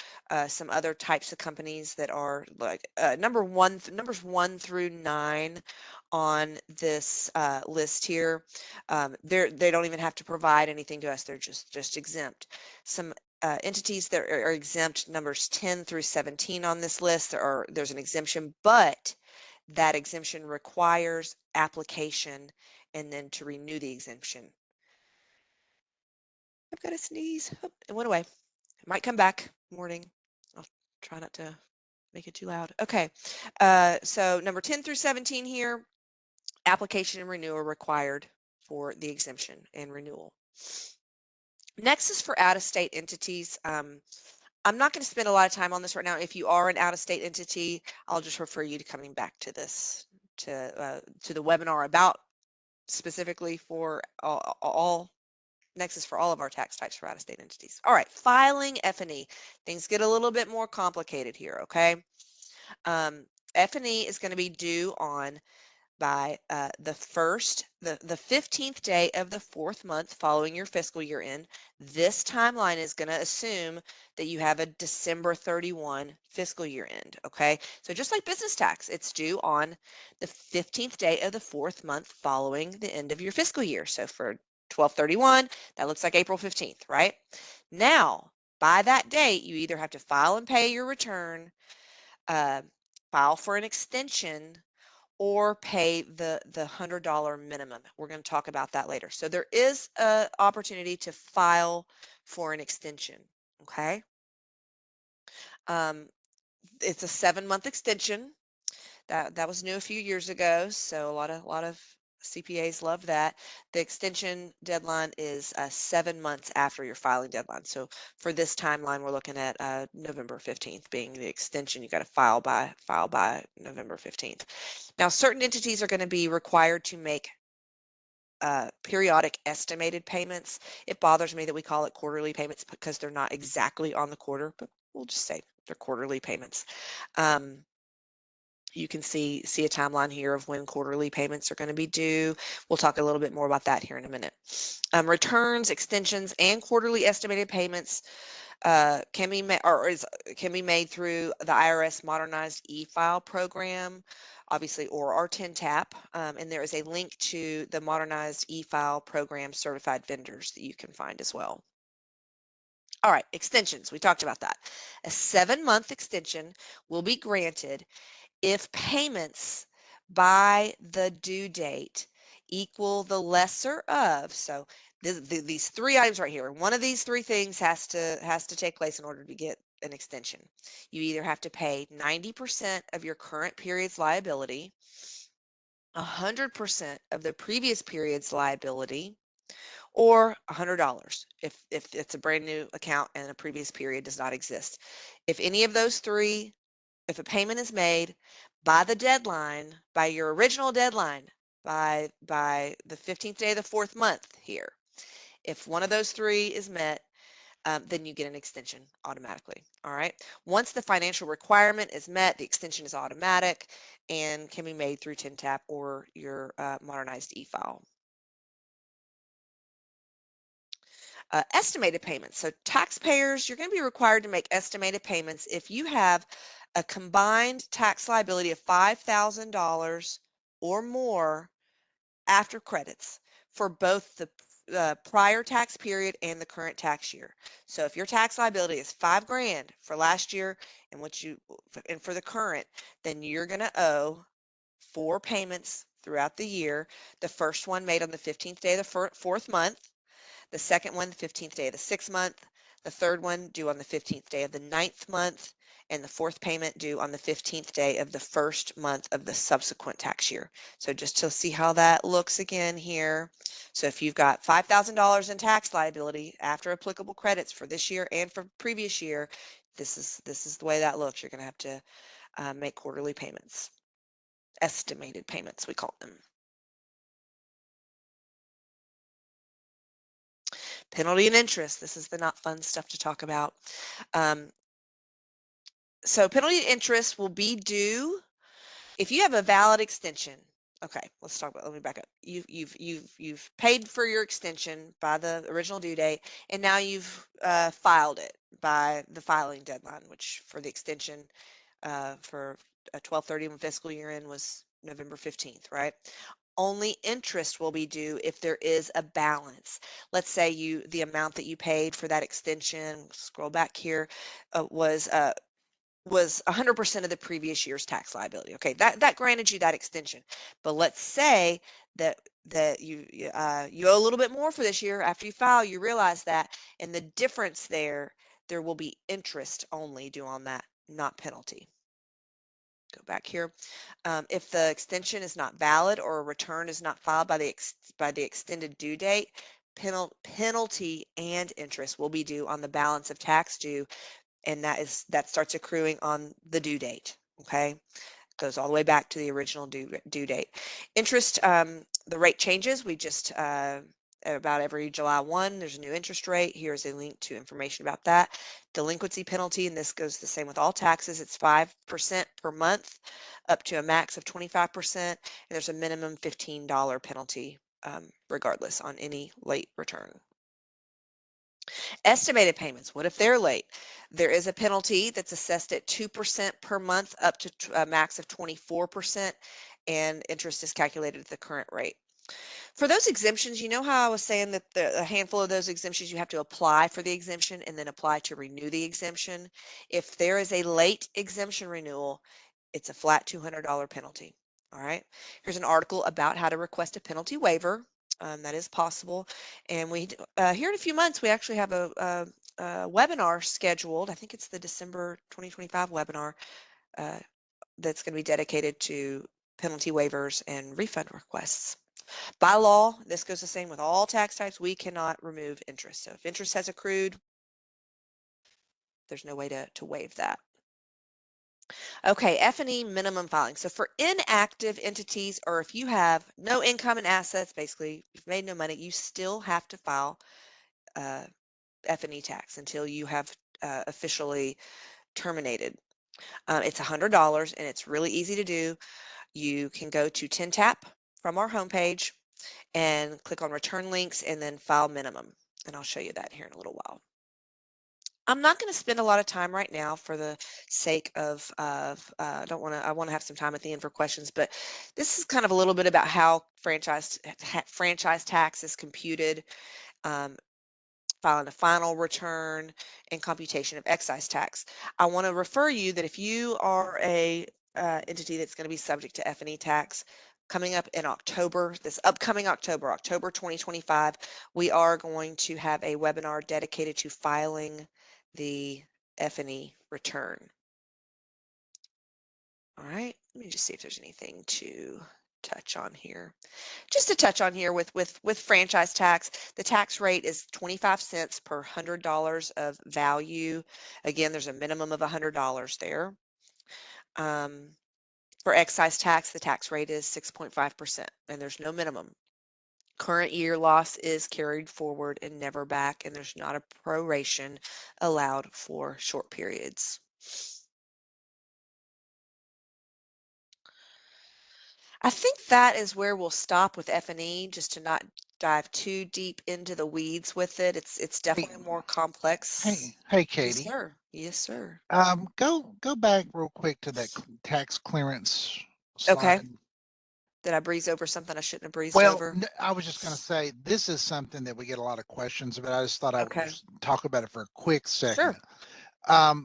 Speaker 1: some other types of companies that are like numbers 1 through 9 on this list here. They don't even have to provide anything to us. They're just exempt. Some entities that are exempt, numbers 10 through 17 on this list, there's an exemption, but that exemption requires application and then to renew the exemption. I've got a sneeze. Oh, it went away. It might come back. Morning. I'll try not to make it too loud. Okay. So number 10 through 17 here, application and renewal required for the exemption and renewal. Next is for out-of-state entities. I'm not going to spend a lot of time on this right now. If you are an out-of-state entity, I'll just refer you to coming back to this, to the webinar about specifically for all Next is for all of our tax types for out-of-state entities. All right, filing F&E. Things get a little bit more complicated here, okay? F&E is going to be due on by the 15th day of the 4th month following your fiscal year end. This timeline is going to assume that you have a December 31 fiscal year end, okay? So just like business tax, it's due on the 15th day of the 4th month following the end of your fiscal year. So for 12/31, that looks like April 15th, right? Now, by that date, you either have to file and pay your return, file for an extension, or pay the $100 minimum. We're going to talk about that later. So there is an opportunity to file for an extension, okay? It's a 7-month extension. That was new a few years ago, so a lot of CPAs love that. The extension deadline is 7 months after your filing deadline. So for this timeline, we're looking at November 15th being the extension. You got to file by November 15th. Now, certain entities are going to be required to make periodic estimated payments. It bothers me that we call it quarterly payments because they're not exactly on the quarter, but we'll just say they're quarterly payments. You can see a timeline here of when quarterly payments are going to be due. We'll talk a little bit more about that here in a minute. Returns, extensions, and quarterly estimated payments can be made through the IRS Modernized E-File program, obviously, or our 10-TAP. And there is a link to the Modernized E-File program certified vendors that you can find as well. All right, extensions. We talked about that. A 7-month extension will be granted if payments by the due date equal the lesser of, so these 3 items right here, one of these 3 things has to take place in order to get an extension. You either have to pay 90% of your current period's liability, 100% of the previous period's liability, or $100 if it's a brand new account and a previous period does not exist. If any of those 3, if a payment is made by the deadline, by your original deadline, by the 15th day of the 4th month here, if one of those 3 is met, then you get an extension automatically. All right. Once the financial requirement is met, the extension is automatic and can be made through 10-TAP or your modernized e-file. Estimated payments. So taxpayers, you're going to be required to make estimated payments if you have a combined tax liability of $5,000 or more after credits for both the prior tax period and the current tax year. So if your tax liability is $5,000 for last year and for the current, then you're going to owe 4 payments throughout the year. The first one made on the 15th day of the 4th month, the second one, the 15th day of the 6th month, the third one due on the 15th day of the 9th month, and the 4th payment due on the 15th day of the 1st month of the subsequent tax year. So just to see how that looks again here. So if you've got $5,000 in tax liability after applicable credits for this year and for previous year, this is the way that looks. You're going to have to make quarterly payments, estimated payments, we call them. Penalty and interest. This is the not fun stuff to talk about. So penalty and interest will be due if you have a valid extension. Okay, let's talk about. Let me back up. You've paid for your extension by the original due date, and now you've filed it by the filing deadline, which for the extension for a 12/31 fiscal year end was November 15th, right? Only interest will be due if there is a balance. Let's say the amount that you paid for that extension, scroll back here, was 100% of the previous year's tax liability. Okay, that granted you that extension. But let's say that you owe a little bit more for this year. After you file, you realize that, and the difference there will be interest only due on that, not penalty. Go back here. If the extension is not valid or a return is not filed by the extended due date, penalty and interest will be due on the balance of tax due, and that starts accruing on the due date. Okay, goes all the way back to the original due date. Interest, the rate changes. We just about every July 1, there's a new interest rate. Here's a link to information about that. Delinquency penalty, and this goes the same with all taxes. It's 5% per month, up to a max of 25%, and there's a minimum $15 penalty, regardless, on any late return. Estimated payments, what if they're late? There is a penalty that's assessed at 2% per month up to a max of 24%, and interest is calculated at the current rate. For those exemptions, you know how I was saying that a handful of those exemptions, you have to apply for the exemption and then apply to renew the exemption? If there is a late exemption renewal, it's a flat $200 penalty. All right. Here's an article about how to request a penalty waiver. That is possible. And here in a few months, we actually have a webinar scheduled. I think it's the December 2025 webinar that's going to be dedicated to penalty waivers and refund requests. By law, this goes the same with all tax types. We cannot remove interest. So if interest has accrued, there's no way to waive that. Okay, F&E minimum filing. So for inactive entities, or if you have no income and assets, basically you've made no money, you still have to file F&E tax until you have officially terminated. It's $100 and it's really easy to do. You can go to TINTAP from our homepage and click on return links and then file minimum. And I'll show you that here in a little while. I'm not going to spend a lot of time right now for the sake of I want to have some time at the end for questions, but this is kind of a little bit about how franchise tax is computed, filing a final return, and computation of excise tax. I want to refer you that if you are a entity that's going to be subject to F&E tax, coming up in October, this upcoming October 2025, we are going to have a webinar dedicated to filing the F&E return. All right, let me just see if there's anything to touch on here. Just to touch on here with franchise tax, the tax rate is 25 cents per $100 of value. Again, there's a minimum of $100 there. For excise tax, the tax rate is 6.5%, and there's no minimum. Current year loss is carried forward and never back, and there's not a proration allowed for short periods. I think that is where we'll stop with F&E, just to not dive too deep into the weeds with it. It's definitely more complex.
Speaker 2: Hey,
Speaker 1: Yes,
Speaker 2: Katie.
Speaker 1: sir. Yes, sir.
Speaker 2: Go back real quick to that tax clearance
Speaker 1: Okay.
Speaker 2: slide.
Speaker 1: Did I breeze over something I shouldn't have breezed
Speaker 2: Well,
Speaker 1: over?
Speaker 2: I was just going to say, this is something that we get a lot of questions about. I just thought I would
Speaker 1: Okay.
Speaker 2: just talk about it for a quick second.
Speaker 1: Sure.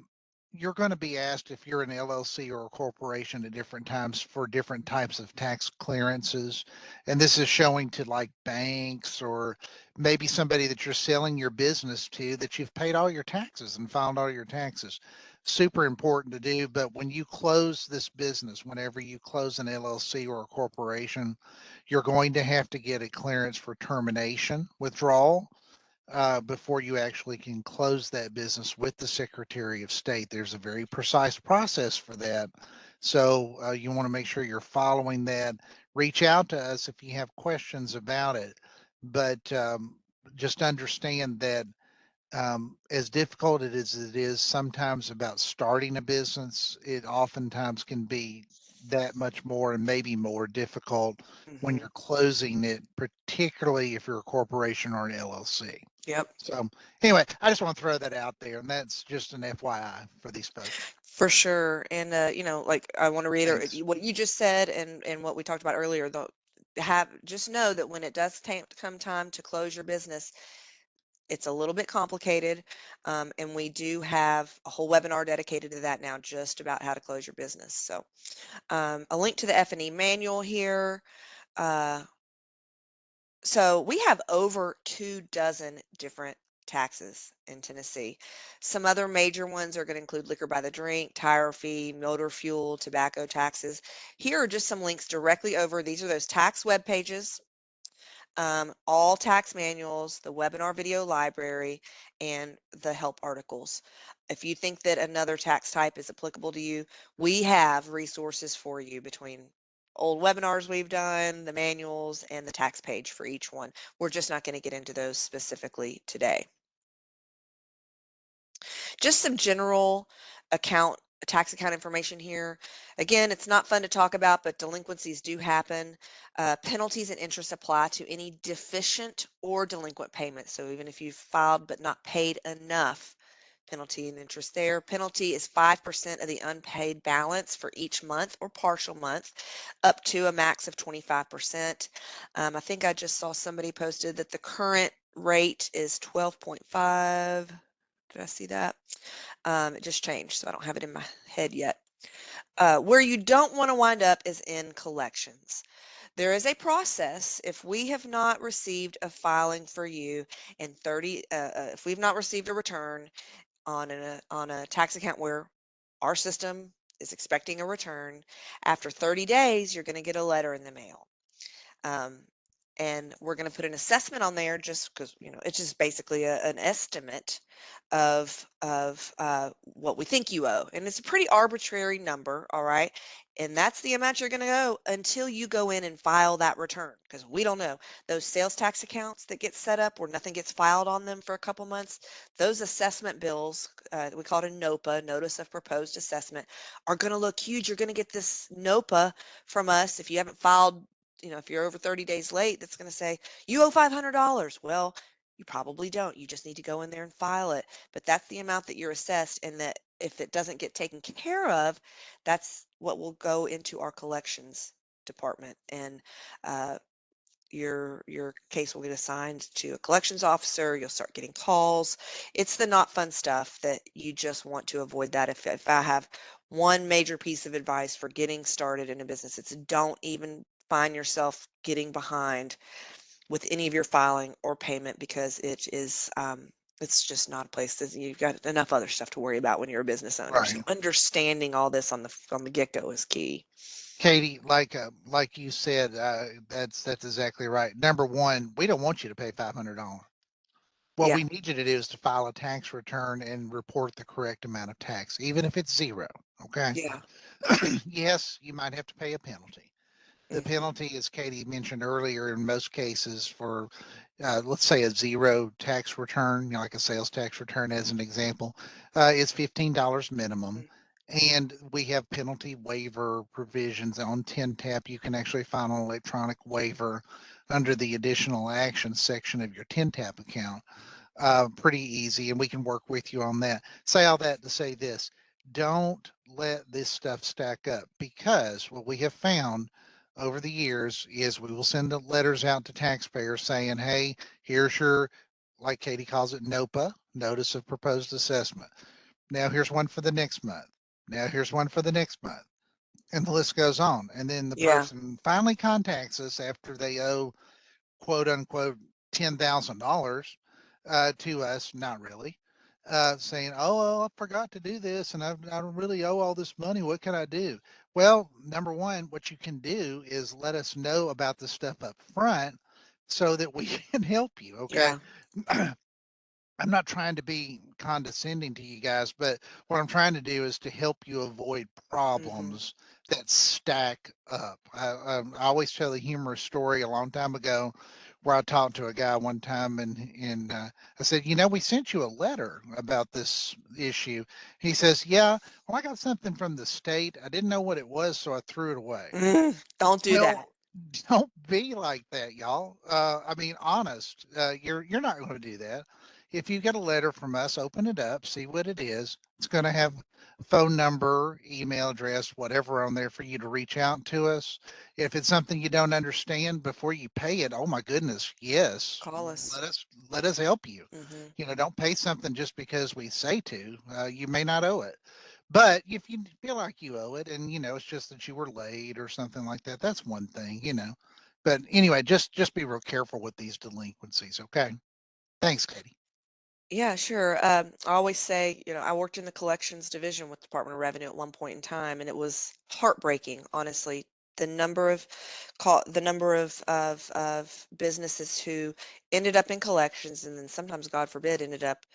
Speaker 2: You're going to be asked if you're an LLC or a corporation at different times for different types of tax clearances. And this is showing to like banks or maybe somebody that you're selling your business to that you've paid all your taxes and filed all your taxes. Super important to do. But when you close this business, whenever you close an LLC or a corporation, you're going to have to get a clearance for termination, withdrawal. Before you actually can close that business with the Secretary of State. There's a very precise process for that. So you want to make sure you're following that. Reach out to us if you have questions about it. But just understand that as difficult it is sometimes about starting a business, it oftentimes can be that much more and maybe more difficult when
Speaker 1: Mm-hmm.
Speaker 2: you're closing it, particularly if you're a corporation or an LLC.
Speaker 1: Yep.
Speaker 2: So anyway, I just want to throw that out there, and that's just an FYI for these folks.
Speaker 1: For sure. And like I want to reiterate
Speaker 2: Thanks.
Speaker 1: what you just said and what we talked about earlier, just know that when it does come time to close your business, it's a little bit complicated, and we do have a whole webinar dedicated to that now, just about how to close your business. So a link to the F&E manual here. Uh, so we have over 24 different taxes in Tennessee. Some other major ones are going to include liquor by the drink, tire fee, motor fuel, tobacco taxes. Here are just some links directly over. These are those tax web pages, all tax manuals, the webinar video library, and the help articles. If you think that another tax type is applicable to you, we have resources for you between old webinars we've done, the manuals, and the tax page for each one. We're just not going to get into those specifically today. Just some general tax account information here. Again, it's not fun to talk about, but delinquencies do happen. Penalties and interest apply to any deficient or delinquent payment. So even if you've filed but not paid enough, penalty and interest there. Penalty is 5% of the unpaid balance for each month or partial month, up to a max of 25%. I think I just saw somebody posted that the current rate is 12.5. Did I see that? It just changed, so I don't have it in my head yet. Where you don't want to wind up is in collections. There is a process. If we have not received a filing for you in 30, if we've not received a return on a tax account where our system is expecting a return, after 30 days, you're going to get a letter in the mail. And we're going to put an assessment on there just because, it's just basically an estimate of what we think you owe. And it's a pretty arbitrary number, all right? And that's the amount you're going to owe until you go in and file that return, because we don't know. Those sales tax accounts that get set up where nothing gets filed on them for a couple months, those assessment bills, we call it a NOPA, Notice of Proposed Assessment, are going to look huge. You're going to get this NOPA from us if you haven't filed. If you're over 30 days late, that's going to say you owe $500. Well, you probably don't. You just need to go in there and file it. But that's the amount that you're assessed, and that if it doesn't get taken care of, that's what will go into our collections department. And your case will get assigned to a collections officer. You'll start getting calls. It's the not fun stuff that you just want to avoid. That if I have one major piece of advice for getting started in a business, it's don't even find yourself getting behind with any of your filing or payment, because it's just not a place that you've got enough other stuff to worry about when you're a business owner. So
Speaker 2: Right.
Speaker 1: understanding all this on the get-go is key.
Speaker 2: Katie, like you said, that's exactly right. Number one, we don't want you to pay $500. What
Speaker 1: Yeah.
Speaker 2: we need you to do is to file a tax return and report the correct amount of tax, even if it's zero. Okay.
Speaker 1: Yeah.
Speaker 2: Yes, you might have to pay a penalty. The
Speaker 1: Hmm.
Speaker 2: penalty, as Katie mentioned earlier, in most cases for, let's say, a zero tax return, like a sales tax return as an example, is $15 minimum. And we have penalty waiver provisions on TINTAP. You can actually file an electronic waiver under the additional action section of your TINTAP account. Pretty easy, and we can work with you on that. Say all that to say this: don't let this stuff stack up, because what we have found over the years is we will send the letters out to taxpayers saying, hey, here's your, like Katie calls it, NOPA, Notice of Proposed Assessment. Now here's one for the next month. Now here's one for the next month. And the list goes on. And then the
Speaker 1: Yeah.
Speaker 2: person finally contacts us after they owe, quote unquote, $10,000 to us, not really, saying, oh, well, I forgot to do this and I really owe all this money. What can I do? Well, number one, what you can do is let us know about the stuff up front so that we can help you. Okay.
Speaker 1: Yeah.
Speaker 2: I'm not trying to be condescending to you guys, but what I'm trying to do is to help you avoid
Speaker 1: Hmm.
Speaker 2: problems that stack up. I always tell a humorous story a long time ago where I talked to a guy one time, and I said, we sent you a letter about this issue. He says, yeah, well, I got something from the state. I didn't know what it was, so I threw it away.
Speaker 1: Don't do that.
Speaker 2: Well, don't be like that, y'all. I mean, honest, you're not going to do that. if you get a letter from us, open it up, see what it is. It's going to have phone number, email address, whatever on there for you to reach out to us. If it's something you don't understand before you pay it, oh my goodness, yes,
Speaker 1: Call us.
Speaker 2: let us help you.
Speaker 1: Hmm.
Speaker 2: Don't pay something just because we say to. You may not owe it. But if you feel like you owe it and it's just that you were late or something like that, that's one thing. But anyway, just be real careful with these delinquencies, okay? Thanks, Katie.
Speaker 1: Yeah, sure. I always say, I worked in the collections division with Department of Revenue at one point in time, and it was heartbreaking, honestly. The number of businesses who ended up in collections, and then sometimes, God forbid, ended up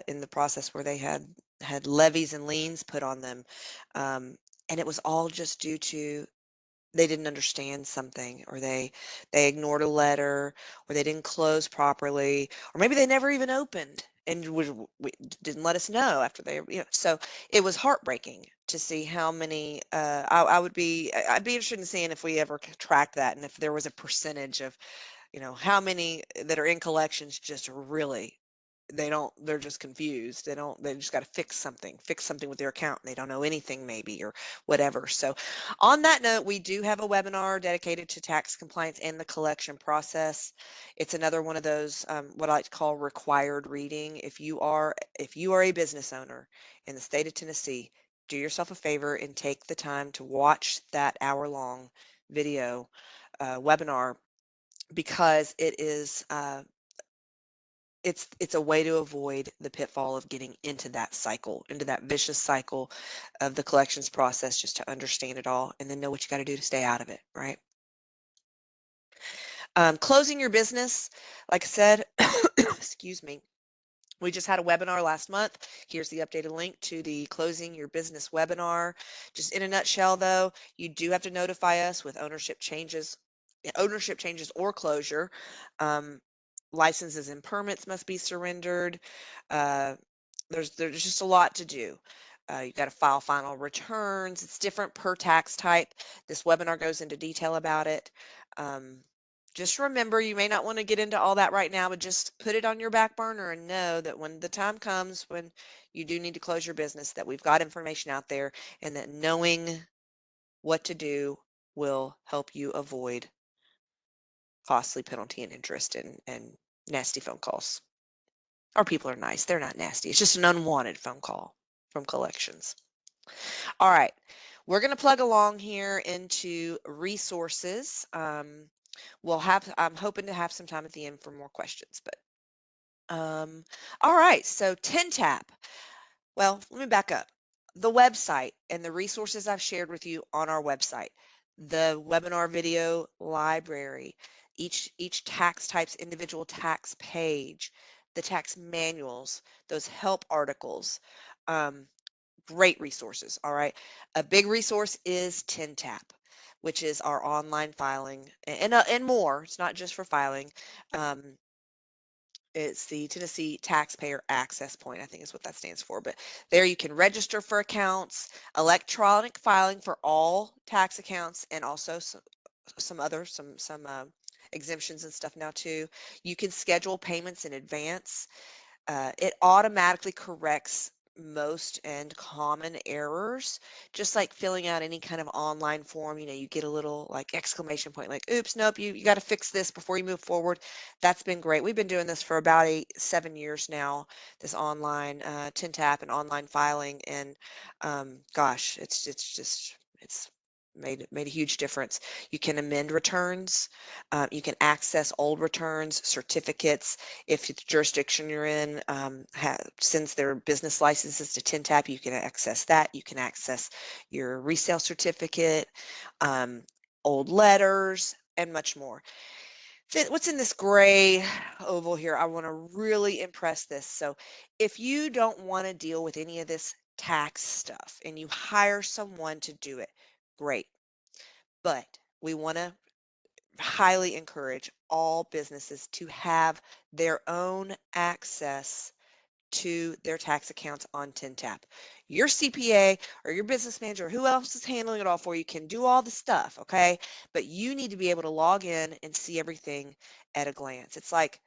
Speaker 1: in the process where they had levies and liens put on them, um, and it was all just due to they didn't understand something, or they ignored a letter, or they didn't close properly, or maybe they never even opened and didn't let us know after so it was heartbreaking to see how many I'd be interested in seeing if we ever tracked that, and if there was a percentage of how many that are in collections just really they're just confused. They just got to fix something with their account, and they don't know anything maybe, or whatever. So on that note, we do have a webinar dedicated to tax compliance and the collection process. It's another one of those what I like to call required reading. If you are a business owner in the state of Tennessee, do yourself a favor and take the time to watch that hour-long video webinar, because it's a way to avoid the pitfall of getting into that cycle, into that vicious cycle of the collections process, just to understand it all and then know what you got to do to stay out of it, right? Closing your business, like I said, excuse me. We just had a webinar last month. Here's the updated link to the Closing Your Business webinar. Just in a nutshell, though, you do have to notify us with ownership changes or closure. Um, Licenses and permits must be surrendered. Uh, there's just a lot to do. You've got to file final returns. It's different per tax type. This webinar goes into detail about it. Um, just remember, you may not want to get into all that right now, but just put it on your back burner and know that when the time comes when you do need to close your business, that we've got information out there, and that knowing what to do will help you avoid costly penalty and interest and nasty phone calls. Our people are nice. They're not nasty. It's just an unwanted phone call from collections. All right. We're going to plug along here into resources. I'm hoping to have some time at the end for more questions, but all right. So TinTap. Well, let me back up. The website and the resources I've shared with you on our website, the webinar video library, each tax type's individual tax page, the tax manuals, those help articles, um, great resources. All right. A big resource is TinTap, which is our online filing, and more. It's not just for filing. Um, it's the Tennessee Taxpayer Access Point, I think is what that stands for. But there you can register for accounts, electronic filing for all tax accounts, and also some exemptions and stuff now too. You can schedule payments in advance. It automatically corrects most and common errors, just like filling out any kind of online form. You get a little like exclamation point, like, oops, nope, you got to fix this before you move forward. That's been great. We've been doing this for about 7 years now, this online TINTAP and online filing. And gosh, it's made a huge difference. You can amend returns. You can access old returns, certificates. If the jurisdiction you're in sends their business licenses to TINTAP, you can access that. You can access your resale certificate, um, old letters, and much more. What's in this gray oval here? I want to really impress this. So if you don't want to deal with any of this tax stuff and you hire someone to do it, great. But we want to highly encourage all businesses to have their own access to their tax accounts on TINTAP. Your CPA or your business manager, or who else is handling it all for you, can do all the stuff, okay? But you need to be able to log in and see everything at a glance. It's like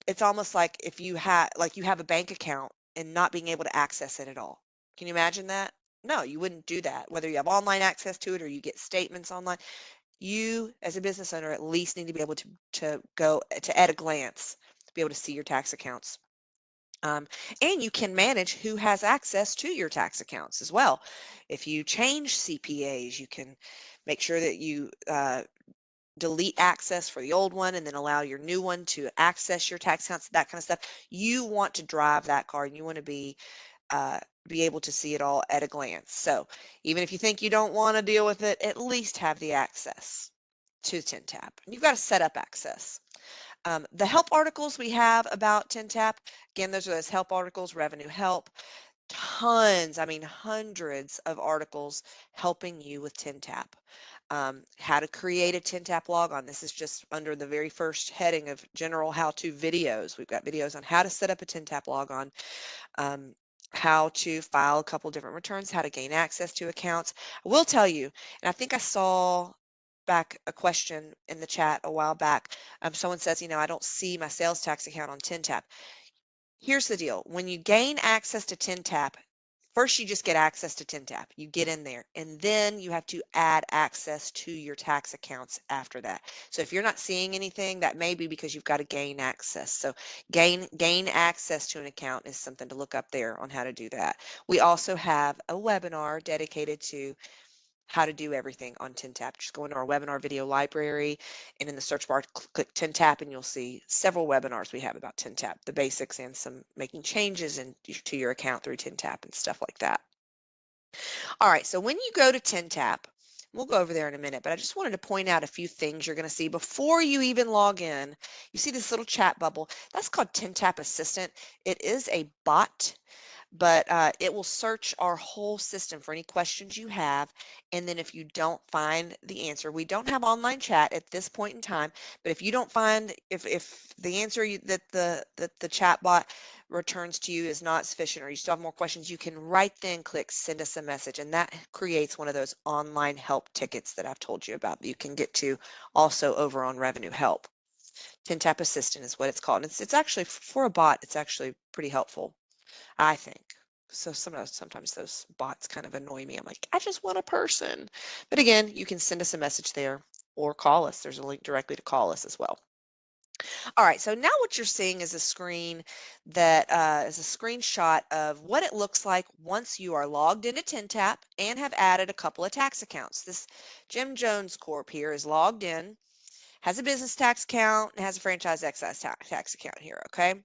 Speaker 1: it's almost like if you have a bank account and not being able to access it at all. Can you imagine that? No, you wouldn't do that. Whether you have online access to it or you get statements online, you as a business owner at least need to be able to go to at a glance be able to see your tax accounts. Um, and you can manage who has access to your tax accounts as well. If you change CPAs, you can make sure that you delete access for the old one and then allow your new one to access your tax accounts, that kind of stuff. You want to drive that car and you want to be able to see it all at a glance. So even if you think you don't want to deal with it, at least have the access to TinTap. And you've got to set up access. The help articles we have about TinTap, again, those are those help articles, revenue help, tons, I mean, hundreds of articles helping you with TinTap. How to create a TinTap logon. This is just under the very first heading of general how-to videos. We've got videos on how to set up a TinTap logon, um, how to file a couple different returns, how to gain access to accounts. I will tell you, and I think I saw back a question in the chat a while back. Someone says, I don't see my sales tax account on TinTap. Here's the deal. When you gain access to TinTap, first you just get access to TinTap. You get in there, and then you have to add access to your tax accounts after that. So if you're not seeing anything, that may be because you've got to gain access. So gain access to an account is something to look up there on how to do that. We also have a webinar dedicated to how to do everything on TinTap. Just go into our webinar video library and in the search bar, click TinTap and you'll see several webinars we have about TinTap, the basics and some making changes to your account through TinTap and stuff like that. All right, so when you go to TinTap, we'll go over there in a minute, but I just wanted to point out a few things you're going to see before you even log in. You see this little chat bubble. That's called TinTap Assistant. It is a bot, but it will search our whole system for any questions you have. And then if you don't find the answer, we don't have online chat at this point in time, but if you don't find, if the answer that the chat bot returns to you is not sufficient or you still have more questions, you can right then click send us a message, and that creates one of those online help tickets that I've told you about that you can get to also over on Revenue Help. TinTap Assistant is what it's called. And it's actually, for a bot, it's actually pretty helpful, I think. So sometimes those bots kind of annoy me. I'm like, I just want a person. But again, you can send us a message there or call us. There's a link directly to call us as well. All right, so now what you're seeing is a screen that is a screenshot of what it looks like once you are logged into TinTap and have added a couple of tax accounts. This Jim Jones Corp here is logged in, has a business tax account, and has a franchise excise tax account here, okay?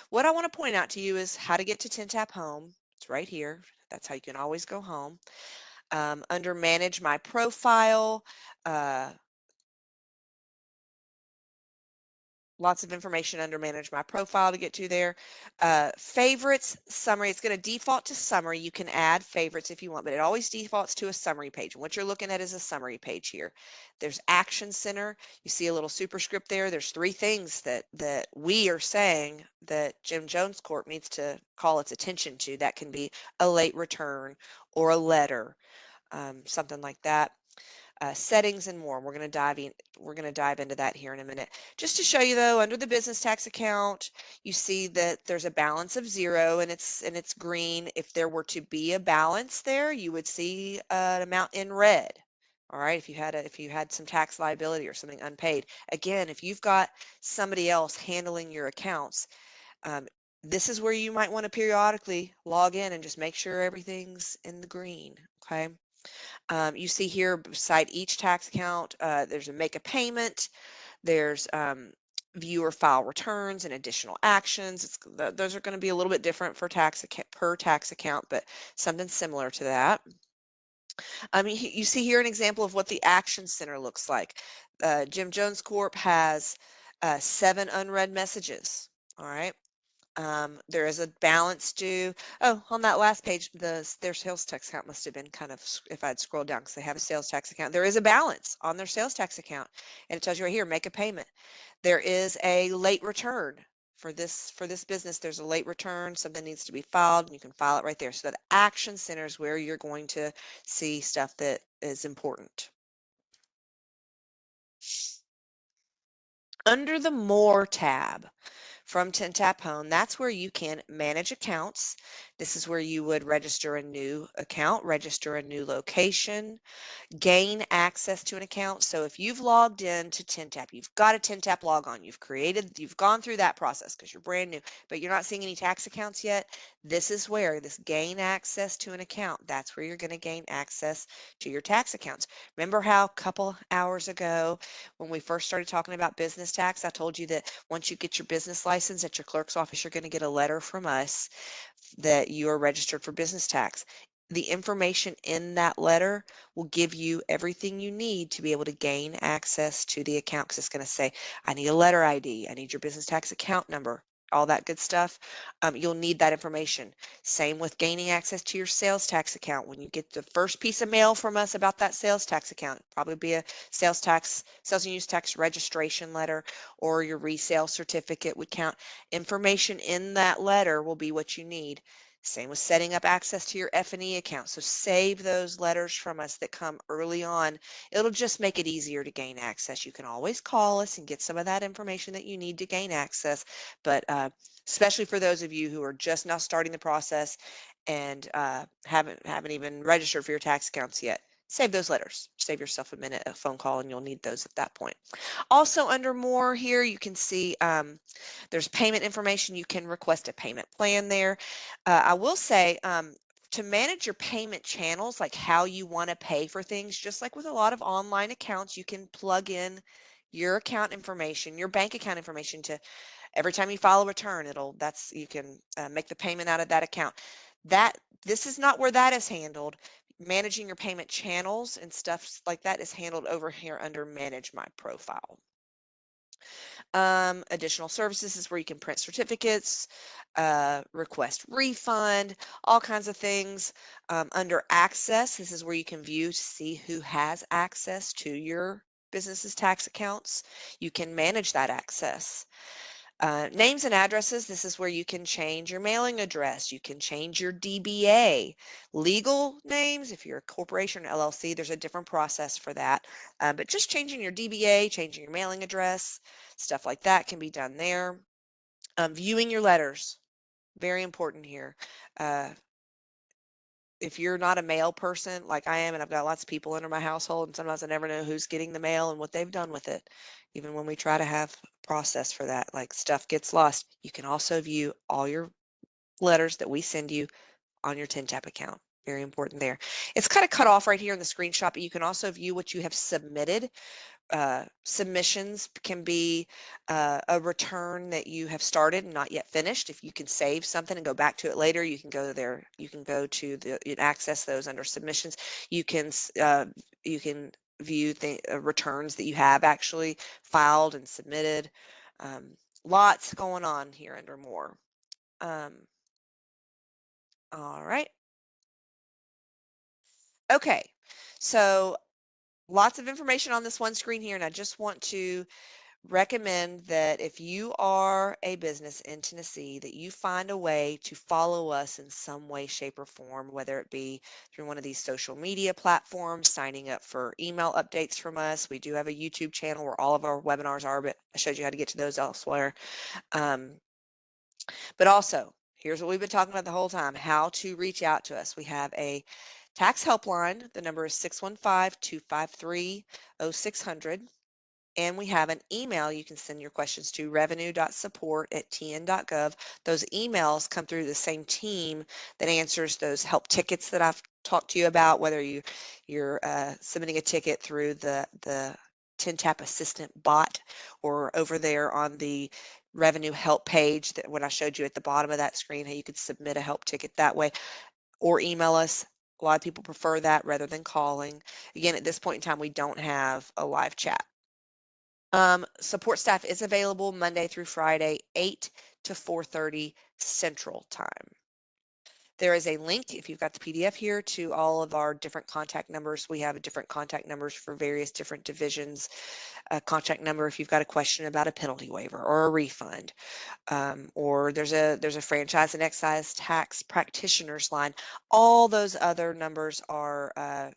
Speaker 1: What I want to point out to you is how to get to TinTap Home. It's right here. That's how you can always go home. Under Manage My Profile, uh, lots of information under Manage My Profile to get to there. Favorites, summary, it's going to default to summary. You can add favorites if you want, but it always defaults to a summary page. And what you're looking at is a summary page here. There's Action Center. You see a little superscript there. There's 3 things that we are saying that Jim Jones Corp needs to call its attention to. That can be a late return or a letter, something like that. Settings and more. We're going to dive into that here in a minute. Just to show you though, under the business tax account, you see that there's a balance of 0 and it's green. If there were to be a balance there, you would see an amount in red. All right, if you had some tax liability or something unpaid. Again, if you've got somebody else handling your accounts, this is where you might want to periodically log in and just make sure everything's in the green. Okay. You see here beside each tax account, there's a make a payment, there's view or file returns and additional actions. Those are going to be a little bit different for per tax account, but something similar to that. You see here an example of what the Action Center looks like. Jim Jones Corp has 7 unread messages. All right. There is a balance due. Oh, on that last page, their sales tax account must have been kind of, if I'd scrolled down, because they have a sales tax account. There is a balance on their sales tax account, and it tells you right here, make a payment. There is a late return for this business. There's a late return, something needs to be filed, and you can file it right there. So the Action Center is where you're going to see stuff that is important. Under the More tab, from TinTap Home, that's where you can manage accounts. This is where you would register a new account, register a new location, gain access to an account. So if you've logged in to TinTap, you've got a TinTap log on, you've gone through that process because you're brand new, but you're not seeing any tax accounts yet. This is where this gain access to an account, that's where you're going to gain access to your tax accounts. Remember how a couple hours ago when we first started talking about business tax, I told you that once you get your business license at your clerk's office, you're going to get a letter from us that you are registered for business tax. The information in that letter will give you everything you need to be able to gain access to the account, because it's going to say, I need a letter ID, I need your business tax account number, all that good stuff. You'll need that information. Same with gaining access to your sales tax account. When you get the first piece of mail from us about that sales tax account, probably be a sales and use tax registration letter, or your resale certificate would count. Information in that letter will be what you need. Same with setting up access to your F&E account. So save those letters from us that come early on. It'll just make it easier to gain access. You can always call us and get some of that information that you need to gain access. But especially for those of you who are just now starting the process and haven't even registered for your tax accounts yet, save those letters. Save yourself a phone call, and you'll need those at that point. Also under more here, you can see there's payment information. You can request a payment plan there. I will say to manage your payment channels, like how you want to pay for things, just like with a lot of online accounts, you can plug in your account information, your bank account information to every time you file a return, you can make the payment out of that account. This is not where that is handled. Managing your payment channels and stuff like that is handled over here under Manage My Profile. Additional services is where you can print certificates, request refund, all kinds of things. Under access, this is where you can view to see who has access to your business's tax accounts. You can manage that access. Names and addresses, this is where you can change your mailing address. You can change your DBA. Legal names, if you're a corporation or LLC, there's a different process for that. But just changing your DBA, changing your mailing address, stuff like that can be done there. Viewing your letters, very important here. If you're not a mail person like I am, and I've got lots of people under my household, and sometimes I never know who's getting the mail and what they've done with it, even when we try to have a process for that, like stuff gets lost. You can also view all your letters that we send you on your TinTap account. Very important there. It's kind of cut off right here in the screenshot, but you can also view what you have submitted. Submissions can be a return that you have started and not yet finished. If you can save something and go back to it later, you can go there. You can go to and access those under submissions. You can view the returns that you have actually filed and submitted. Lots going on here under more. All right. Okay. So lots of information on this one screen here, and I just want to recommend that if you are a business in Tennessee, that you find a way to follow us in some way, shape, or form, whether it be through one of these social media platforms, signing up for email updates from us. We do have a YouTube channel where all of our webinars are, but I showed you how to get to those elsewhere. But also, here's what we've been talking about the whole time, how to reach out to us. We have a tax helpline. The number is 615-253-0600. And we have an email you can send your questions to, revenue.support@tn.gov. Those emails come through the same team that answers those help tickets that I've talked to you about, whether you're submitting a ticket through the TinTap Assistant bot or over there on the revenue help page that when I showed you at the bottom of that screen, how you could submit a help ticket that way, or email us. A lot of people prefer that rather than calling. Again, at this point in time, we don't have a live chat. Support staff is available Monday through Friday, 8 to 4:30 Central Time. There is a link, if you've got the PDF here, to all of our different contact numbers. We have different contact numbers for various different divisions. A contact number if you've got a question about a penalty waiver or a refund, or there's a franchise and excise tax practitioners line. All those other numbers are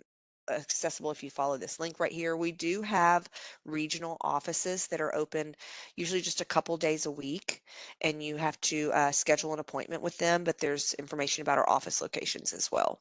Speaker 1: accessible if you follow this link right here. We do have regional offices that are open usually just a couple days a week, and you have to schedule an appointment with them, but there's information about our office locations as well.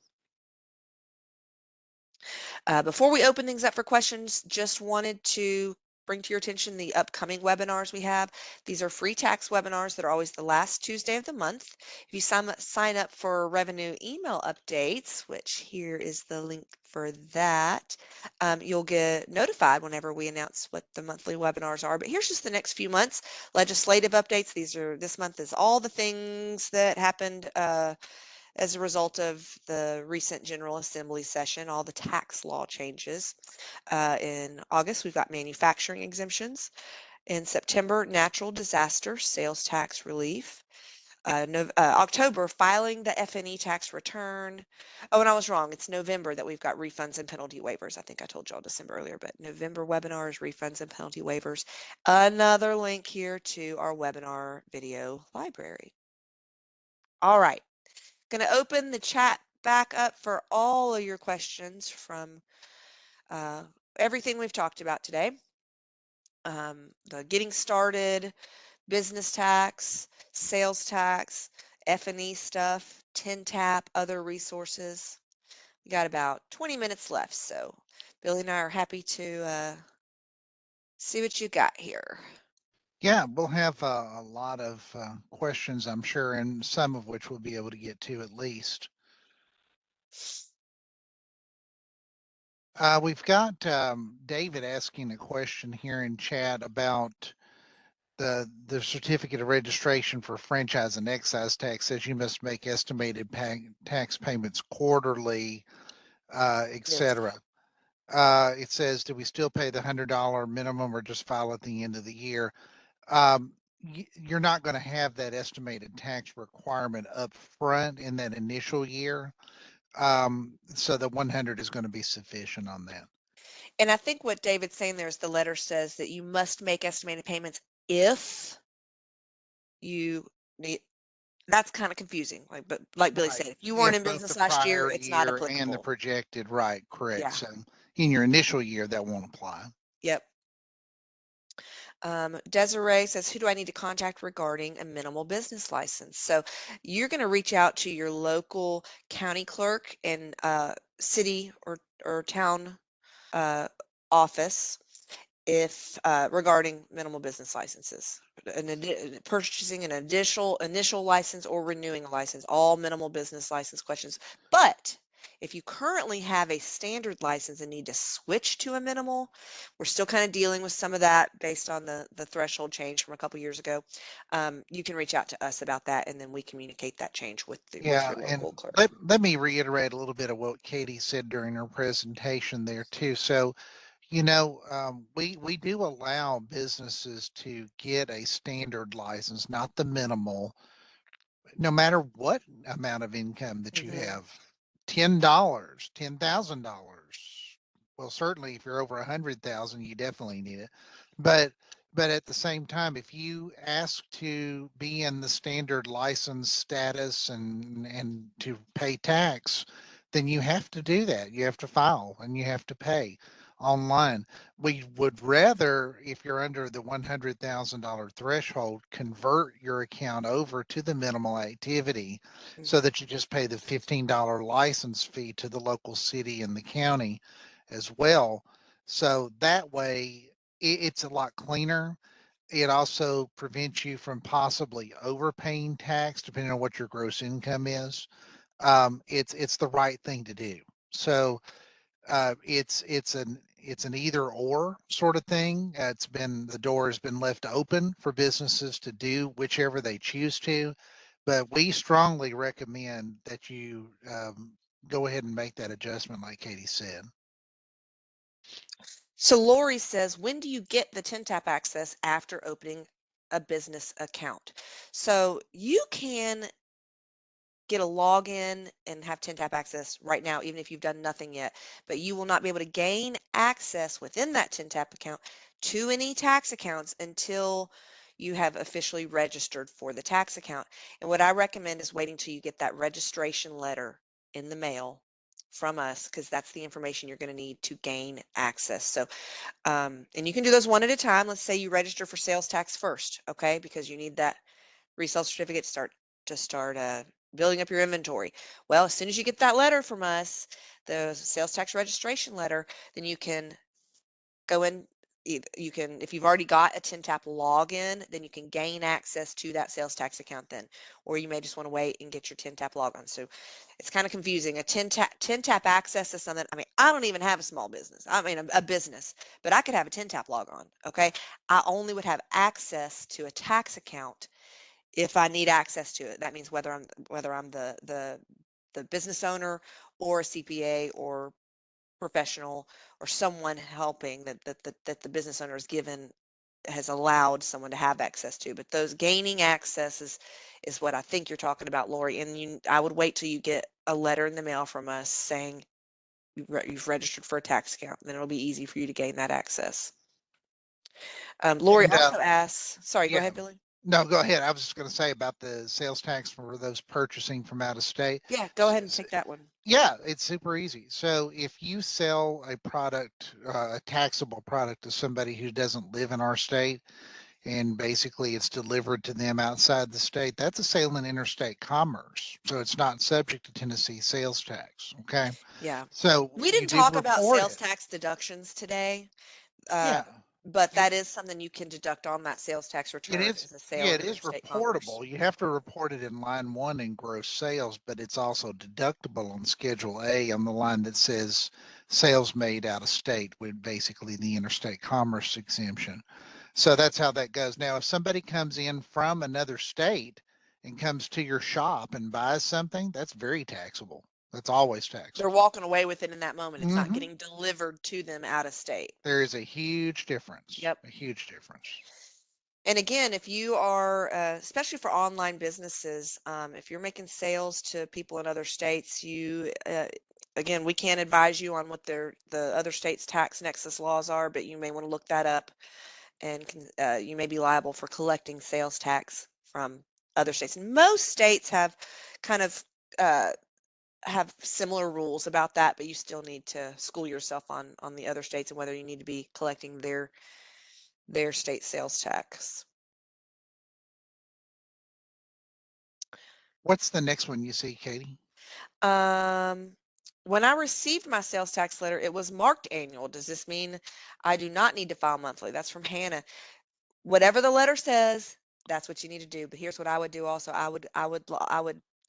Speaker 1: Before we open things up for questions, just wanted to bring to your attention the upcoming webinars we have. These are free tax webinars that are always the last Tuesday of the month. If you sign up for revenue email updates, which here is the link for that, you'll get notified whenever we announce what the monthly webinars are. But here's just the next few months. Legislative updates. This month is all the things that happened as a result of the recent General Assembly session, all the tax law changes. In August, we've got manufacturing exemptions. In September, natural disaster sales tax relief. October, filing the F&E tax return. Oh, and I was wrong. It's November that we've got refunds and penalty waivers. I think I told y'all December earlier, but November webinars, refunds and penalty waivers. Another link here to our webinar video library. All right. Going to open the chat back up for all of your questions from everything we've talked about today. The getting started, business tax, sales tax, F&E stuff, TIN-TAP, other resources. We got about 20 minutes left, so Billy and I are happy to see what you got here.
Speaker 2: Yeah, we'll have a lot of questions, I'm sure, and some of which we'll be able to get to at least. We've got David asking a question here in chat about the certificate of registration for franchise and excise tax. Says you must make estimated tax payments quarterly, etc. It says, do we still pay the $100 minimum or just file at the end of the year? You're not going to have that estimated tax requirement up front in that initial year. So the 100 is going to be sufficient on that.
Speaker 1: And I think what David's saying there is the letter says that you must make estimated payments if you need. That's kind of confusing. But like Billy said, if you weren't
Speaker 2: If
Speaker 1: in
Speaker 2: both the
Speaker 1: business last year,
Speaker 2: prior
Speaker 1: it's not
Speaker 2: year and the
Speaker 1: applicable.
Speaker 2: projected, right, correct.
Speaker 1: Yeah.
Speaker 2: So in your initial year, that won't apply.
Speaker 1: Yep. Desiree says, who do I need to contact regarding a minimal business license? So you're going to reach out to your local county clerk and city or town office if regarding minimal business licenses, purchasing an initial license or renewing a license, all minimal business license questions. But if you currently have a standard license and need to switch to a minimal, we're still kind of dealing with some of that based on the threshold change from a couple years ago. You can reach out to us about that, and then we communicate that change with
Speaker 2: Yeah,
Speaker 1: your
Speaker 2: and
Speaker 1: local clerk.
Speaker 2: let me reiterate a little bit of what Katie said during her presentation there too. So, you know, we do allow businesses to get a standard license, not the minimal, no matter what amount of income that you
Speaker 1: Mm-hmm.
Speaker 2: have. $10, $10,000. Well, certainly if you're over 100,000, you definitely need it. But at the same time, if you ask to be in the standard license status and to pay tax, then you have to do that. You have to file and you have to pay online. We would rather, if you're under the $100,000 threshold, convert your account over to the minimal activity so
Speaker 1: Mm-hmm.
Speaker 2: that you just pay the $15 license fee to the local city and the county as well. So that way it's a lot cleaner. It also prevents you from possibly overpaying tax depending on what your gross income is. It's the right thing to do. So it's an either or sort of thing. The door has been left open for businesses to do whichever they choose to, but we strongly recommend that you go ahead and make that adjustment, like Katie said.
Speaker 1: So Lori says, when do you get the TIN-TAP access after opening a business account? So you can get a login and have TIN-TAP access right now, even if you've done nothing yet, but you will not be able to gain access within that TIN-TAP account to any tax accounts until you have officially registered for the tax account. And what I recommend is waiting till you get that registration letter in the mail from us, because that's the information you're going to need to gain access. So, and you can do those one at a time. Let's say you register for sales tax first, okay? Because you need that resale certificate to start building up your inventory. Well, as soon as you get that letter from us, the sales tax registration letter, then you can go in. You can, if you've already got a TinTap login, then you can gain access to that sales tax account then, or you may just want to wait and get your TinTap login. So it's kind of confusing. A TinTap access is something, I mean, I don't even have a small business. I mean, a business, but I could have a TinTap logon. Okay. I only would have access to a tax account if I need access to it. That means whether I'm the business owner or a CPA or professional or someone helping that the business owner has allowed someone to have access to. But those gaining access is what I think you're talking about, Lori. And I would wait till you get a letter in the mail from us saying you've registered for a tax account. Then it'll be easy for you to gain that access. Lori
Speaker 2: And
Speaker 1: also asks, sorry, go
Speaker 2: yeah,
Speaker 1: ahead, Billy.
Speaker 2: no, go ahead. I was just going to say about the sales tax for those purchasing from out of state.
Speaker 1: Yeah, go ahead and take that one.
Speaker 2: Yeah, it's super easy. So if you sell a product, a taxable product to somebody who doesn't live in our state, and basically it's delivered to them outside the state, that's a sale in interstate commerce. So it's not subject to Tennessee sales tax. Okay.
Speaker 1: Yeah.
Speaker 2: So
Speaker 1: We
Speaker 2: you
Speaker 1: didn't
Speaker 2: do
Speaker 1: talk about
Speaker 2: report
Speaker 1: sales
Speaker 2: it.
Speaker 1: tax deductions today, uh,
Speaker 2: Yeah.
Speaker 1: but
Speaker 2: It,
Speaker 1: that is something you can deduct on that sales tax
Speaker 2: it
Speaker 1: return
Speaker 2: is,
Speaker 1: as a sale
Speaker 2: yeah,
Speaker 1: in
Speaker 2: it is
Speaker 1: interstate commerce.
Speaker 2: reportable. You have to report it in line one in gross sales, but it's also deductible on Schedule A on the line that says sales made out of state with basically the interstate commerce exemption. So that's how that goes. Now, if somebody comes in from another state and comes to your shop and buys something, that's very taxable. That's always
Speaker 1: They're
Speaker 2: taxable.
Speaker 1: walking away with it in that moment. It's not
Speaker 2: Hmm.
Speaker 1: getting delivered to them out of state.
Speaker 2: There is a huge difference,
Speaker 1: Yep.
Speaker 2: a huge difference.
Speaker 1: And again, if you are, especially for online businesses, if you're making sales to people in other states, again, we can't advise you on what the other states' tax nexus laws are, but you may want to look that up, and you may be liable for collecting sales tax from other states. And most states kind of uh, have similar rules about that, but you still need to school yourself on the other states and whether you need to be collecting their state sales tax.
Speaker 2: What's the next one you see, Katie?
Speaker 1: Um, when I received my sales tax letter, it was marked annual. Does this mean I do not need to file monthly? That's from Hannah. Whatever the letter says, that's what you need to do. But here's what I would do also. I would,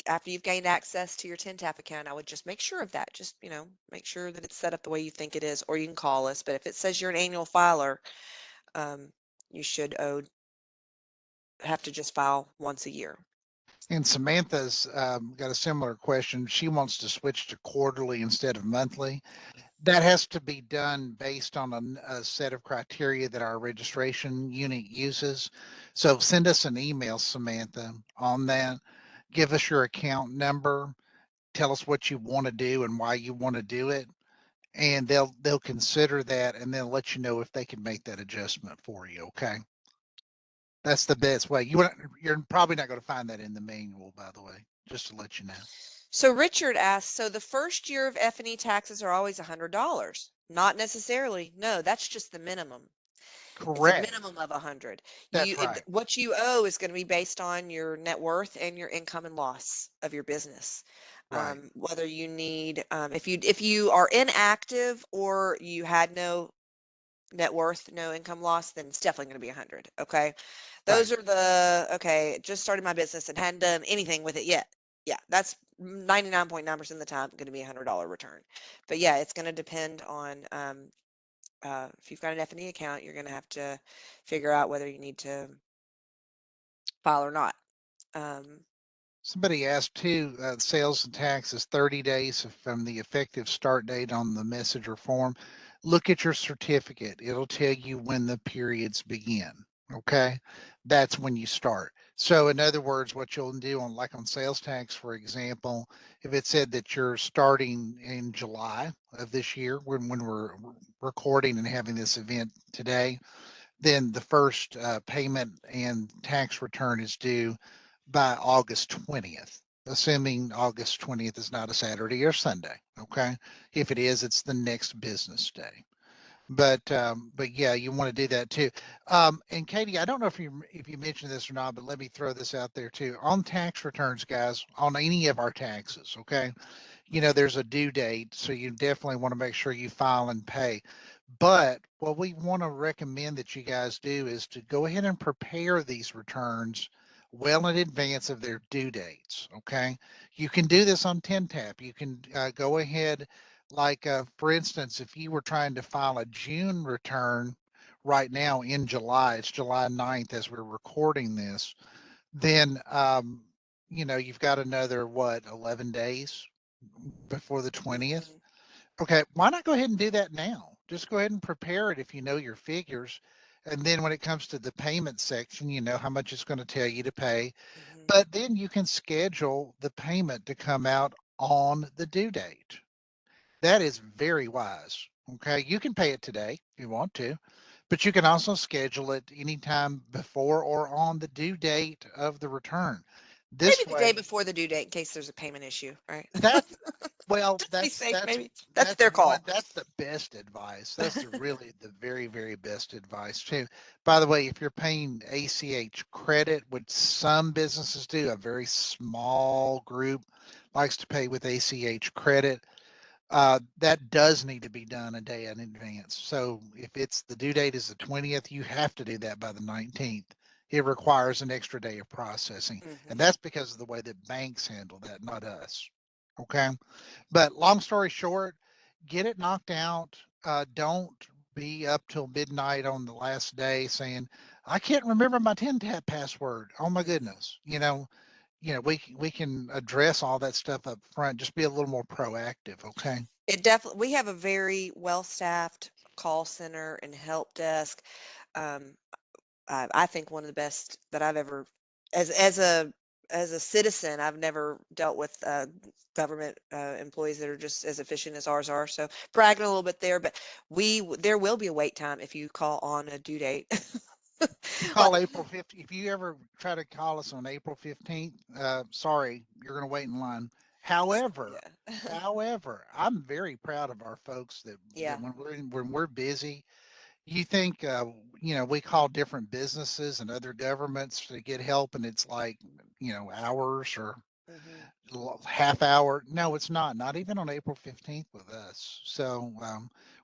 Speaker 1: after you've gained access to your TinTap account, I would just make sure of that. Just, make sure that it's set up the way you think it is, or you can call us. But if it says you're an annual filer, um, you should have to just file once a year.
Speaker 2: And Samantha's got a similar question. She wants to switch to quarterly instead of monthly. That has to be done based on a set of criteria that our registration unit uses. So send us an email, Samantha, on that. Give us your account number. Tell us what you want to do and why you want to do it. And they'll consider that and they'll let you know if they can make that adjustment for you. Okay. That's the best way. You're probably not going to find that in the manual, by the way, just to let you know.
Speaker 1: So Richard asks, so the first year of F&E taxes are always $100? Not necessarily. No, that's just the minimum. It's a
Speaker 2: Correct.
Speaker 1: minimum of 100.
Speaker 2: That's right.
Speaker 1: What you owe is going to be based on your net worth and your income and loss of your business.
Speaker 2: Right.
Speaker 1: Whether you need, if you are inactive or you had no net worth, no income loss, then it's definitely going to be 100. Okay.
Speaker 2: Right.
Speaker 1: Those are okay, just started my business and hadn't done anything with it yet. Yeah, that's 99.9% of the time going to be $100 return. But yeah, it's going to depend on, if you've got an F&E account, you're going to have to figure out whether you need to file or not.
Speaker 2: Somebody asked too, sales and tax is 30 days from the effective start date on the messenger form. Look at your certificate. It'll tell you when the periods begin. Okay. That's when you start. So in other words, what you'll do on sales tax, for example, if it said that you're starting in July of this year, when we're recording and having this event today, then the first payment and tax return is due by August 20th. assuming August 20th is not a Saturday or Sunday. Okay. If it is, it's the next business day. But yeah, you want to do that too. And Katie, I don't know if you mentioned this or not, but let me throw this out there too. On tax returns, guys, on any of our taxes, okay, there's a due date, so you definitely want to make sure you file and pay. But what we want to recommend that you guys do is to go ahead and prepare these returns well in advance of their due dates. Okay. You can do this on TinTap. You can go ahead, like, for instance, if you were trying to file a June return right now in July, it's July 9th as we're recording this, then, you've got another, what, 11 days before the 20th.
Speaker 1: Mhm.
Speaker 2: Okay, why not go ahead and do that now? Just go ahead and prepare it if you know your figures. And then when it comes to the payment section, you know how much it's going to tell you to pay.
Speaker 1: Mhm.
Speaker 2: But then you can schedule the payment to come out on the due date. That is very wise. Okay, you can pay it today if you want to, but you can also schedule it anytime before or on the due date of the return.
Speaker 1: Maybe
Speaker 2: This
Speaker 1: the day
Speaker 2: way,
Speaker 1: before the due date in case there's a payment issue, right?
Speaker 2: that's well,
Speaker 1: Just to be
Speaker 2: that's
Speaker 1: safe,
Speaker 2: that's
Speaker 1: maybe. That's
Speaker 2: that's
Speaker 1: their
Speaker 2: one
Speaker 1: call.
Speaker 2: that's the best advice. That's the very, very best advice too. By the way, if you're paying ACH credit, which some businesses do, a very small group likes to pay with ACH credit, that does need to be done a day in advance. So if it's the due date is the 20th, you have to do that by the 19th. It requires an extra day of processing. And
Speaker 1: Mhm.
Speaker 2: that's because of the way that banks handle that, not us. Okay. But long story short, get it knocked out. Don't be up till midnight on the last day saying, I can't remember my 10 tap password. Oh my
Speaker 1: Mhm.
Speaker 2: goodness. We can address all that stuff up front. Just be a little more proactive. Okay.
Speaker 1: It definitely we have a very well-staffed call center and help desk. Um, I think one of the best that I've ever as a citizen, I've never dealt with government employees that are just as efficient as ours are. So bragging a little bit there, but there will be a wait time if you call on a due date.
Speaker 2: You call
Speaker 1: Like,
Speaker 2: April 15th. If you ever try to call us on April 15th, sorry, you're going to wait in line. However,
Speaker 1: yeah,
Speaker 2: however, I'm very proud of our folks that
Speaker 1: yeah.
Speaker 2: when we're busy, you think, we call different businesses and other governments to get help, and it's like, hours or
Speaker 1: Hmm.
Speaker 2: half hour. No, it's not. Not even on April 15th with us. So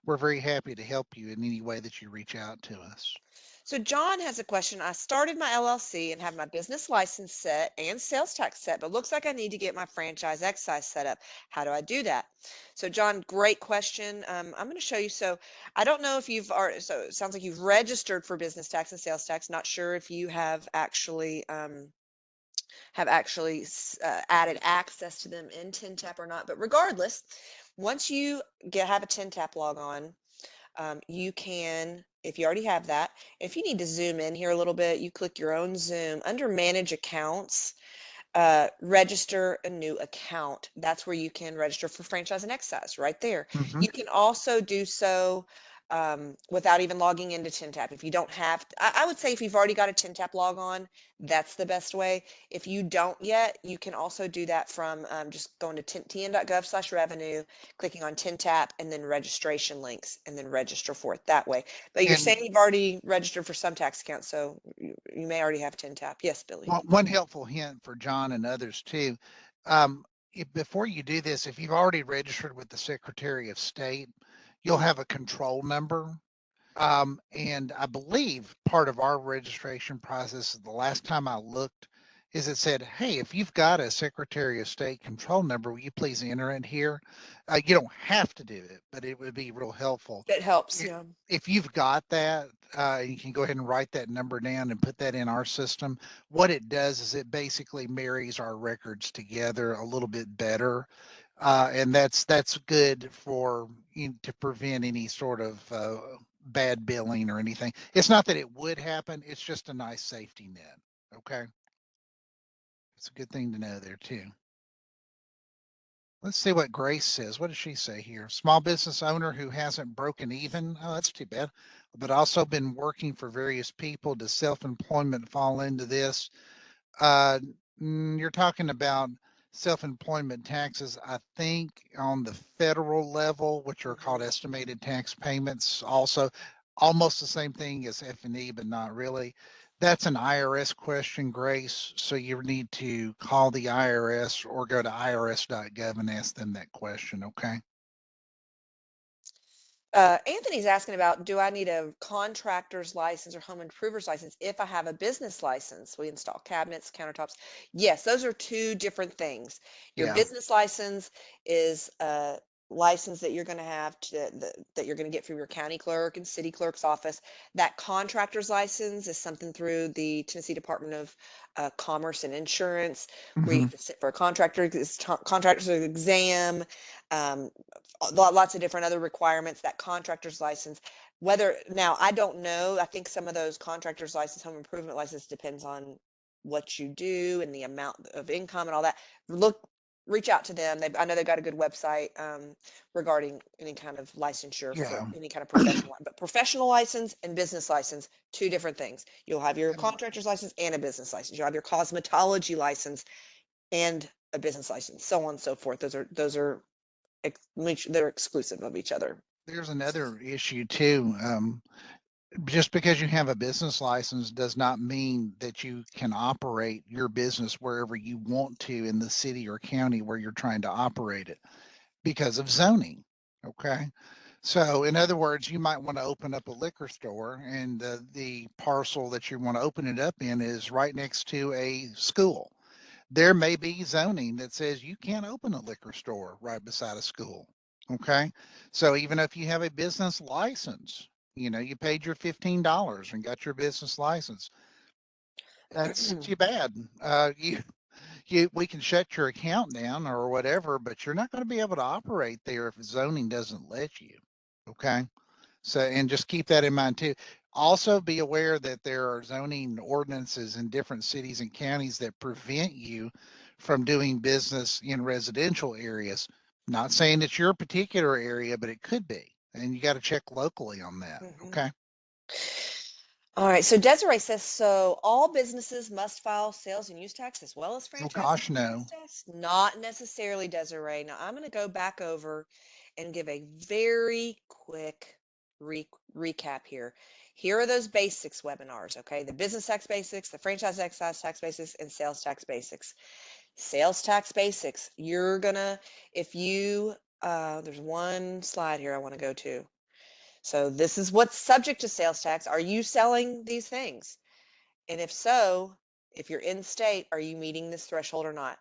Speaker 2: we're very happy to help you in any way that you reach out to us.
Speaker 1: So John has a question. I started my LLC and have my business license set and sales tax set, but looks like I need to get my franchise excise set up. How do I do that? So John, great question. I'm going to show you. So I don't know if you've already, so it sounds like you've registered for business tax and sales tax. Not sure if you have actually added access to them in TinTap or not. But regardless, once you have a TinTap log on, you can, if you already have that, if you need to zoom in here a little bit, you click your own zoom under manage accounts, register a new account. That's where you can register for franchise and excise right there.
Speaker 2: Hmm.
Speaker 1: You can also do so without even logging into TinTap. If you don't have, I would say if you've already got a TinTap log on, that's the best way. If you don't yet, you can also do that from just going to tn.gov/revenue, clicking on TinTap, and then registration links, and then register for it that way. But you're
Speaker 2: And
Speaker 1: saying you've already registered for some tax accounts, so you may already have TinTap. Yes, Billy.
Speaker 2: one helpful hint for John and others too, before you do this, if you've already registered with the Secretary of State, you'll have a control number. And I believe part of our registration process, the last time I looked, is it said, hey, if you've got a Secretary of State control number, will you please enter it here? You don't have to do it, but it would be real helpful.
Speaker 1: It helps,
Speaker 2: I-
Speaker 1: yeah.
Speaker 2: If you've got that, you can go ahead and write that number down and put that in our system. What it does is it basically marries our records together a little bit better. And that's good for to prevent any sort of bad billing or anything. It's not that it would happen. It's just a nice safety net. Okay. It's a good thing to know there too. Let's see what Grace says. What does she say here? Small business owner who hasn't broken even. Oh, that's too bad. But also been working for various people. Does self-employment fall into this? Uh, you're talking about self-employment taxes, I think on the federal level, which are called
Speaker 1: Mhm.
Speaker 2: estimated tax payments, also almost the same thing as F&E, but not really. That's an IRS question, Grace. So you need to call the IRS or go to irs.gov and ask them that question. Okay.
Speaker 1: Anthony's asking about, do I need a contractor's license or home improver's license if I have a business license? We install cabinets, countertops. Yes, those are two different things. Your
Speaker 2: Yeah.
Speaker 1: business license is a license that you're going to have that you're going to get from your county clerk and city clerk's office. That contractor's license is something through the Tennessee Department of Commerce and Insurance, where you
Speaker 2: Hmm.
Speaker 1: have to sit for a contractor's exam. Um, Lots of different other requirements, that contractor's license. Whether now, I don't know. I think some of those contractor's license, home improvement license depends on what you do and the amount of income and all that. Look, reach out to them. I know they've got a good website regarding any kind of licensure for
Speaker 2: Yeah.
Speaker 1: any kind of professional, but professional license and business license, two different things. You'll have your
Speaker 2: And
Speaker 1: contractor's license and a business license. You'll have your cosmetology license and a business license, so on and so forth. Those are they're exclusive of each other.
Speaker 2: there's another issue too. Just because you have a business license does not mean that you can operate your business wherever you want to in the city or county where you're trying to operate it because of zoning. Okay. So, in other words, you might want to open up a liquor store, and the parcel that you want to open it up in is right next to a school. There may be zoning that says you can't open a liquor store right beside a school. Okay. So even if you have a business license, you paid your $15 and got your business license, that's too bad. We can shut your account down or whatever, but you're not going to be able to operate there if zoning doesn't let you. Okay. So, and just keep that in mind too. Also, be aware that there are zoning ordinances in different cities and counties that prevent you from doing business in residential areas. Not saying it's your particular area, but it could be. And you got to check locally on that.
Speaker 1: Mhm.
Speaker 2: Okay.
Speaker 1: All right, so Desiree says, so all businesses must file sales and use tax as well as
Speaker 2: Oh,
Speaker 1: franchise and
Speaker 2: gosh,
Speaker 1: franchise
Speaker 2: no.
Speaker 1: tax? Not necessarily, Desiree. Now I'm going to go back over and give a very quick recap here. Here are those basics webinars, okay? The business tax basics, the franchise excise tax basics, and sales tax basics. Sales tax basics, you're gonna, if you, there's one slide here I want to go to. So this is what's subject to sales tax. Are you selling these things? And if so, if you're in state, are you meeting this threshold or not?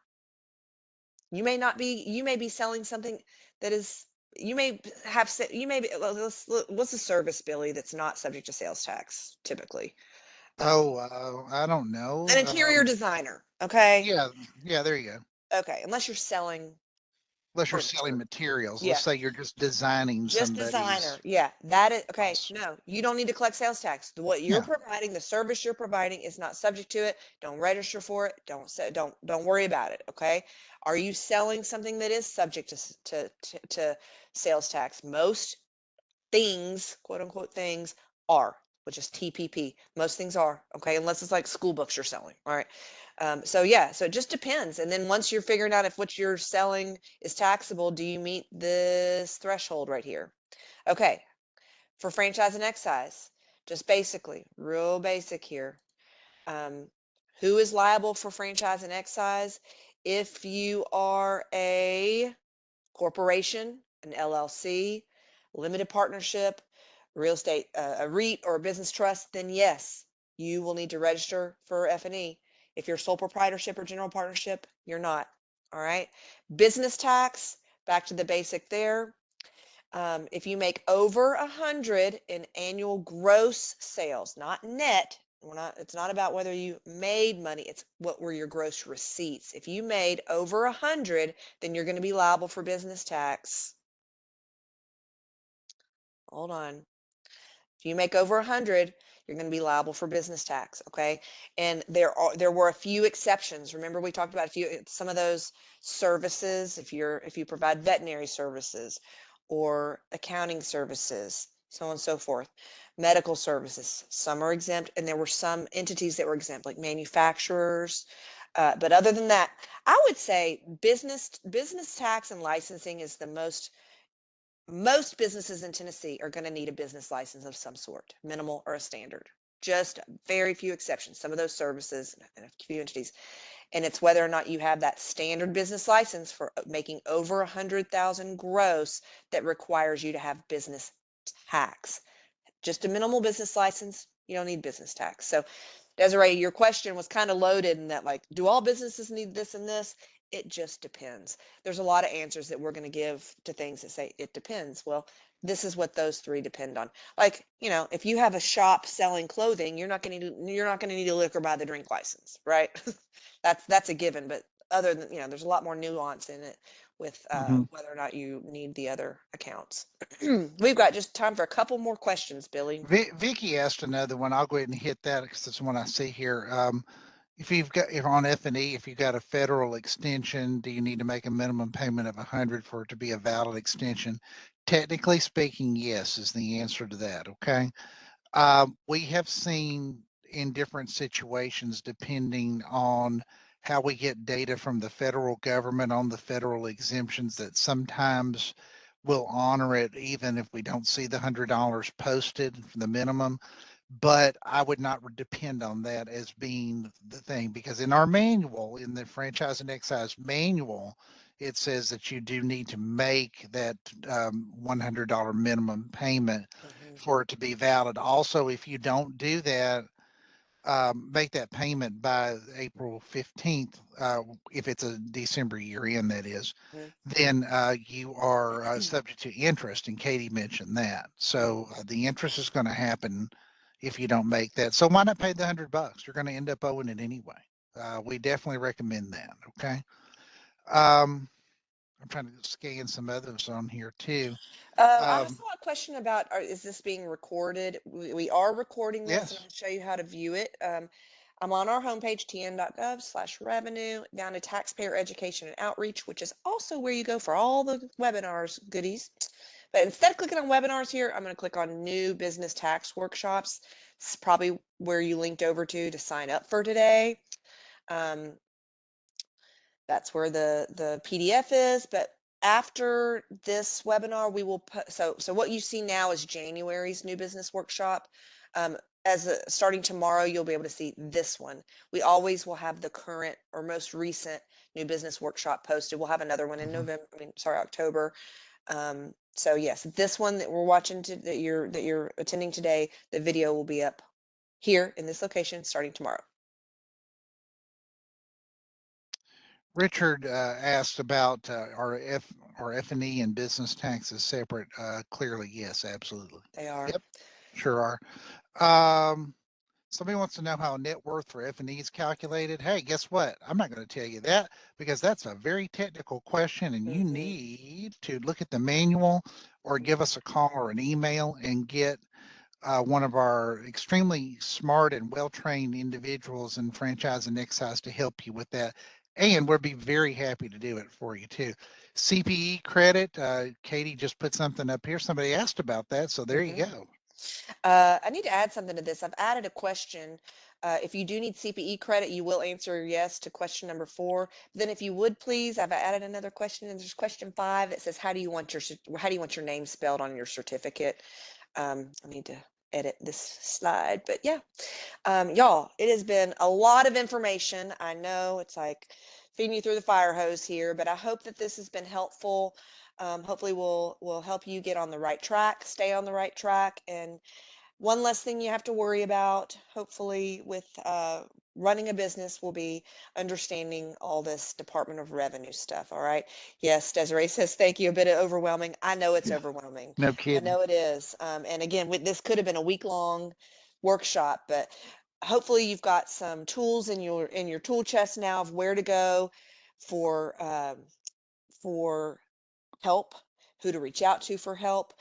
Speaker 1: You may not be, you may be selling something that is, you may have, you may be, what's a service, Billy, that's not subject to sales tax typically? Um,
Speaker 2: Oh, I don't
Speaker 1: an
Speaker 2: know.
Speaker 1: interior designer, okay?
Speaker 2: Yeah, yeah, there you go.
Speaker 1: Okay, unless you're selling
Speaker 2: Unless you're selling
Speaker 1: furniture.
Speaker 2: materials. Let's
Speaker 1: Yeah.
Speaker 2: say you're just designing
Speaker 1: Just
Speaker 2: somebody's
Speaker 1: designer. Yeah, that is okay.
Speaker 2: house.
Speaker 1: No, you don't need to collect sales tax. What you're
Speaker 2: Yeah.
Speaker 1: providing, the service you're providing is not subject to it. Don't register for it. Don't say, don't worry about it, okay? Are you selling something that is subject to sales tax? Most things, quote unquote things, are, which is TPP. Most things are, okay, unless it's like school books you're selling. All right. So yeah, so it just depends. And then once you're figuring out if what you're selling is taxable, do you meet this threshold right here? Okay, for franchise and excise, just basically, real basic here. Um, who is liable for franchise and excise? If you are a corporation, an LLC, limited partnership, real estate, a REIT or a business trust, then yes, you will need to register for F&E. If you're sole proprietorship or general partnership, you're not. All right. Business tax, back to the basic there. If you make over 100 in annual gross sales, not net, it's not about whether you made money, it's what were your gross receipts. If you made over 100, then you're going to be liable for business tax. Hold on. If you make over 100, you're going to be liable for business tax, okay? And there were a few exceptions. Remember we talked about a few some of those services if you provide veterinary services or accounting services, so on and so forth. Medical services, some are exempt and there were some entities that were exempt like manufacturers, But other than that, I would say business tax and licensing is the most businesses in Tennessee are going to need a business license of some sort, minimal or a standard. Just very few exceptions. Some of those services and a few entities, and it's whether or not you have that standard business license for making over 100,000 gross that requires you to have business tax. Just a minimal business license, you don't need business tax. So Desiree, your question was kind of loaded in that, like, do all businesses need this and this? It just depends. There's a lot of answers that we're going to give to things that say it depends. Well, this is what those three depend on. Like, if you have a shop selling clothing, you're not going to need a liquor by the drink license, right? That's a given. But other than, there's a lot more nuance in it with whether or not you need the other accounts. We've got just time for a couple more questions, Billy.
Speaker 2: Vicky asked another one. I'll go ahead and hit that because that's the one I see here. If on F&E, if you've got a federal extension, do you need to make a minimum payment of 100 for it to be a valid extension? Technically speaking, yes, is the answer to that. Okay. We have seen in different situations, depending on how we get data from the federal government on the federal exemptions, that sometimes we'll honor it even if we don't see the $100 posted for the minimum. But I would not depend on that as being the thing, because in our manual, in the franchise and excise manual, it says that you do need to make that $100 minimum payment for it to be valid. Also, if you don't do that, make that payment by April 15th, if it's a December year end, that is, then you are subject to interest. And Katie mentioned that. So the interest is going to happen if you don't make that. So why not pay the $100? You're going to end up owing it anyway. We definitely recommend that. Okay. I'm trying to scan some others on here too.
Speaker 1: I saw a question about, is this being recorded? We are recording this, and
Speaker 2: Yes.
Speaker 1: I'm going to show you how to view it. I'm on our homepage, tn.gov/revenue, down to taxpayer education and outreach, which is also where you go for all the webinars goodies. But instead of clicking on webinars here, I'm going to click on new business tax workshops. It's probably where you linked over to sign up for today. That's where the PDF is. But after this webinar, we will put, so what you see now is January's new business workshop. Starting tomorrow, you'll be able to see this one. We always will have the current or most recent new business workshop posted. We'll have another one in October. So yes, this one that we're watching that you're attending today, the video will be up here in this location starting tomorrow.
Speaker 2: Richard asked about our F&E and business taxes separate. Clearly, yes, absolutely.
Speaker 1: They are.
Speaker 2: Yep, sure are. Somebody wants to know how net worth for F&E is calculated. Hey, guess what? I'm not going to tell you that because that's a very technical question, and you need to look at the manual or give us a call or an email and get one of our extremely smart and well-trained individuals in franchise and excise to help you with that. And we'll be very happy to do it for you too. CPE credit, Katie just put something up here. Somebody asked about that, so there you go.
Speaker 1: I need to add something to this. I've added a question. If you do need CPE credit, you will answer yes to question number 4. Then if you would please, I've added another question, and there's question 5 that says, how do you want your name spelled on your certificate? I need to edit this slide, but yeah. Y'all, it has been a lot of information. I know it's like feeding you through the fire hose here, but I hope that this has been helpful. Hopefully we'll help you get on the right track, stay on the right track, and one less thing you have to worry about, hopefully, with running a business will be understanding all this Department of Revenue stuff. All right. Yes, Desiree says, thank you. A bit overwhelming. I know it's overwhelming.
Speaker 2: No
Speaker 1: I
Speaker 2: kidding.
Speaker 1: know it is. And again, this could have been a week-long workshop, but hopefully you've got some tools in your tool chest now of where to go for help, who to reach out to for help.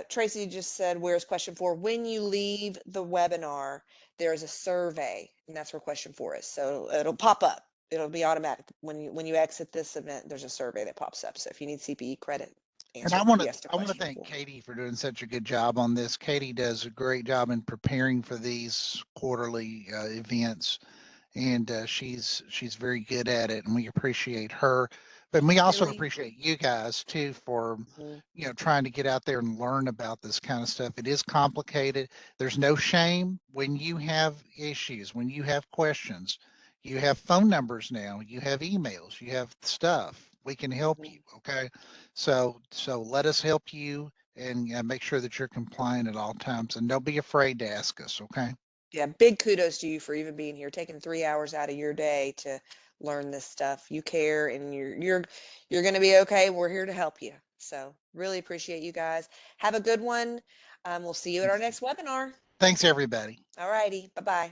Speaker 1: Tracy just said, where's question 4? When you leave the webinar, there's a survey, and that's where question 4 is. So it'll pop up. It'll be automatic. When you exit this event, there's a survey that pops up. So if you need CPE credit,
Speaker 2: And I
Speaker 1: answer
Speaker 2: want
Speaker 1: yes to
Speaker 2: to
Speaker 1: question
Speaker 2: thank
Speaker 1: 4.
Speaker 2: Katie for doing such a good job on this. Katie does a great job in preparing for these quarterly events. and she's very good at it, and we appreciate her. But we also
Speaker 1: Really?
Speaker 2: appreciate you guys too for
Speaker 1: Mhm.
Speaker 2: trying to get out there and learn about this kind of stuff. It is complicated. There's no shame when you have issues, when you have questions. You have phone numbers now, you have emails, you have stuff. We can help
Speaker 1: Mhm.
Speaker 2: you. Okay. So let us help you, and make sure that you're compliant at all times, and don't be afraid to ask us. Okay.
Speaker 1: Yeah, big kudos to you for even being here, taking 3 hours out of your day to learn this stuff. You care and you're gonna be okay. We're here to help you. So really appreciate you guys. Have a good one. We'll see you at our next webinar.
Speaker 2: Thanks, everybody.
Speaker 1: All righty. Bye-bye.